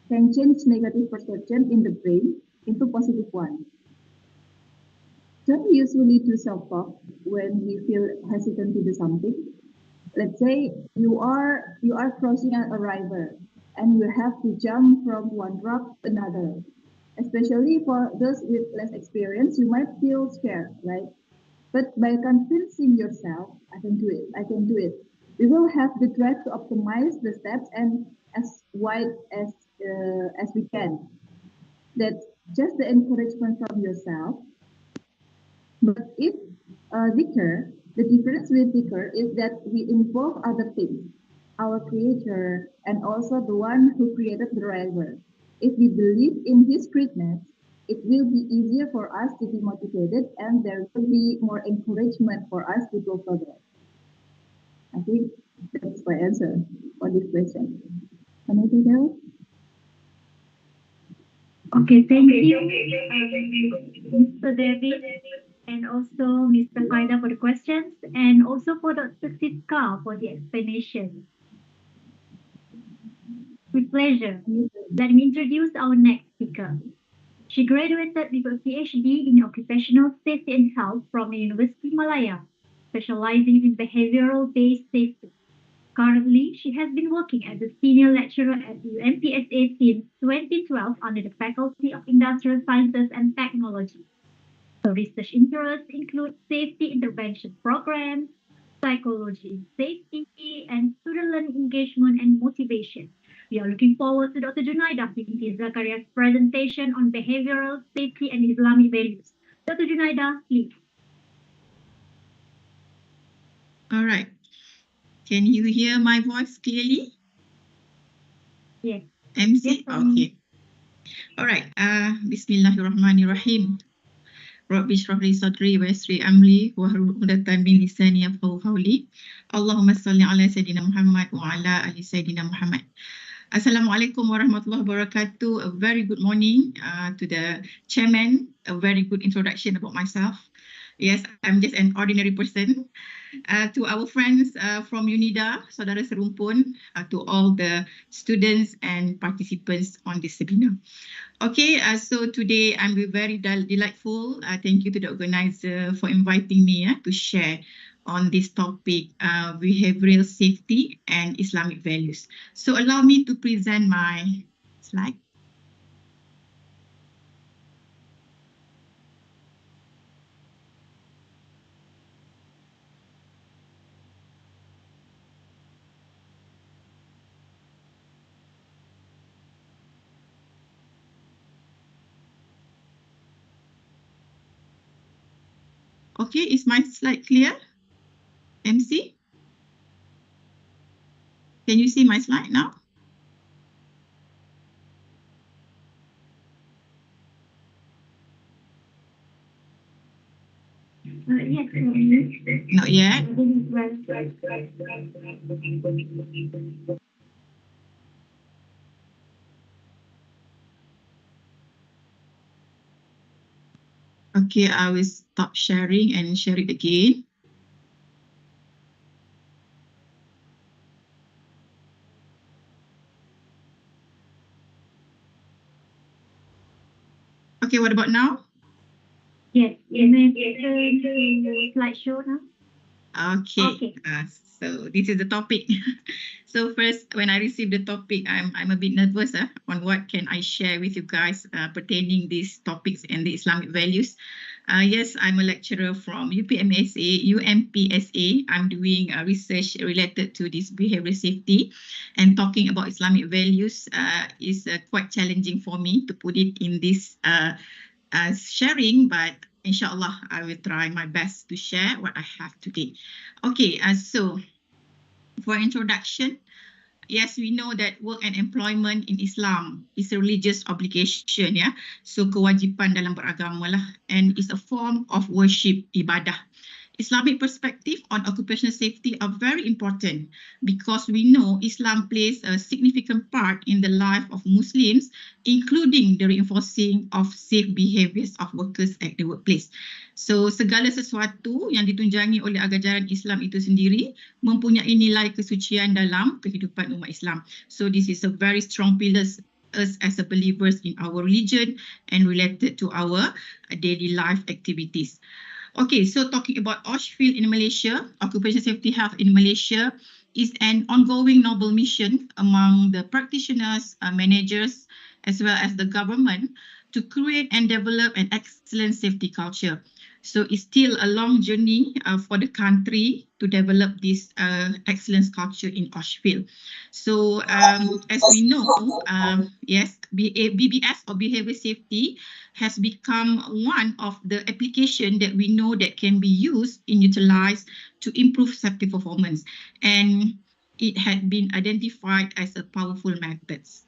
can change negative perception in the brain into positive one. Don't we usually do self-talk when we feel hesitant to do something? Let's say you are crossing a river and you have to jump from one rock to another. Especially for those with less experience, you might feel scared, right? But by convincing yourself, I can do it, we will have the drive to optimize the steps and as wide as we can. That's just the encouragement from yourself. But if dhikr, The difference with seeker is that we involve other things, our creator, and also the one who created the riser. If we believe in his greatness, it will be easier for us to be motivated and there will be more encouragement for us to go further. I think that's my answer for this question. Anything else? Okay, thank you, Mr. David, and also Mr. Haida for the questions, and also for Dr. Sitka for the explanation. With pleasure, let me introduce our next speaker. She graduated with a PhD in Occupational Safety and Health from the University Malaya, specializing in behavioral-based safety. Currently, she has been working as a senior lecturer at UMPSA since 2012 under the Faculty of Industrial Sciences and Technology. Her research interests include safety intervention programs, psychology in safety, and student learning engagement and motivation. We are looking forward to Dr. Junaida binti Zakaria's presentation on behavioral safety and Islamic values. Dr. Junaida, please. All right. Can you hear my voice clearly? Yes. MC? Yes, okay. All right. Bismillahirrahmanirrahim. Rabbi shrah li sadri wa yassir amri wahlul 'uqdatam min lisani yafqahu qawli. Allahumma salli ala sayidina Muhammad wa ala ali sayidina Muhammad. Assalamualaikum warahmatullahi wabarakatuh. A very good morning to the chairman. A very good introduction about myself. Yes, I'm just an ordinary person. To our friends from UNIDA, saudara serumpun, to all the students and participants on this webinar. Okay, so today I'm very delightful. Thank you to the organizer for inviting me to share on this topic, behavioral safety and Islamic values. So allow me to present my slide. Okay, is my slide clear? MC? Can you see my slide now? Yes. Not yet. Okay, I will stop sharing and share it again. Okay, what about now? Yes, you may turn to slideshow now. Okay. So this is the topic. So first, when I received the topic, I'm a bit nervous on what can I share with you guys pertaining these topics and the Islamic values. Yes, I'm a lecturer from UMPSA. I'm doing research related to this behavioral safety, and talking about Islamic values is quite challenging for me to put it in this sharing, but inshallah, I will try my best to share what I have today. Okay, so for introduction, yes, we know that work and employment in Islam is a religious obligation, yeah. So kewajipan dalam beragama lah, and it's a form of worship, ibadah. Islamic perspective on occupational safety are very important because we know Islam plays a significant part in the life of Muslims, including the reinforcing of safe behaviours of workers at the workplace. So segala sesuatu yang ditunjangi oleh ajaran Islam itu sendiri mempunyai nilai kesucian dalam kehidupan umat Islam. So this is a very strong pillars us as a believers in our religion and related to our daily life activities. Okay, so talking about OSH field in Malaysia, occupational safety health in Malaysia is an ongoing noble mission among the practitioners, managers, as well as the government to create and develop an excellent safety culture. So it's still a long journey for the country to develop this excellence culture in OSH field. So as we know, yes, BBS or behavior safety has become one of the application that we know that can be used and utilized to improve safety performance. And it had been identified as a powerful methods.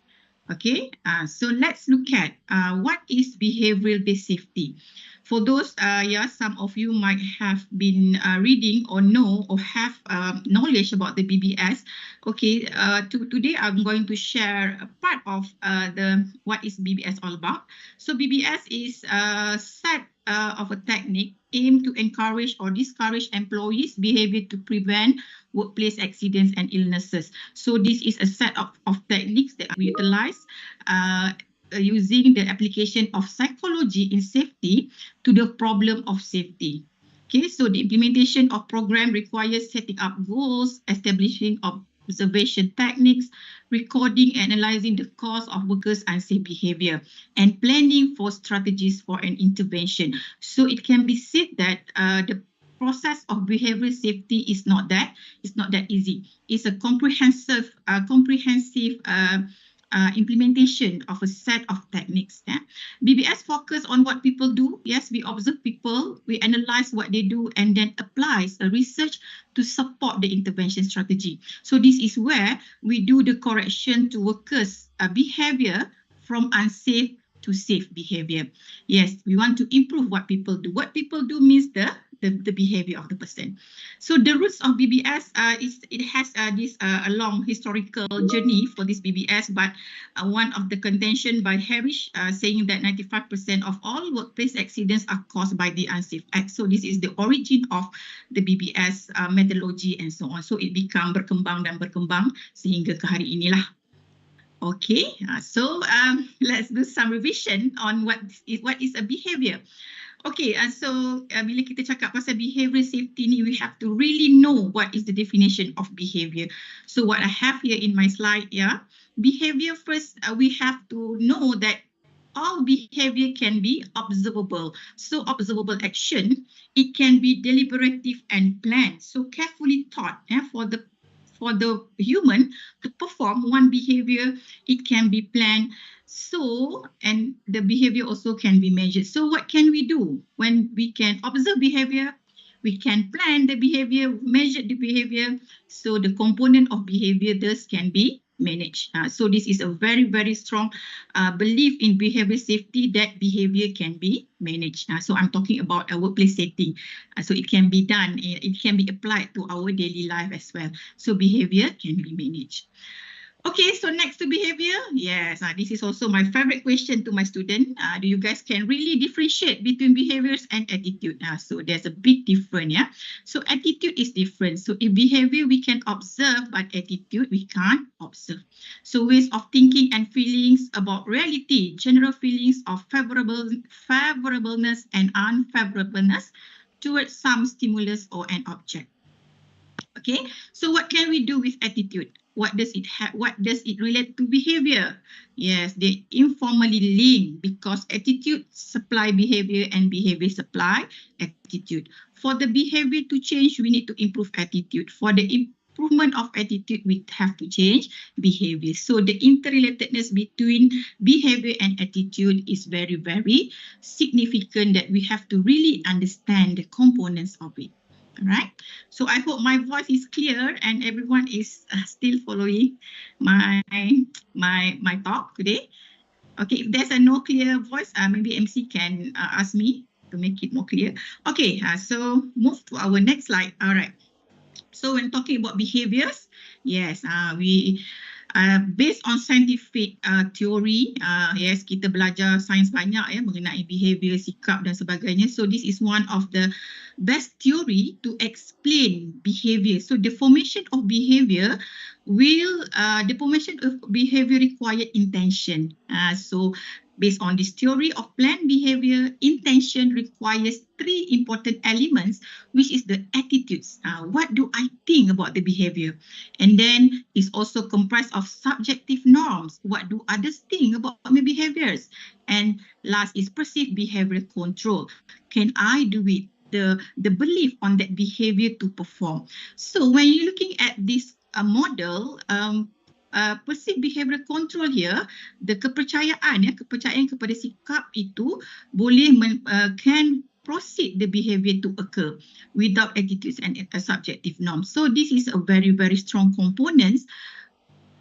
Okay, so let's look at what is behavioral-based safety. For those, some of you might have been reading or know or have knowledge about the BBS. Okay, today I'm going to share a part of what is BBS all about. So BBS is a set of a technique aimed to encourage or discourage employees' behavior to prevent workplace accidents and illnesses. So this is a set of techniques that we utilize using the application of psychology in safety to the problem of safety. Okay, so the implementation of program requires setting up goals, establishing observation techniques, recording and analyzing the cause of workers' unsafe behavior, and planning for strategies for an intervention. So it can be said that the process of behavioral safety is not that easy. It's a comprehensive implementation of a set of techniques. Yeah? BBS focus on what people do. Yes, we observe people, we analyze what they do, and then applies a research to support the intervention strategy. So this is where we do the correction to workers' behavior from unsafe to safe behavior. Yes, we want to improve what people do. What people do means the behavior of the person. So the roots of BBS it has this a long historical journey for this BBS, but one of the contention by Harris saying that 95% of all workplace accidents are caused by the unsafe act. So this is the origin of the BBS methodology and so on. So it become berkembang sehingga ke hari inilah. Okay, so let's do some revision on what is a behavior. Okay, so bila kita cakap pasal behavioral safety ni, we have to really know what is the definition of behavior. So what I have here in my slide, behavior first, we have to know that all behavior can be observable. So observable action, it can be deliberative and planned. So carefully thought for the human to perform one behavior, it can be planned. So, and the behavior also can be measured. So what can we do when we can observe behavior? We can plan the behavior, measure the behavior. So the component of behavior thus can be managed. So this is a very, very strong belief in behavior safety that behavior can be managed. So I'm talking about a workplace setting. So it can be done, it can be applied to our daily life as well. So behavior can be managed. Okay, so next to behavior, yes, this is also my favorite question to my student. Do you guys can really differentiate between behaviors and attitude? So there's a big difference, yeah. So attitude is different. So in behavior we can observe, but attitude we can't observe. So ways of thinking and feelings about reality, general feelings of favorableness and unfavorableness towards some stimulus or an object. Okay, so what can we do with attitude? What does it have? What does it relate to behavior? Yes, they informally link because attitude supply behavior and behavior supply attitude. For the behavior to change, we need to improve attitude. For the improvement of attitude, we have to change behavior. So the interrelatedness between behavior and attitude is very, very significant that we have to really understand the components of it. All right, so I hope my voice is clear and everyone is still following my talk today. Okay, if there's a no clear voice, maybe MC can ask me to make it more clear. Okay, so move to our next slide. All right, so when talking about behaviors, yes, we based on scientific theory, yes, kita belajar sains banyak ya mengenai behavior, sikap dan sebagainya. So this is one of the best theory to explain behavior. So the formation of behavior require intention. So Based on this theory of planned behavior, intention requires three important elements, which is the attitudes. What do I think about the behavior? And then it's also comprised of subjective norms. What do others think about my behaviors? And last is perceived behavioral control. Can I do it? The belief on that behavior to perform. So when you're looking at this model, perceived behavioral control here, the kepercayaan kepada sikap itu boleh can proceed the behavior to occur without attitudes and subjective norms. So this is a very, very strong components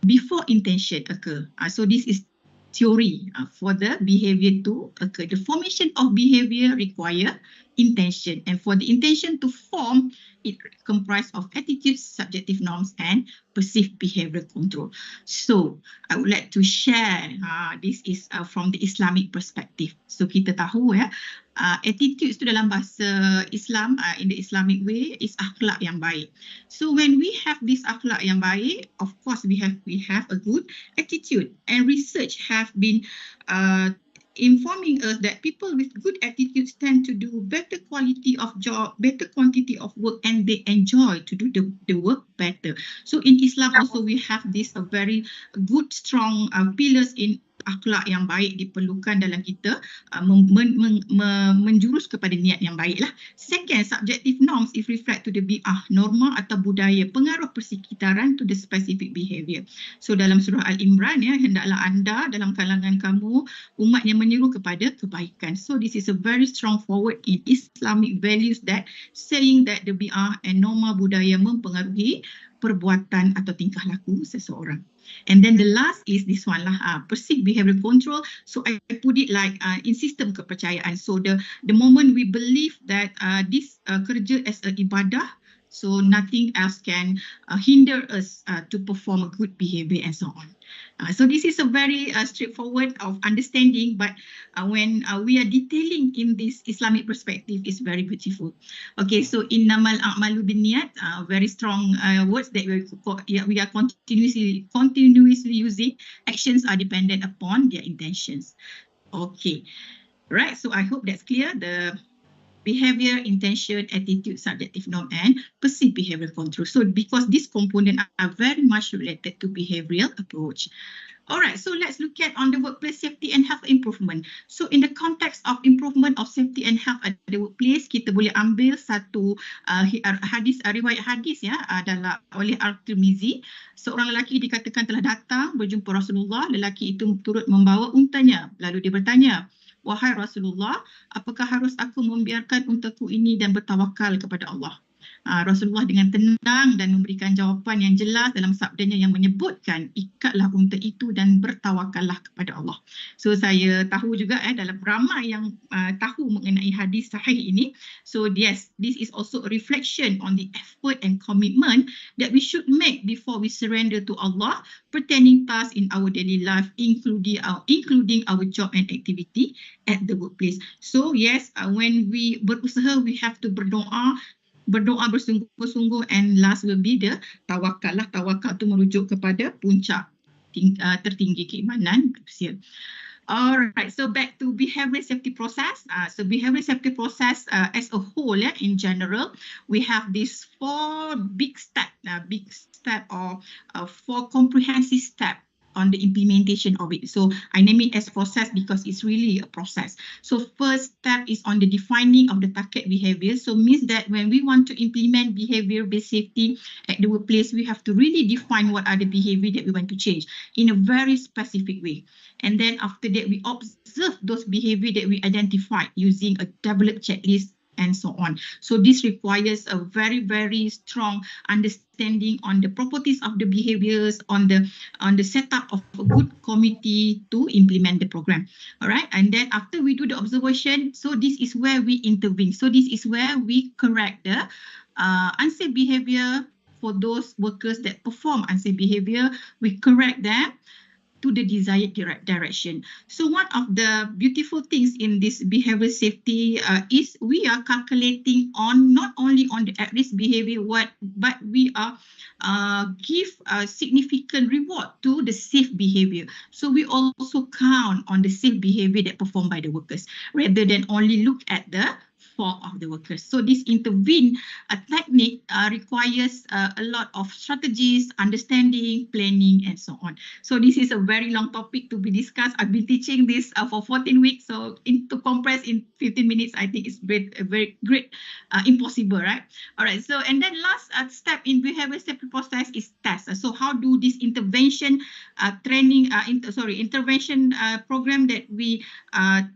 before intention occur. So this is theory for the behavior to occur. The formation of behavior require intention, and for the intention to form, it comprises of attitudes, subjective norms, and perceived behavioral control. So I would like to share, this is from the Islamic perspective. So kita tahu attitudes tu dalam bahasa Islam, in the Islamic way, is akhlak yang baik. So when we have this akhlak yang baik, of course we have a good attitude, and research have been informing us that people with good attitudes tend to do better quality of job, better quantity of work, and they enjoy to do the work better. So in Islam also we have this very good strong pillars in akhlak yang baik diperlukan dalam kita menjurus kepada niat yang baik lah. Second, subjective norms is reflect to the bi'ah, norma atau budaya, pengaruh persekitaran to the specific behavior. So dalam surah Al-Imran, hendaklah anda dalam kalangan kamu umat yang menyeru kepada kebaikan. So this is a very strong forward in Islamic values that saying that the bi'ah and norma budaya mempengaruhi perbuatan atau tingkah laku seseorang. And then the last is this one lah, perceived behavioral control. So I put it like in sistem kepercayaan. So the moment we believe that this kerja as an ibadah, so nothing else can hinder us to perform a good behavior and so on. So this is a very straightforward of understanding, but when we are detailing in this Islamic perspective, is very beautiful. Okay, so innamal a'malu binniyat, very strong words that we are continuously using. Actions are dependent upon their intentions. Okay, right. So I hope that's clear. The behavior, intention, attitude, subjective norm, and perceived behavioral control. So because these components are very much related to behavioral approach. Alright, so let's look at on the workplace safety and health improvement. So in the context of improvement of safety and health at the workplace, kita boleh ambil satu riwayat hadis dalam oleh Al-Tirmizi. Seorang lelaki dikatakan telah datang berjumpa Rasulullah. Lelaki itu turut membawa untanya. Lalu dia bertanya, "Wahai Rasulullah, apakah harus aku membiarkan untaku ini dan bertawakal kepada Allah?" Rasulullah dengan tenang dan memberikan jawapan yang jelas dalam sabdanya yang menyebutkan ikatlah unta itu dan bertawakallah kepada Allah. So saya tahu juga dalam ramai yang tahu mengenai hadis sahih ini. So yes, this is also a reflection on the effort and commitment that we should make before we surrender to Allah pertaining tasks in our daily life, including our job and activity at the workplace. So yes, when we berusaha, we have to berdoa bersungguh-sungguh, and last will be the tawakal lah. Tawakal tu merujuk kepada puncak tertinggi keimanan manusia. Alright, so back to behavioral safety process. So behavioral safety process as a whole, in general, we have these four big step or four comprehensive steps on the implementation of it. So I name it as process because it's really a process. So first step is on the defining of the target behavior. So means that when we want to implement behavior-based safety at the workplace, we have to really define what are the behavior that we want to change in a very specific way. And then after that, we observe those behavior that we identified using a developed checklist and so on. So this requires a very, very strong understanding on the properties of the behaviors, on the setup of a good committee to implement the program. All right, and then after we do the observation, so this is where we intervene. So this is where we correct the unsafe behavior for those workers that perform unsafe behavior. We correct them. to the desired direction. So one of the beautiful things in this behavioral safety is we are calculating on not only on the at-risk behavior, but we are give a significant reward to the safe behavior. So we also count on the safe behavior that performed by the workers rather than only look at the fault of the workers. So this intervene technique requires a lot of strategies, understanding, planning, and so on. So this is a very long topic to be discussed. I've been teaching this for 14 weeks. So to compress in 15 minutes, I think it's very great, impossible, right? All right. So, and then last step in behavioral safety process is test. So how do this intervention intervention program that we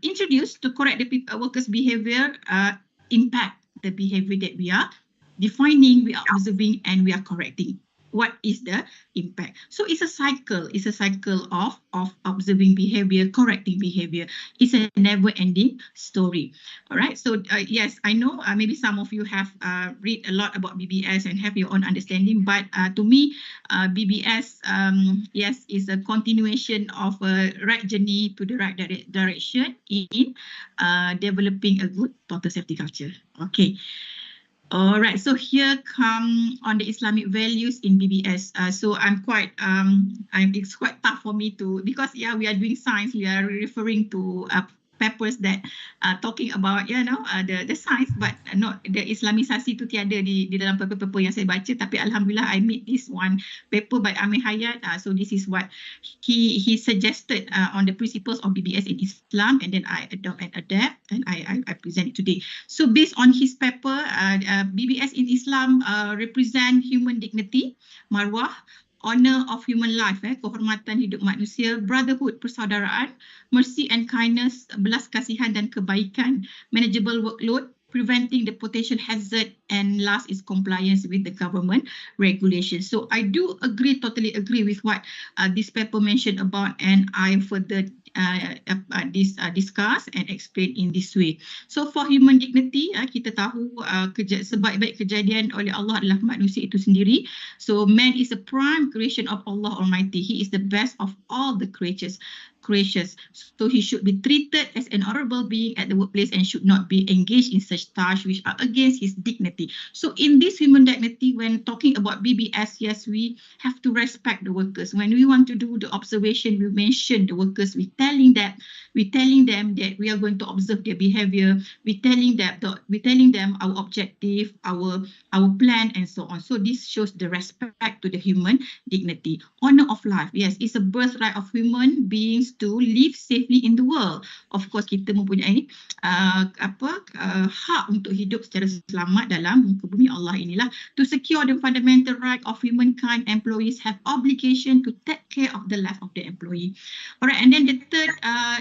introduce to correct the workers' behavior impact the behavior that we are defining, we are observing, and we are correcting. What is the impact? So it's a cycle. It's a cycle of observing behavior, correcting behavior. It's a never-ending story. All right. So yes, I know maybe some of you have read a lot about BBS and have your own understanding. But to me, BBS, yes, is a continuation of a right journey to the right direction in developing a good total safety culture. Okay. All right, so here come on the Islamic values in BBS. So it's quite tough for me to, because yeah, we are doing science, we are referring to papers that talking about the science, but not the Islamisasi tu tiada di dalam paper-paper yang saya baca. Tapi alhamdulillah I meet this one paper by Amir Hayat. So this is what he suggested on the principles of BBS in Islam, and then I adopt and adapt, and I present it today. So based on his paper, BBS in Islam represent human dignity, marwah, honor of human life, kehormatan hidup manusia, brotherhood, persaudaraan, mercy and kindness, belas kasihan dan kebaikan, manageable workload, preventing the potential hazard, and last is compliance with the government regulations. So I do totally agree with what this paper mentioned about, and I further discuss and explain in this way. So for human dignity, kita tahu sebaik-baik kejadian oleh Allah adalah manusia itu sendiri. So man is a prime creation of Allah Almighty. He is the best of all the creatures. So he should be treated as an honorable being at the workplace and should not be engaged in such tasks which are against his dignity. So in this human dignity, when talking about BBS, yes, we have to respect the workers. When we want to do the observation, we mention the workers. We're telling them that we are going to observe their behavior. We're telling them our objective, our plan, and so on. So this shows the respect to the human dignity. Honor of life, yes, it's a birthright of human beings to live safely in the world. Of course, kita mempunyai hak untuk hidup secara selamat dalam muka bumi Allah inilah. To secure the fundamental right of humankind, employees have obligation to take care of the life of the employee. Alright, and then the third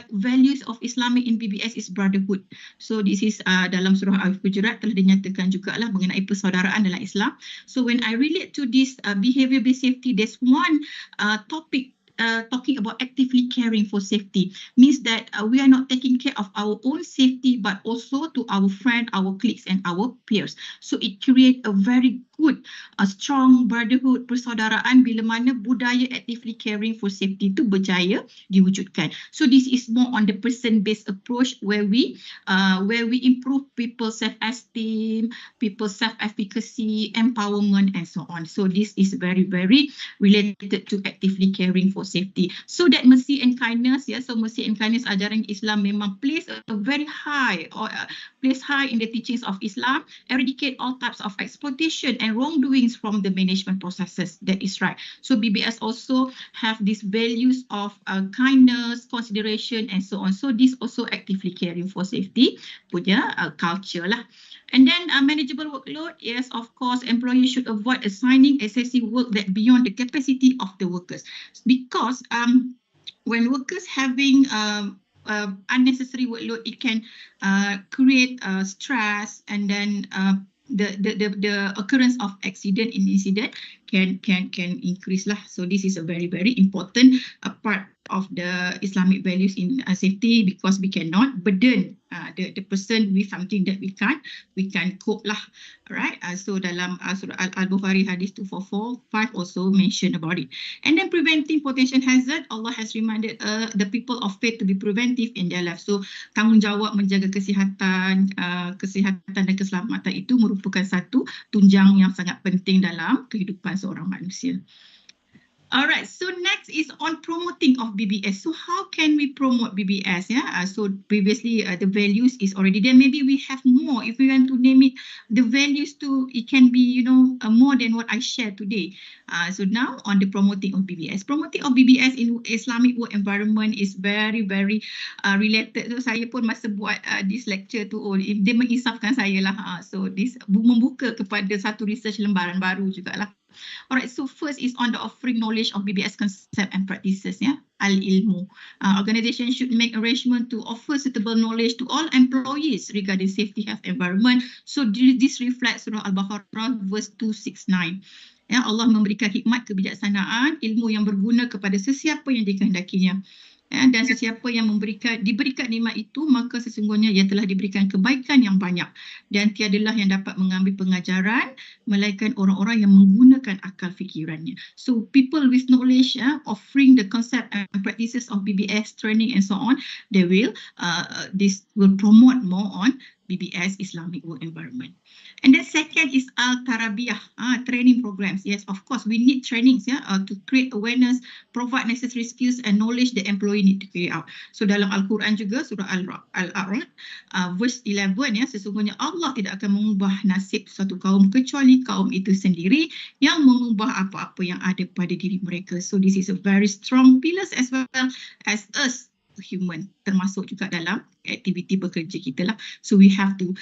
values of Islamic in BBS is brotherhood. So this is dalam surah Al-Hujurat telah dinyatakan jugalah mengenai persaudaraan dalam Islam. So when I relate to this behavior-based safety, there's one topic talking about actively caring for safety. Means that we are not taking care of our own safety, but also to our friend, our colleagues, and our peers. So it creates a very good, strong brotherhood, persaudaraan bila mana budaya actively caring for safety itu berjaya diwujudkan. So this is more on the person-based approach where we improve people's self-esteem, people's self-efficacy, empowerment, and so on. So this is very, very related to actively caring for safety. So that mercy and kindness, so mercy and kindness ajaran Islam memang place a very high in the teachings of Islam, eradicate all types of exploitation and wrongdoings from the management processes. That is right. So BBS also have these values of kindness, consideration, and so on. So this also actively caring for safety punya culture lah. And then manageable workload, yes, of course, employees should avoid assigning excessive work that beyond the capacity of the workers, because when workers having unnecessary workload, it can create stress, and then the occurrence of incident can increase lah. So this is a very, very important part of the Islamic values in safety, because we cannot burden the person with something that we can't cope lah. Alright, so dalam surah Al-Bukhari hadis 2445 also mention about it. And then preventing potential hazard, Allah has reminded the people of faith to be preventive in their life. So tanggungjawab menjaga kesihatan dan keselamatan itu merupakan satu tunjang yang sangat penting dalam kehidupan seorang manusia. Alright, so next is on promoting of BBS. So how can we promote BBS? So previously the values is already there. Maybe we have more. If we want to name it, the values too, it can be more than what I shared today. So now on the promoting of BBS. Promoting of BBS in Islamic work environment is very related. So saya pun masa buat this lecture tu, dia mengisafkan saya lah. So this membuka kepada satu research lembaran baru jugalah. Alright, so first is on the offering knowledge of BBS concept and practices, al-ilmu. Organization should make arrangement to offer suitable knowledge to all employees regarding safety, health, environment. So this reflects Surah Al-Baqarah verse 269. Allah memberikan hikmat kebijaksanaan, ilmu yang berguna kepada sesiapa yang dikehendakinya. Dan sesiapa yang diberikan nikmat itu, maka sesungguhnya ia telah diberikan kebaikan yang banyak. Dan tiadalah yang dapat mengambil pengajaran melainkan orang-orang yang menggunakan akal fikirannya. So people with knowledge offering the concept and practices of BBS training and so on, this will promote more on BBS Islamic work environment. And then second is Al-Tarabiyah, training programs. Yes, of course, we need trainings to create awareness, provide necessary skills and knowledge the employee need to carry out. So dalam Al-Quran juga, surah Al-A'raf, verse 11, sesungguhnya Allah tidak akan mengubah nasib suatu kaum kecuali kaum itu sendiri yang mengubah apa-apa yang ada pada diri mereka. So this is a very strong pillars as well as us human, termasuk juga dalam aktiviti bekerja kita lah. So we have to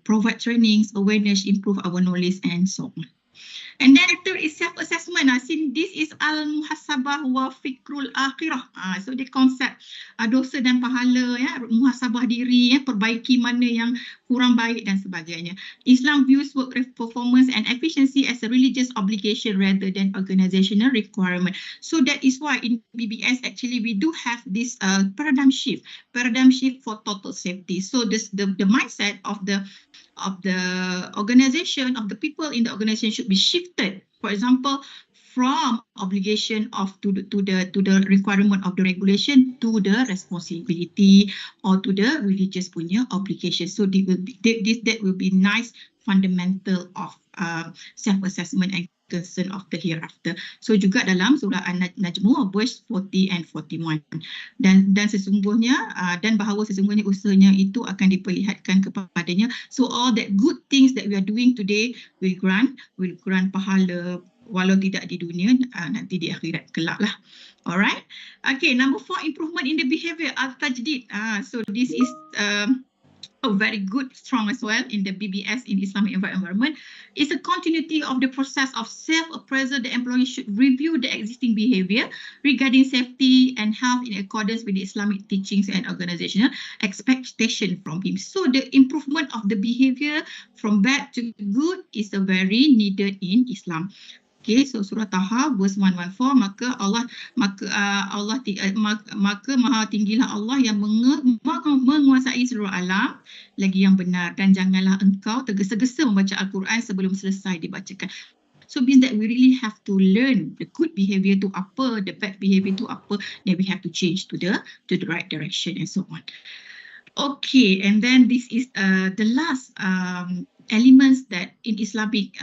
provide trainings, awareness, improve our knowledge and so on. And then third is self-assessment. Since this is al-muhasabah wa fikrul akhirah. So the concept dosa dan pahala, muhasabah diri, perbaiki mana yang kurang baik dan sebagainya. Islam views work performance and efficiency as a religious obligation rather than organizational requirement. So that is why in BBS actually we do have this paradigm shift for total safety. So this the mindset of the organization, of the people in the organization should be shifted. For example, from obligation to the requirement of the regulation to the responsibility or to the religious punya obligation. So that will be nice fundamental of self-assessment and concern of the hereafter. So juga dalam surah An-Najm verse 40 and 41. Dan sesungguhnya dan bahawa sesungguhnya usahanya itu akan diperlihatkan kepadanya. So all that good things that we are doing today will grant pahala walau tidak di dunia, nanti di akhirat kelak lah. Alright. Okay, number 4, improvement in the behavior al-tajdid. So this is very good, strong as well in the BBS in Islamic environment. It's a continuity of the process of self-appraisal. The employee should review the existing behavior regarding safety and health in accordance with the Islamic teachings and organizational expectation from him. So the improvement of the behavior from bad to good is very needed in Islam. Okay, so surah Taha verse 114, maka maha tinggilah Allah yang menguasai seluruh alam lagi yang benar, dan janganlah engkau tergesa-gesa membaca Al-Quran sebelum selesai dibacakan. So means that we really have to learn the good behavior to apa, the bad behavior to apa, then we have to change to the right direction and so on. Okay, and then this is the last elements that in Islamic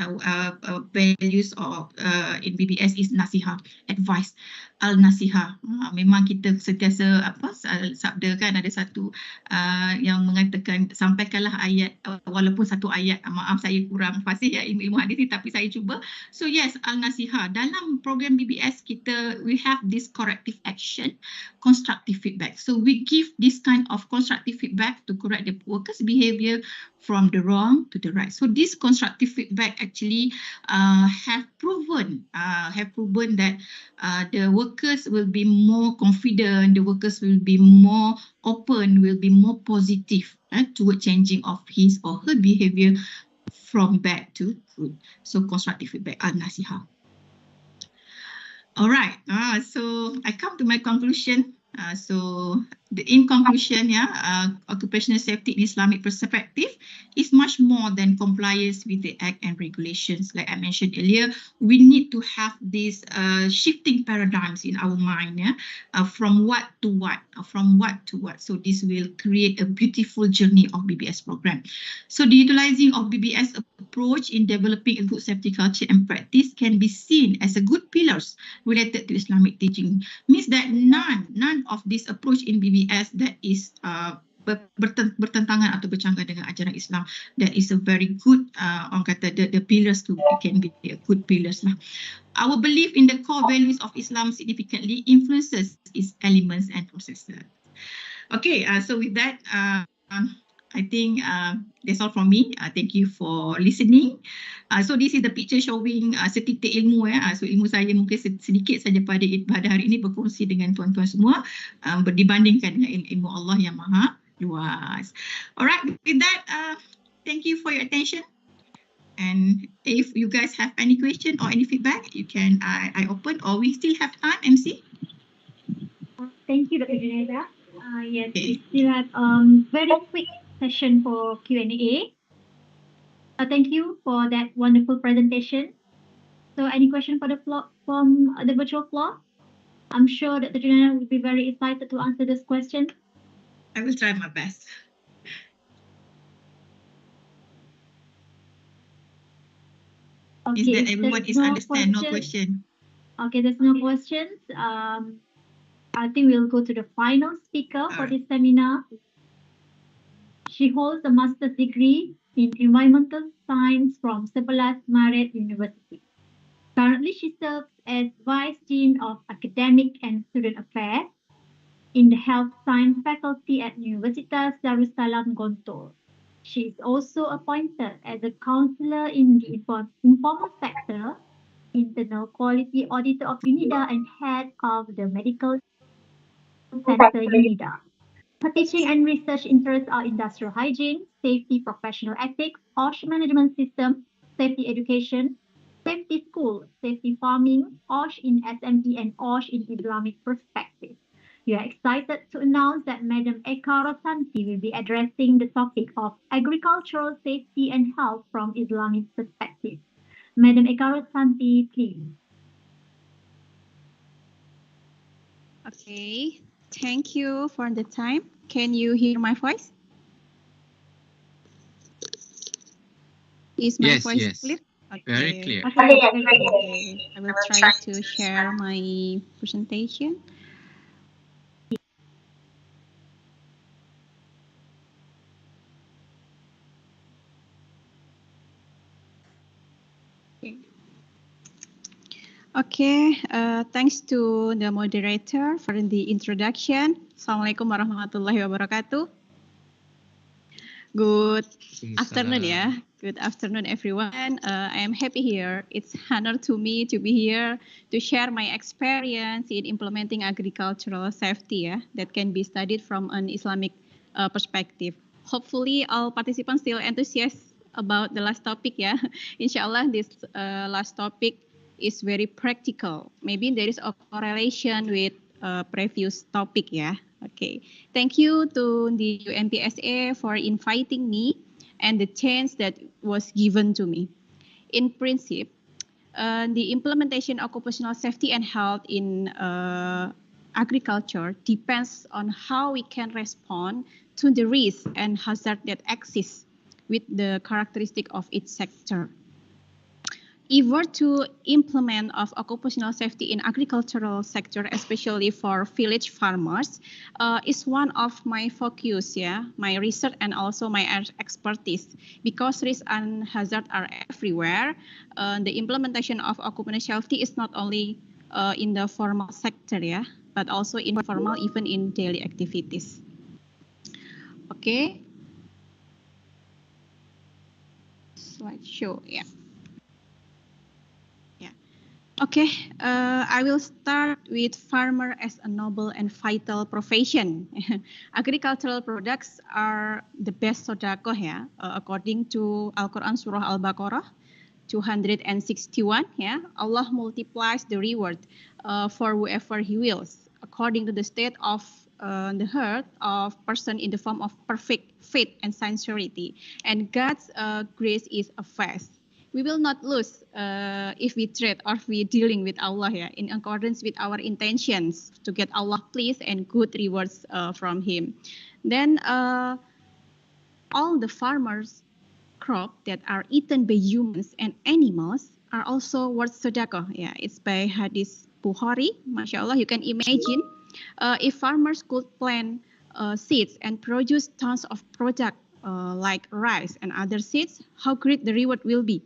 values or in BBS is nasihat, advice, al-nasihat. Memang kita sentiasa sabda kan, ada satu yang mengatakan sampaikanlah ayat, walaupun satu ayat, maaf saya kurang fasih ilmu hadis ni, tapi saya cuba. So yes, al-nasihat dalam program BBS kita, we have this corrective action, constructive feedback. So we give this kind of constructive feedback to correct the workers' behavior from the wrong to the right. So this constructive feedback actually have proven that the workers will be more confident, the workers will be more open, will be more positive toward changing of his or her behavior from bad to good. So constructive feedback, al-nasiha. All right. So I come to my conclusion. In conclusion, occupational safety in Islamic perspective is much more than compliance with the Act and regulations. Like I mentioned earlier, we need to have these shifting paradigms in our mind, from what to what, So this will create a beautiful journey of BBS program. So the utilizing of BBS approach in developing a good safety culture and practice can be seen as a good pillars related to Islamic teaching. Means that none of this approach in BBS that is bertentangan atau bercanggah dengan ajaran Islam, that is a very good orang kata the pillars can be a good pillars lah. Our belief in the core values of Islam significantly influences its elements and processes. Okay, so with that, I think that's all from me. Thank you for listening. So this is the picture showing setitik ilmu. So ilmu saya mungkin sedikit saja pada hari ini berkongsi dengan tuan-tuan semua dibandingkan dengan ilmu Allah yang maha luas. Alright, with that, thank you for your attention. And if you guys have any question or any feedback, you can I open, or we still have time, MC? Thank you, Dr. Junaida. Yes, we still have very quick session for Q&A. Thank you for that wonderful presentation. So any question for the floor, from the virtual floor? I'm sure that the Junaida will be very excited to answer this question. I will try my best. Okay, is that everyone is understand? No question. Okay, there's no questions. I think we'll go to the final speaker for this seminar. She holds a master's degree in environmental science from 11 Maret University. Currently, she serves as Vice Dean of Academic and Student Affairs in the Health Science faculty at Universitas Darussalam Gontor. She is also appointed as a counselor in the informal sector, internal quality auditor of UNIDA, and head of the medical center UNIDA. Her teaching and research interests are industrial hygiene, safety, professional ethics, OSH management system, safety education, safety school, safety farming, OSH in SME, and OSH in Islamic perspective. We are excited to announce that Madam Eka Rosanti will be addressing the topic of agricultural safety and health from Islamic perspective. Madam Eka Rosanti, please. Okay, thank you for the time. Can you hear my voice? Is my voice clear? Okay. Very clear. Okay. I will try to share my presentation. Okay, thanks to the moderator for the introduction. Assalamualaikum warahmatullahi wabarakatuh. Good afternoon, Good afternoon, everyone. I am happy here. It's an honor to me to be here to share my experience in implementing agricultural safety that can be studied from an Islamic perspective. Hopefully, all participants still enthusiastic about the last topic, Inshallah, this last topic is very practical. Maybe there is a correlation with previous topic, Okay. Thank you to the UMPSA for inviting me and the chance that was given to me. In principle, the implementation of occupational safety and health in agriculture depends on how we can respond to the risk and hazard that exist with the characteristic of each sector. If we're to implement of occupational safety in agricultural sector, especially for village farmers, is one of my focus, my research and also my expertise, because risk and hazard are everywhere. The implementation of occupational safety is not only in the formal sector, but also informal, even in daily activities. Okay. Slideshow, Okay, I will start with farmer as a noble and vital profession. Agricultural products are the best sodakoh, according to Al-Quran Surah Al-Baqarah 261, yeah, Allah multiplies the reward for whoever He wills, according to the state of the heart of person in the form of perfect faith and sincerity. And God's grace is a fast. We will not lose if we trade or if we dealing with Allah, yeah, in accordance with our intentions to get Allah pleased and good rewards from Him. Then all the farmers' crop that are eaten by humans and animals are also worth sedekah. Yeah, it's by Hadith Bukhari. MashaAllah, you can imagine if farmers could plant seeds and produce tons of product like rice and other seeds, how great the reward will be.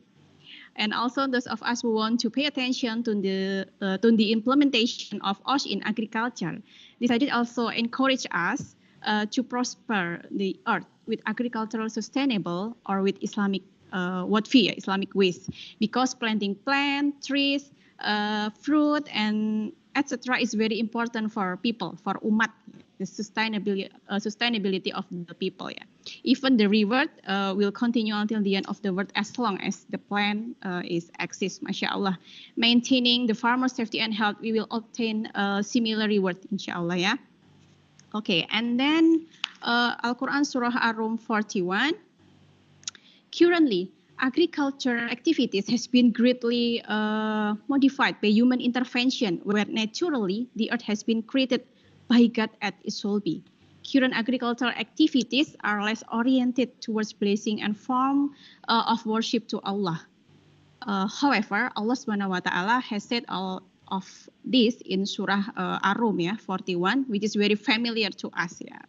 And also those of us who want to pay attention to the implementation of OSH in agriculture, this hadith also encourage us to prosper the earth with agricultural sustainable or with Islamic Islamic ways, because planting plant, trees, fruit, and etc. is very important for people, for umat, the sustainability of the people. Yeah, even the reward will continue until the end of the world as long as the plant is exists. MashaAllah, maintaining the farmer's safety and health, we will obtain a similar reward, inshallah. Yeah. Okay, and then Al-Quran Surah Ar-Rum 41. Currently, agriculture activities has been greatly modified by human intervention, where naturally the earth has been created by God as it should be. Current agricultural activities are less oriented towards blessing and form of worship to Allah. However, Allah SWT has said all of this in Surah Ar-Rum, 41, which is very familiar to us. Yeah.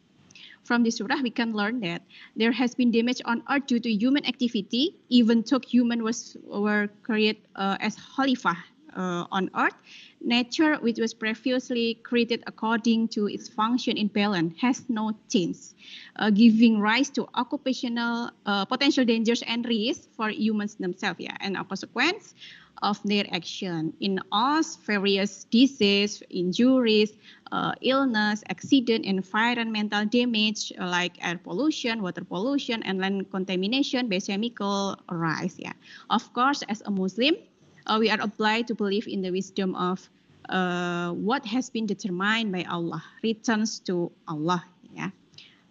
From this surah, we can learn that there has been damage on earth due to human activity, even though humans were created as Khalifah on earth. Nature, which was previously created according to its function in balance, has no change, giving rise to occupational potential dangers and risks for humans themselves, yeah, and a consequence of their action in us, various diseases, injuries, illness, accident, environmental damage like air pollution, water pollution, and land contamination by chemical rise. Yeah, of course, as a Muslim, we are obliged to believe in the wisdom of what has been determined by Allah, returns to Allah. Yeah.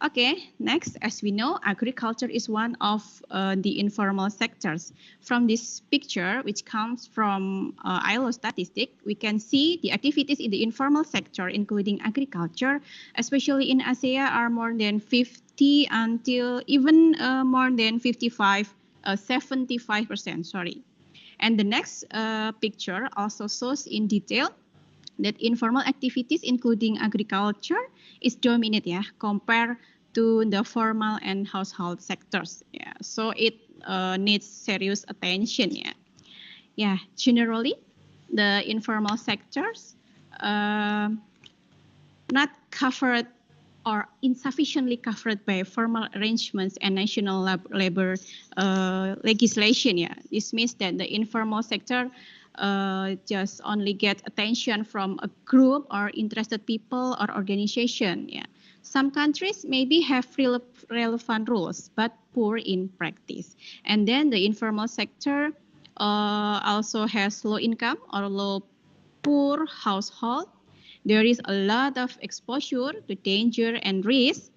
Okay, next, as we know, agriculture is one of the informal sectors. From this picture, which comes from ILO statistic, we can see the activities in the informal sector, including agriculture, especially in Asia, are more than 50 until even more than 75%, sorry. And the next picture also shows in detail that informal activities, including agriculture, is dominant, yeah, compared to the formal and household sectors. Yeah, so it needs serious attention. Yeah, yeah. Generally, the informal sectors not covered or insufficiently covered by formal arrangements and national labor legislation. Yeah, this means that the informal sector just only get attention from a group or interested people or organization. Yeah, some countries maybe have relevant rules but poor in practice. And then the informal sector also has low income or low poor household. There is a lot of exposure to danger and risk,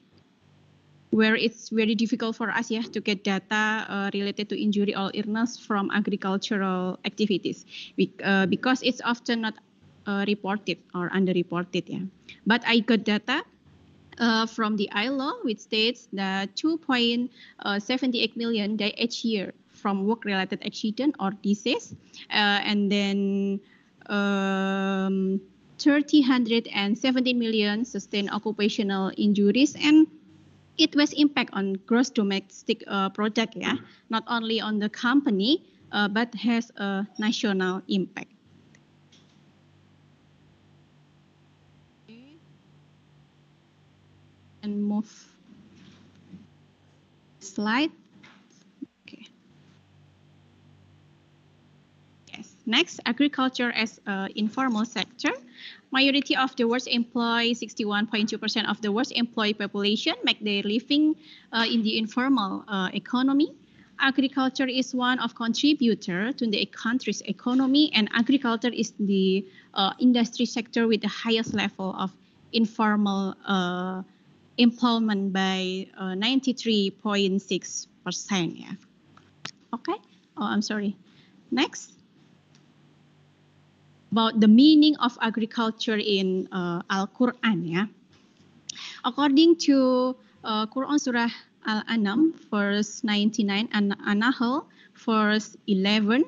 where it's very difficult for us, yeah, to get data related to injury or illness from agricultural activities, because it's often not reported or underreported. Yeah, but I got data from the ILO, which states that 2.78 million die each year from work-related accident or disease, and then 317 million sustain occupational injuries, and it was impact on gross domestic product, yeah, not only on the company, but has a national impact. And move slide. Okay. Yes. Next, agriculture as informal sector. Majority of the world's employee, 61.2% of the world's employee population, make their living in the informal economy. Agriculture is one of contributor to the country's economy, and agriculture is the industry sector with the highest level of informal employment by 93.6%. Yeah. Okay. Oh, I'm sorry. Next. About the meaning of agriculture in Al-Quran. Yeah. According to Quran Surah Al-An'am, verse 99, and An-Nahl, verse 11,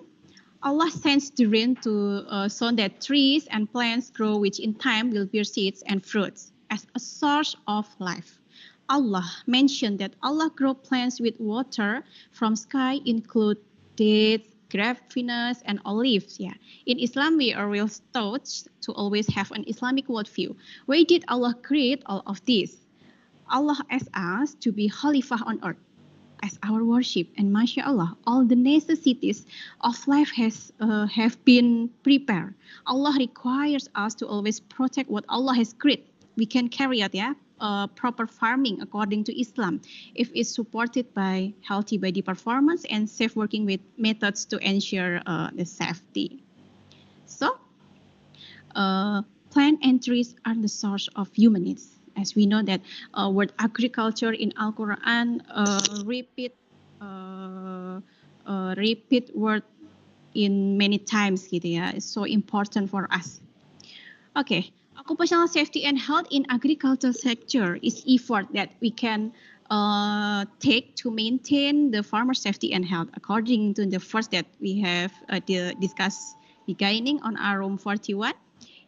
Allah sends the rain to so that trees and plants grow, which in time will bear seeds and fruits as a source of life. Allah mentioned that Allah grow plants with water from sky, include dates, grapes, and olives. Yeah. In Islam, we are real taught to always have an Islamic worldview. Why did Allah create all of this? Allah asks us to be Khalifah on earth as our worship, and mashallah, all the necessities of life have been prepared. Allah requires us to always protect what Allah has created. We can carry out proper farming according to Islam if it's supported by healthy body performance and safe working with methods to ensure the safety. So, plant and trees are the source of human needs. As we know that word agriculture in Al-Quran repeat word in many times gitu ya. It's so important for us. Okay, occupational safety and health in agriculture sector is effort that we can take to maintain the farmer safety and health. According to the first that we have discussed beginning on our room 41.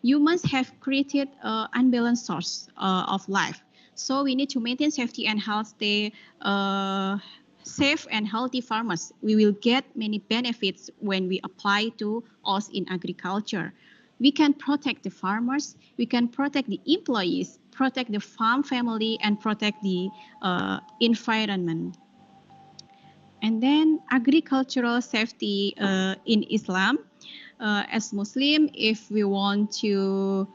Humans have created an unbalanced source of life. So we need to maintain safety and health, stay safe and healthy farmers. We will get many benefits when we apply to us in agriculture. We can protect the farmers, we can protect the employees, protect the farm family, and protect the environment. And then agricultural safety in Islam. As Muslim, if we want to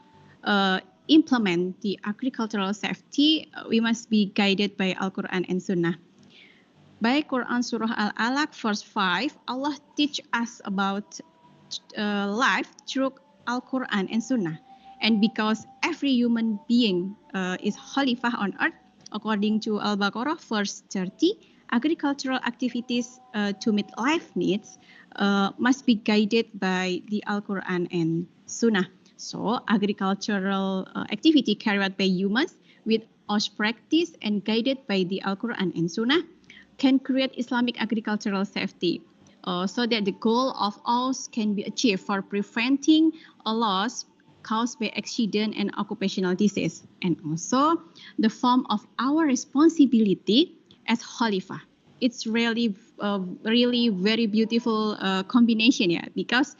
implement the agricultural safety, we must be guided by Al-Quran and Sunnah. By Quran Surah Al-Alaq, verse 5, Allah teach us about life through Al-Quran and Sunnah. And because every human being is Khalifah on earth, according to Al-Baqarah, verse 30, agricultural activities to meet life needs must be guided by the Al-Quran and Sunnah. So agricultural activity carried out by humans with OSH practice and guided by the Al-Quran and Sunnah can create Islamic agricultural safety so that the goal of OSH can be achieved for preventing a loss caused by accident and occupational disease, and also the form of our responsibility as Khalifah. It's really very beautiful combination, yeah, because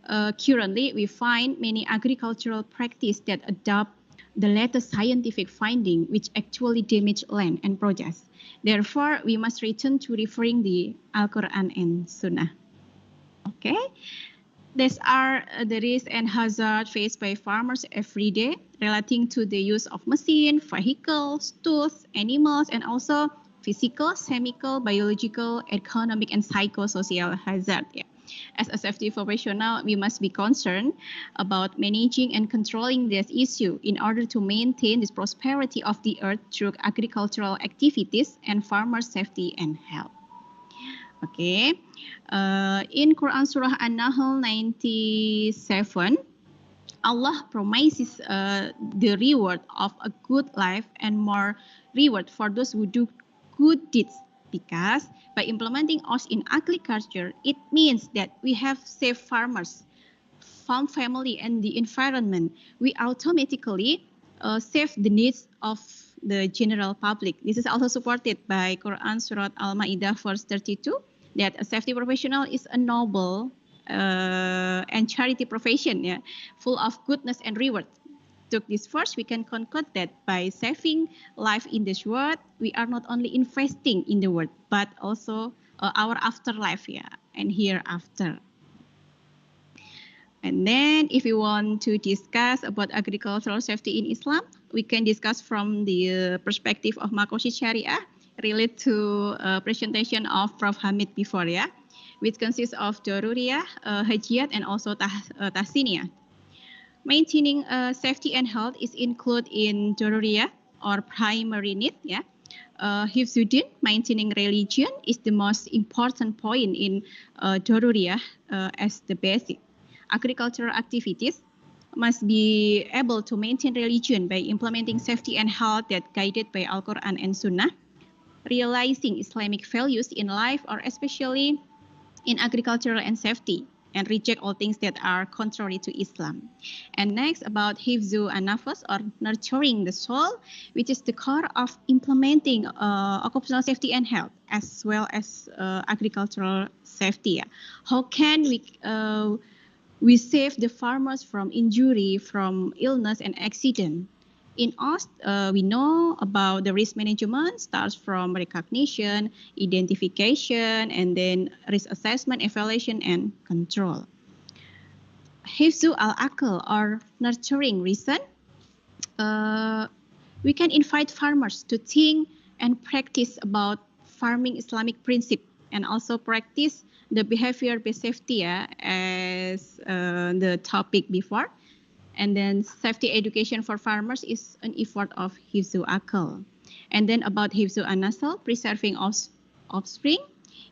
currently we find many agricultural practice that adopt the latest scientific finding which actually damage land and produce. Therefore, we must return to referring the Al-Quran and Sunnah. Okay, these are the risks and hazards faced by farmers every day relating to the use of machine, vehicles, tools, animals, and also physical, chemical, biological, economic, and psychosocial hazard. Yeah. As a safety professional, we must be concerned about managing and controlling this issue in order to maintain this prosperity of the earth through agricultural activities and farmer safety and health. Okay, in Quran Surah An-Nahl 97, Allah promises the reward of a good life and more reward for those who do good deeds, because by implementing OSH in agriculture, it means that we have safe farmers, farm family, and the environment. We automatically save the needs of the general public. This is also supported by Quran Surah Al-Ma'idah verse 32, that a safety professional is a noble and charity profession, yeah, full of goodness and reward. Took this first, we can conclude that by saving life in this world, we are not only investing in the world, but also our afterlife, yeah, and hereafter. And then if we want to discuss about agricultural safety in Islam, we can discuss from the perspective of Maqasid Syariah relate to presentation of Prof. Hamid before, yeah, which consists of Daruriyah, Hajiyat, and also Tahsiniyah. Maintaining safety and health is included in Daruriyah or primary need, yeah. Hifzuddin, maintaining religion, is the most important point in Daruriyah as the basic. Agricultural activities must be able to maintain religion by implementing safety and health that guided by Al-Quran and Sunnah, realizing Islamic values in life or especially in agricultural and safety, and reject all things that are contrary to Islam. And next, about hifzu an-nafas, or nurturing the soul, which is the core of implementing occupational safety and health, as well as agricultural safety. How can we save the farmers from injury, from illness and accident? In OSH, we know about the risk management starts from recognition, identification, and then risk assessment, evaluation, and control. Hifzu al-Aql, or nurturing reason, we can invite farmers to think and practice about farming Islamic principle, and also practice the behavior-based safety as the topic before. And then safety education for farmers is an effort of Hifzu Aql. And then about Hifzu an-Nasl, preserving offspring,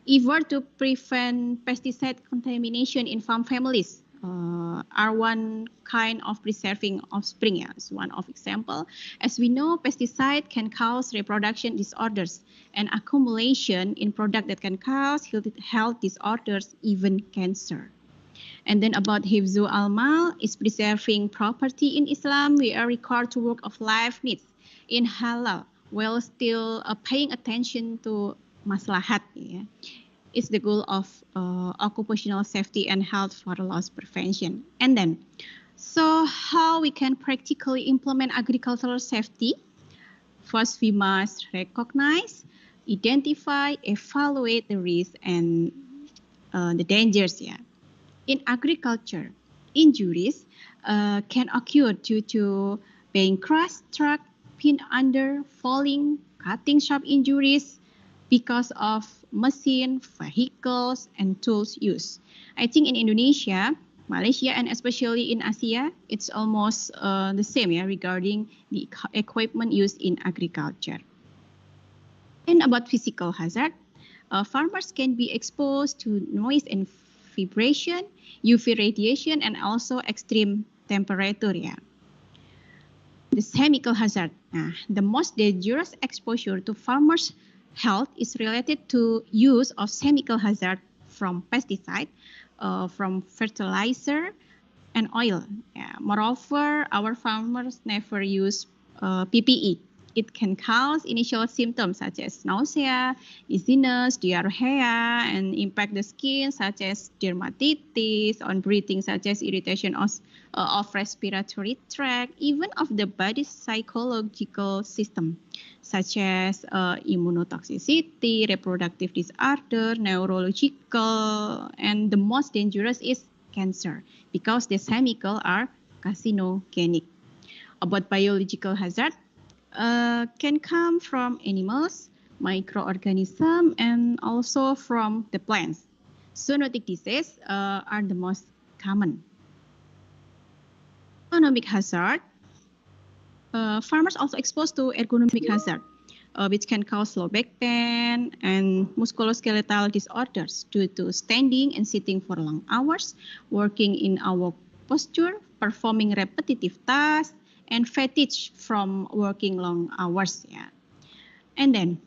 effort to prevent pesticide contamination in farm families are one kind of preserving offspring. Yeah, it's one of example. As we know, pesticide can cause reproduction disorders and accumulation in product that can cause health disorders, even cancer. And then about Hifzu al-Mal is preserving property in Islam. We are required to work of life needs in halal while still paying attention to maslahat. Yeah. It's the goal of occupational safety and health for loss prevention. And then, so how we can practically implement agricultural safety? First, we must recognize, identify, evaluate the risks and the dangers. Yeah. In agriculture, injuries can occur due to being crushed, struck, pinned under, falling, cutting, sharp injuries because of machine, vehicles, and tools used. I think in Indonesia, Malaysia, and especially in Asia, it's almost the same, yeah, regarding the equipment used in agriculture. And about physical hazard, farmers can be exposed to noise and vibration, UV radiation, and also extreme temperature. Yeah. The chemical hazard. The most dangerous exposure to farmers' health is related to use of chemical hazard from pesticide, from fertilizer, and oil. Yeah. Moreover, our farmers never use PPE. It can cause initial symptoms such as nausea, dizziness, diarrhea, and impact the skin such as dermatitis, on breathing such as irritation of respiratory tract, even of the body's psychological system such as immunotoxicity, reproductive disorder, neurological, and the most dangerous is cancer because the chemicals are carcinogenic. About biological hazard, can come from animals, microorganisms, and also from the plants. Zoonotic diseases are the most common. Ergonomic hazard. Farmers also exposed to ergonomic hazard, which can cause low back pain and musculoskeletal disorders due to standing and sitting for long hours, working in our posture, performing repetitive tasks, and fatigue from working long hours. Yeah. And then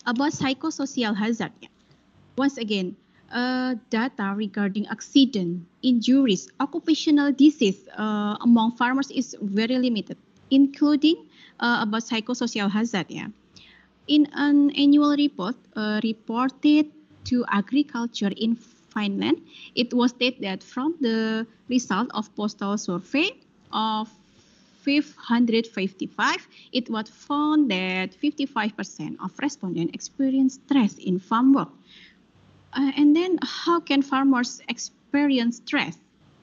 about psychosocial hazard. Yeah. Once again, data regarding accident, injuries, occupational disease among farmers is very limited, including about psychosocial hazard. Yeah. In an annual report reported to agriculture in Finland, it was stated that from the result of postal survey of 555, it was found that 55% of respondents experience stress in farm work. And then how can farmers experience stress?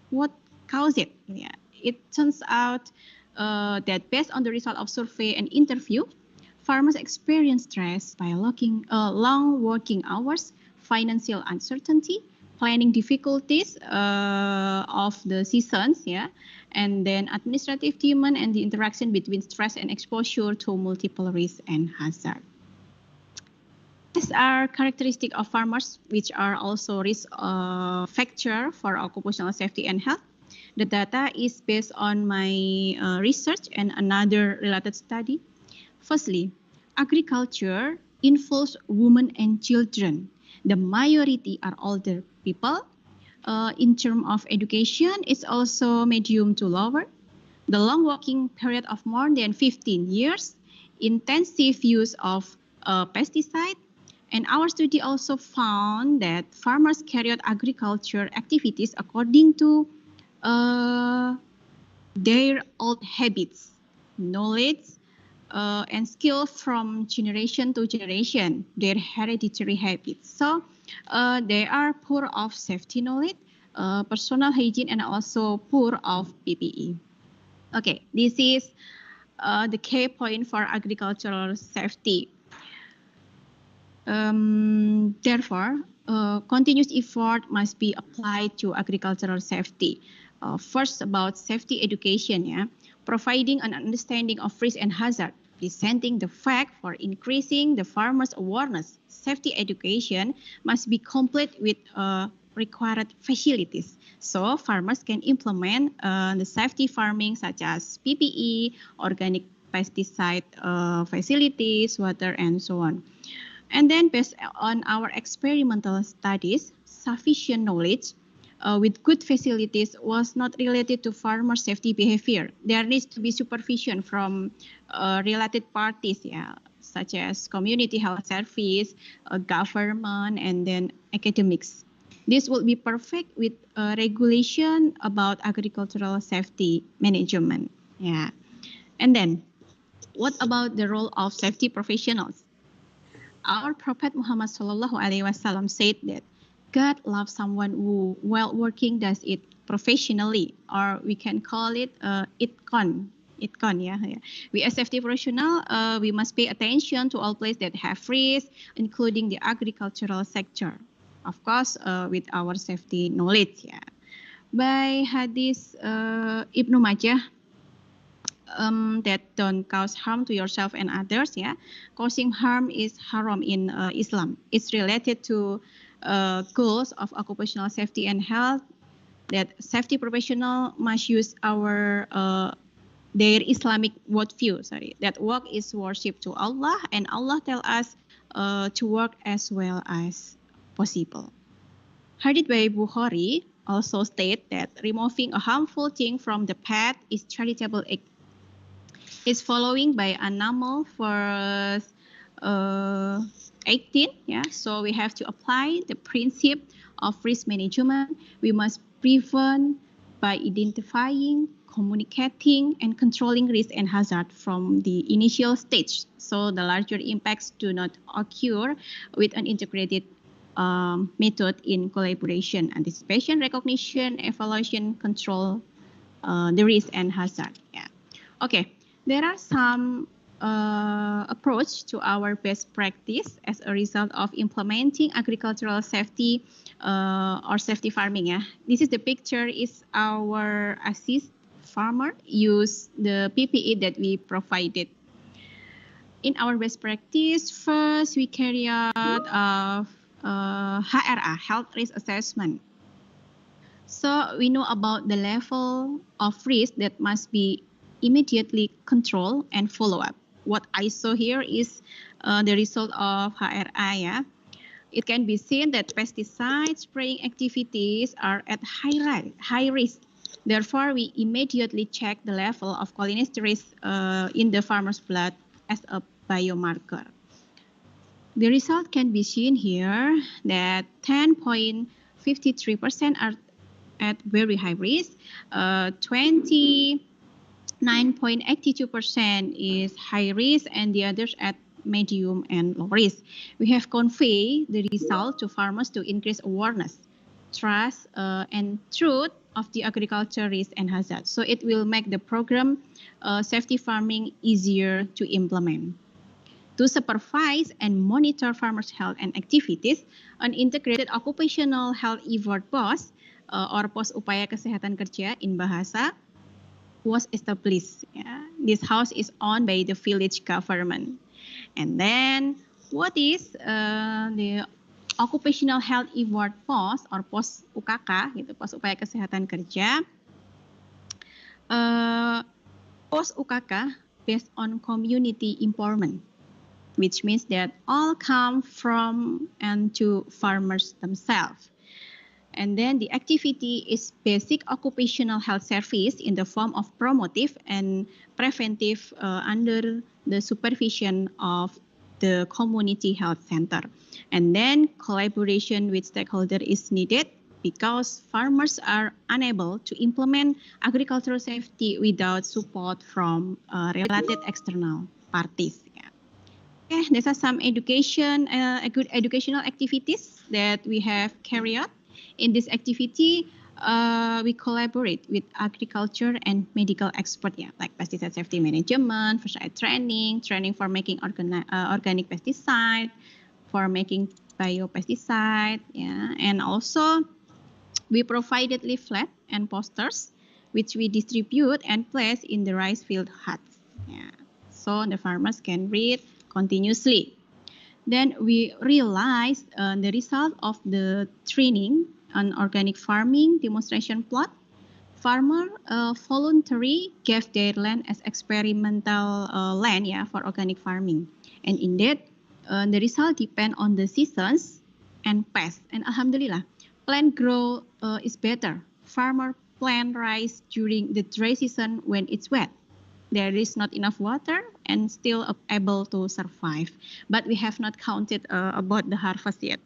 What causes it? Yeah. It turns out that based on the result of survey and interview, Farmers experience stress by long working hours, financial uncertainty, planning difficulties of the seasons, and then administrative demand and the interaction between stress and exposure to multiple risks and hazards. These are characteristics of farmers, which are also risk factor for occupational safety and health. The data is based on my research and another related study. Firstly, agriculture involves women and children. The majority are older people. In terms of education, it's also medium to lower. The long working period of more than 15 years, intensive use of pesticide, and our study also found that farmers carry out agriculture activities according to their old habits, knowledge, and skill from generation to generation, their hereditary habits. So they are poor of safety knowledge, personal hygiene, and also poor of PPE. Okay, this is the key point for agricultural safety. Therefore, continuous effort must be applied to agricultural safety. First, about safety education, providing an understanding of risk and hazard, presenting the fact for increasing the farmers' awareness. Safety education must be complete with required facilities, so farmers can implement the safety farming such as PPE, organic pesticide facilities, water, and so on. And then based on our experimental studies, sufficient knowledge with good facilities was not related to farmer safety behavior. There needs to be supervision from related parties, such as community health service, government, and then academics. This will be perfect with regulation about agricultural safety management. And then, what about the role of safety professionals? Our Prophet Muhammad SAW said that God loves someone who, while working, does it professionally, or we can call it itqan. We as safety professional, we must pay attention to all places that have risk, including the agricultural sector. Of course, with our safety knowledge. By hadith Ibnu Majah, that don't cause harm to yourself and others. Causing harm is haram in Islam. It's related to goals of occupational safety and health, that safety professional must use their Islamic worldview. That work is worship to Allah, and Allah tell us to work as well as possible. Hadith by Bukhari also state that removing a harmful thing from the path is charitable act. Is following by An-Naml verse 18. So we have to apply the principle of risk management. We must prevent by identifying, communicating, and controlling risk and hazard from the initial stage, so the larger impacts do not occur with an integrated method in collaboration, anticipation, recognition, evaluation, control the risk and hazard. Okay. There are some approach to our best practice as a result of implementing agricultural safety or safety farming. This is the picture. Is our assist farmer use the PPE that we provided. In our best practice, first we carry out HRA, health risk assessment. So we know about the level of risk that must be immediately control and follow up. What I saw here is the result of HRA. It can be seen that pesticide spraying activities are at high risk. Therefore, we immediately check the level of cholinesterase in the farmer's blood as a biomarker. The result can be seen here that 10.53% are at very high risk, 29.82% is high risk, and the others at medium and low risk. We have conveyed the result to farmers to increase awareness, trust, and truth of the agriculture risk and hazard. So it will make the program safety farming easier to implement. to supervise and monitor farmers' health and activities, an integrated occupational health effort POS or POS Upaya Kesehatan Kerja in Bahasa was established. Yeah. This house is owned by the village government. And then what is the occupational health effort POS or POS UKK, gitu, POS Upaya Kesehatan Kerja. POS UKK based on community empowerment, which means that all come from and to farmers themselves. And then the activity is basic occupational health service in the form of promotive and preventive under the supervision of the community health center. And then collaboration with stakeholders is needed because farmers are unable to implement agricultural safety without support from related external parties. Yeah. Okay, these are some good educational activities that we have carried out. In this activity, we collaborate with agriculture and medical experts, like pesticide safety management, first aid training for making organic pesticide, for making biopesticide, and also we provided leaflet and posters, which we distribute and place in the rice field huts, so the farmers can read continuously. Then we realized the result of the training on organic farming demonstration plot. Farmer voluntarily gave their land as experimental land for organic farming. And indeed, the result depend on the seasons and pests. And alhamdulillah, plant growth is better. Farmer plant rice during the dry season when it's wet. There is not enough water and still able to survive. But we have not counted about the harvest yet.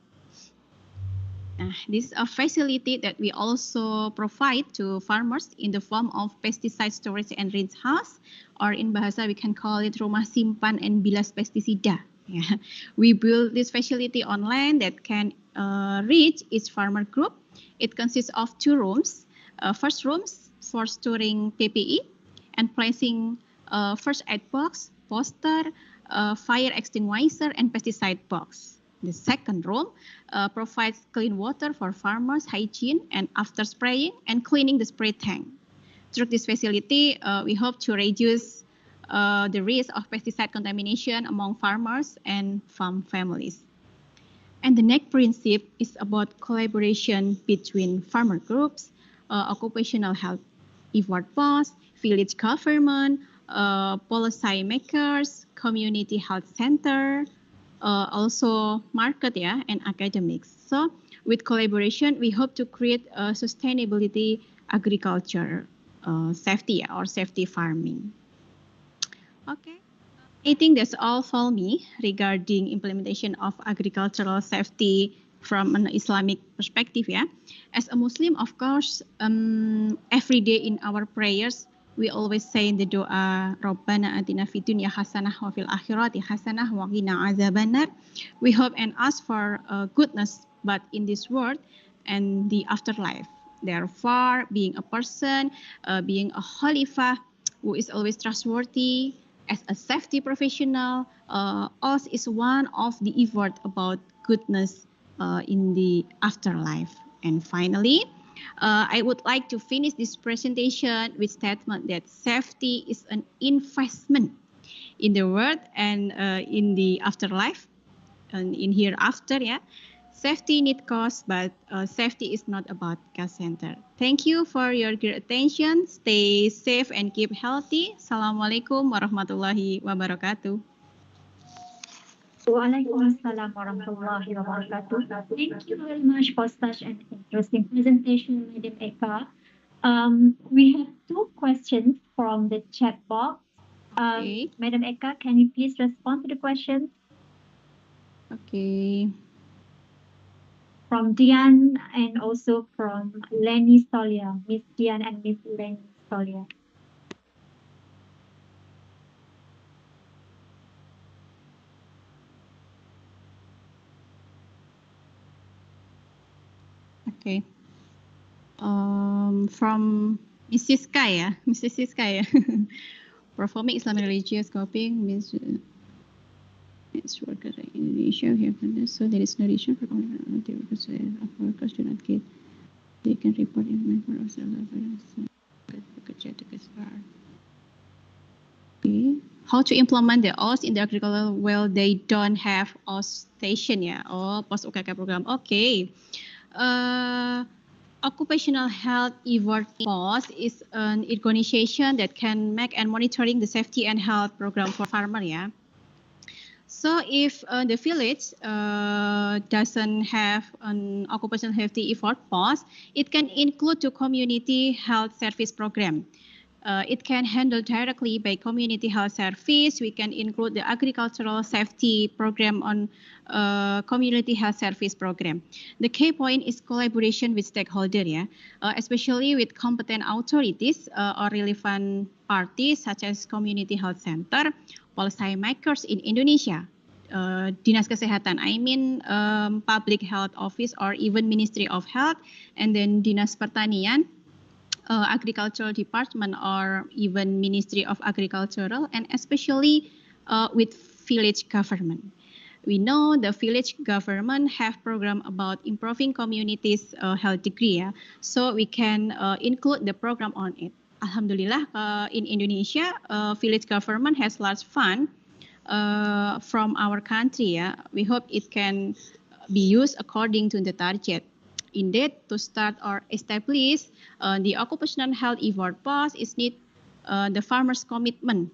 This is a facility that we also provide to farmers in the form of pesticide storage and rinse house, or in Bahasa we can call it rumah simpan and bilas pestisida. We build this facility on land that can reach each farmer group. It consists of 2 rooms. First rooms for storing PPE and placing first aid box, poster, fire extinguisher, and pesticide box. The second room provides clean water for farmers, hygiene, and after spraying and cleaning the spray tank. Through this facility, we hope to reduce the risk of pesticide contamination among farmers and farm families. And the next principle is about collaboration between farmer groups, occupational health effort posts, village government, policy makers, community health center, also market and academics. So with collaboration, we hope to create a sustainability agriculture safety or safety farming. Okay, I think that's all for me regarding implementation of agricultural safety from an Islamic perspective. As a Muslim, of course, every day in our prayers, we always say in the doa, Rabbana atina fid dunya hasanah wa fil akhirati hasanah wa qina azabannar. We hope and ask for goodness, but in this world and the afterlife. Therefore, being a person, being a khalifah who is always trustworthy, as a safety professional, us is one of the effort about goodness in the afterlife. And finally, I would like to finish this presentation with statement that safety is an investment in the world and in the afterlife and in hereafter. Safety needs cost, but safety is not about cost center. Thank you for your great attention. Stay safe and keep healthy. Assalamualaikum warahmatullahi wabarakatuh. Waalaikumsalam warahmatullahi wabarakatuh. Thank you very much for such an interesting presentation, Madam Eka. We have 2 questions from the chat box. Okay. Madam Eka, can you please respond to the questions? Okay. From Dian and also from Lenny Stolia, Miss Dian and Miss Lenny Stolia. Okay. From Mrs. Kaya, Mrs. Kaya, performing Islamic religious coping means. It's worker in Indonesia. We have done this, so there is no reason for because of workers do not get. They can report in for us. Okay. How to implement the OSH in the agriculture? Well, they don't have OSH station, yeah, or post UKK program. Okay. Occupational Health Award Post is an organization that can make and monitoring the safety and health program for farmer, yeah. So if the village doesn't have an occupational healthy effort post, it can include the community health service program. It can handle directly by community health service. We can include the agricultural safety program on community health service program. The key point is collaboration with stakeholders, yeah, especially with competent authorities or relevant parties such as community health center, policy makers in Indonesia, Dinas Kesehatan, I mean Public Health Office or even Ministry of Health, and then Dinas Pertanian, Agricultural Department or even Ministry of Agricultural, and especially with village government. We know the village government have program about improving communities' health degree, yeah? So we can include the program on it. Alhamdulillah, in Indonesia, village government has large fund from our country. Yeah? We hope it can be used according to the target. Indeed, to start or establish the occupational health award post is need the farmers' commitment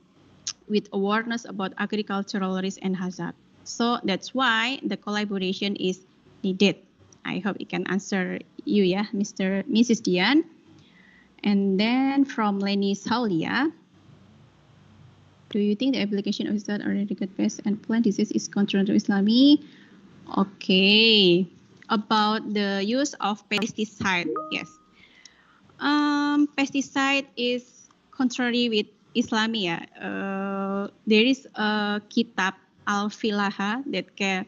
with awareness about agricultural risk and hazard. So that's why the collaboration is needed. I hope it can answer you, yeah, Mrs. Dian. And then from Lenny Saulia, do you think the application of that already got pest and plant disease is contrary to Islami? Okay, about the use of pesticide, yes. Pesticide is contrary with Islami, yeah. There is a kitab Al-Filaha that can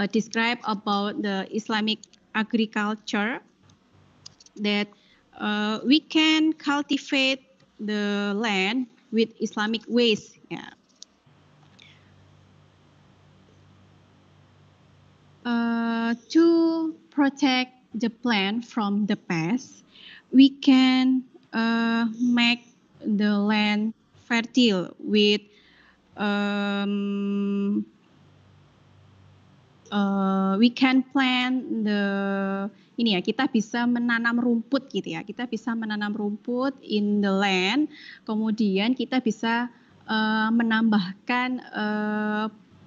describe about the Islamic agriculture, that we can cultivate the land with Islamic ways, yeah. To protect the plant from the pests, we can make the land fertile with we can plant the ini ya, kita bisa menanam rumput gitu ya. Kita bisa menanam rumput in the land. Kemudian kita bisa menambahkan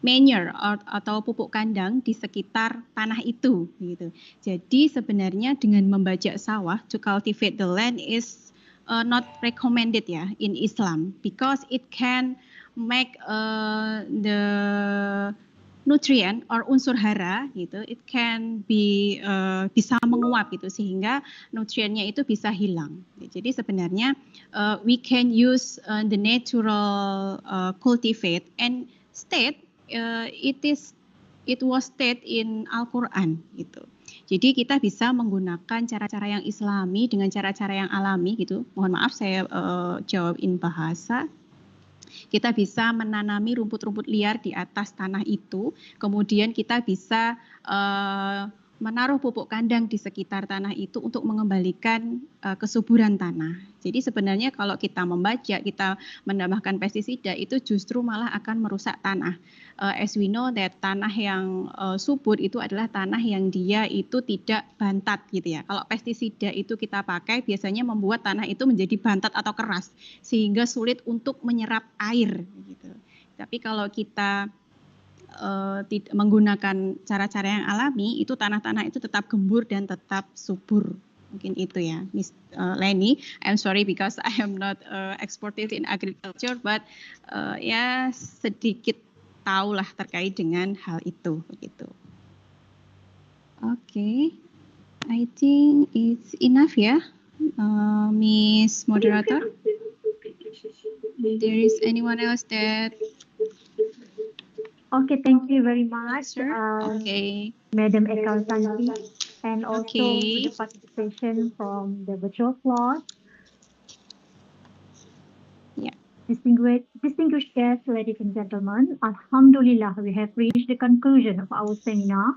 manure atau pupuk kandang di sekitar tanah itu gitu. Jadi sebenarnya dengan membajak sawah, to cultivate the land is not recommended ya in Islam, because it can make the nutrient or unsur hara gitu, it can be bisa menguap gitu, sehingga nutriennya itu bisa hilang. Jadi sebenarnya we can use the natural cultivate and state it was stated in Al-Quran gitu. Jadi kita bisa menggunakan cara-cara yang Islami dengan cara-cara yang alami gitu. Mohon maaf saya jawabin bahasa. Kita bisa menanami rumput-rumput liar di atas tanah itu. Kemudian kita bisa menaruh pupuk kandang di sekitar tanah itu untuk mengembalikan kesuburan tanah. Jadi sebenarnya kalau kita membajak, kita menambahkan pestisida, itu justru malah akan merusak tanah. As we know that tanah yang subur itu adalah tanah yang dia itu tidak bantat gitu ya. Kalau pestisida itu kita pakai biasanya membuat tanah itu menjadi bantat atau keras sehingga sulit untuk menyerap air gitu. Tapi kalau kita menggunakan cara-cara yang alami, itu tanah-tanah itu tetap gembur dan tetap subur. Mungkin itu ya, Miss Lenny. I'm sorry because I am not expertise in agriculture, but ya sedikit tahulah terkait dengan hal itu begitu. Okay, I think it's enough ya, Miss Moderator. There is anyone else that? Okay, thank you very much, okay, Madam Ekal-Santi, and also the participation from the virtual class. Yeah. Distinguished guests, ladies and gentlemen, Alhamdulillah, we have reached the conclusion of our seminar.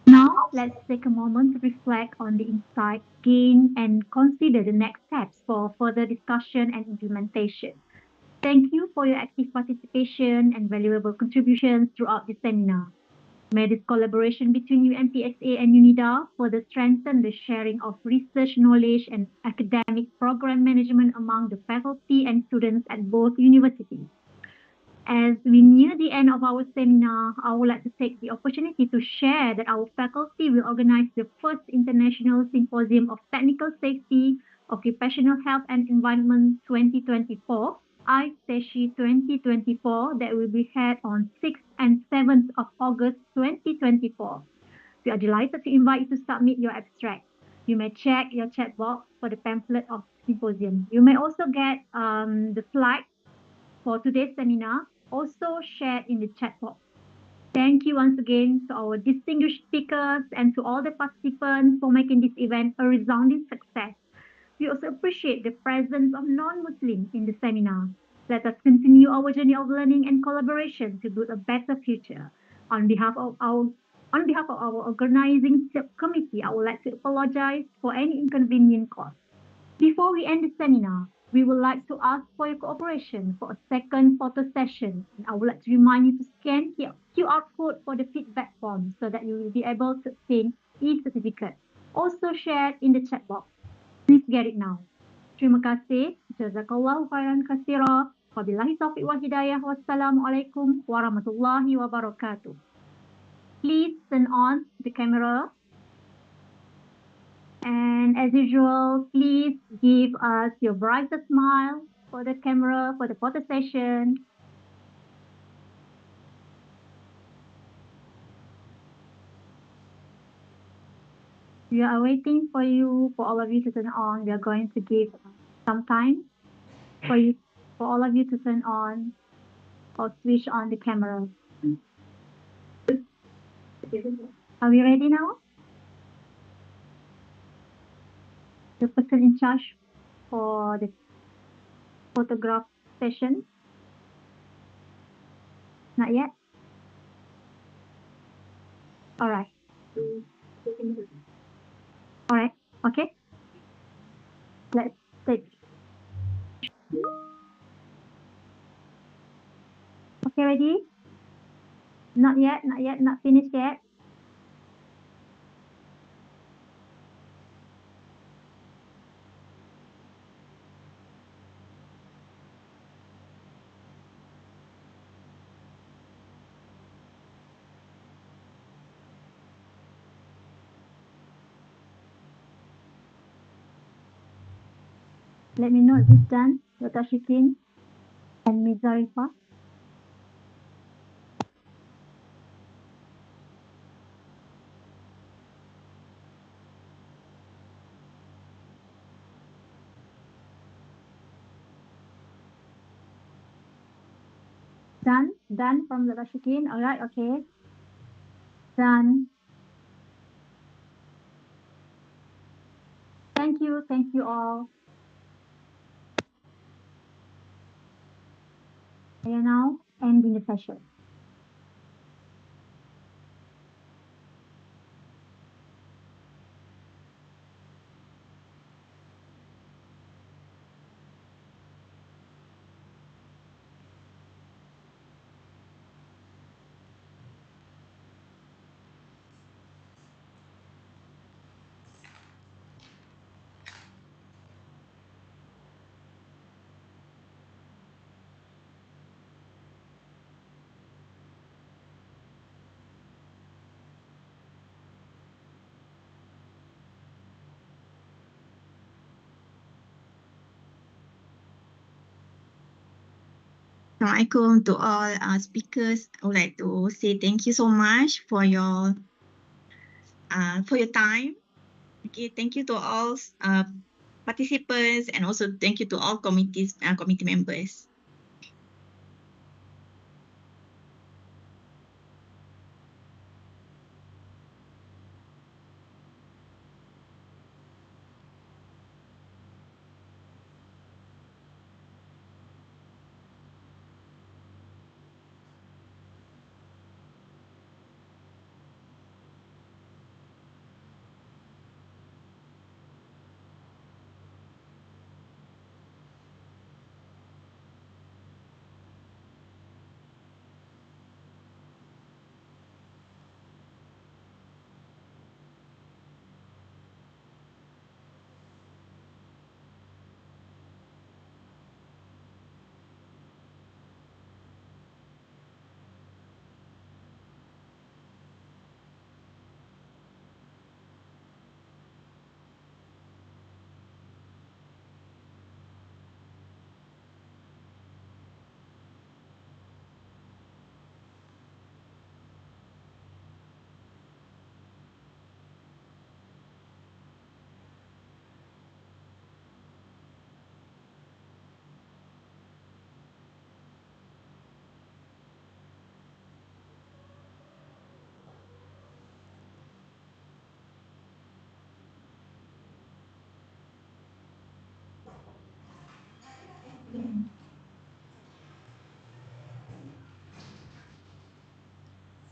Now, let's take a moment to reflect on the insight gained and consider the next steps for further discussion and implementation. Thank you for your active participation and valuable contributions throughout the seminar. May this collaboration between UMPSA and UNIDA further strengthen the sharing of research knowledge and academic program management among the faculty and students at both universities. As we near the end of our seminar, I would like to take the opportunity to share that our faculty will organize the first International Symposium of Technical Safety, Occupational Health and Environment 2024, ISESHI 2024, that will be held on 6th and 7th of August 2024. We are delighted to invite you to submit your abstract. You may check your chat box for the pamphlet of symposium. You may also get the slides for today's seminar also shared in the chat box. Thank you once again to our distinguished speakers and to all the participants for making this event a resounding success. We also appreciate the presence of non-Muslims in the seminar. Let us continue our journey of learning and collaboration to build a better future. On behalf of our organizing committee, I would like to apologize for any inconvenience caused. Before we end the seminar, we would like to ask for your cooperation for a second photo session. And I would like to remind you to scan the QR code for the feedback form so that you will be able to obtain e-certificate. Also shared in the chat box. Please get it now. Terima kasih. Jazakallahu khairan katsira. Wabillahi taufiq wal hidayah. Wassalamualaikum warahmatullahi wabarakatuh. Please turn on the camera. And as usual, please give us your brightest smile for the camera, for the photo session. We are waiting for all of you to turn on. We are going to give some time for all of you to turn on or switch on the camera. Are we ready now? The person in charge for the photograph session? Not yet? All right. All right. Okay. Let's take. Okay, ready? Not yet, not finished yet. Let me know if it's done, Dr. Shikin and Ms. Zarifa. Done from Dr. Shikin. All right, okay. Done. Thank you all. We are now ending the session. Assalamualaikum to all speakers. I would like to say thank you so much for your time. Okay, thank you to all participants and also thank you to all committee members.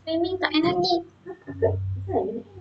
Swimming tak energi.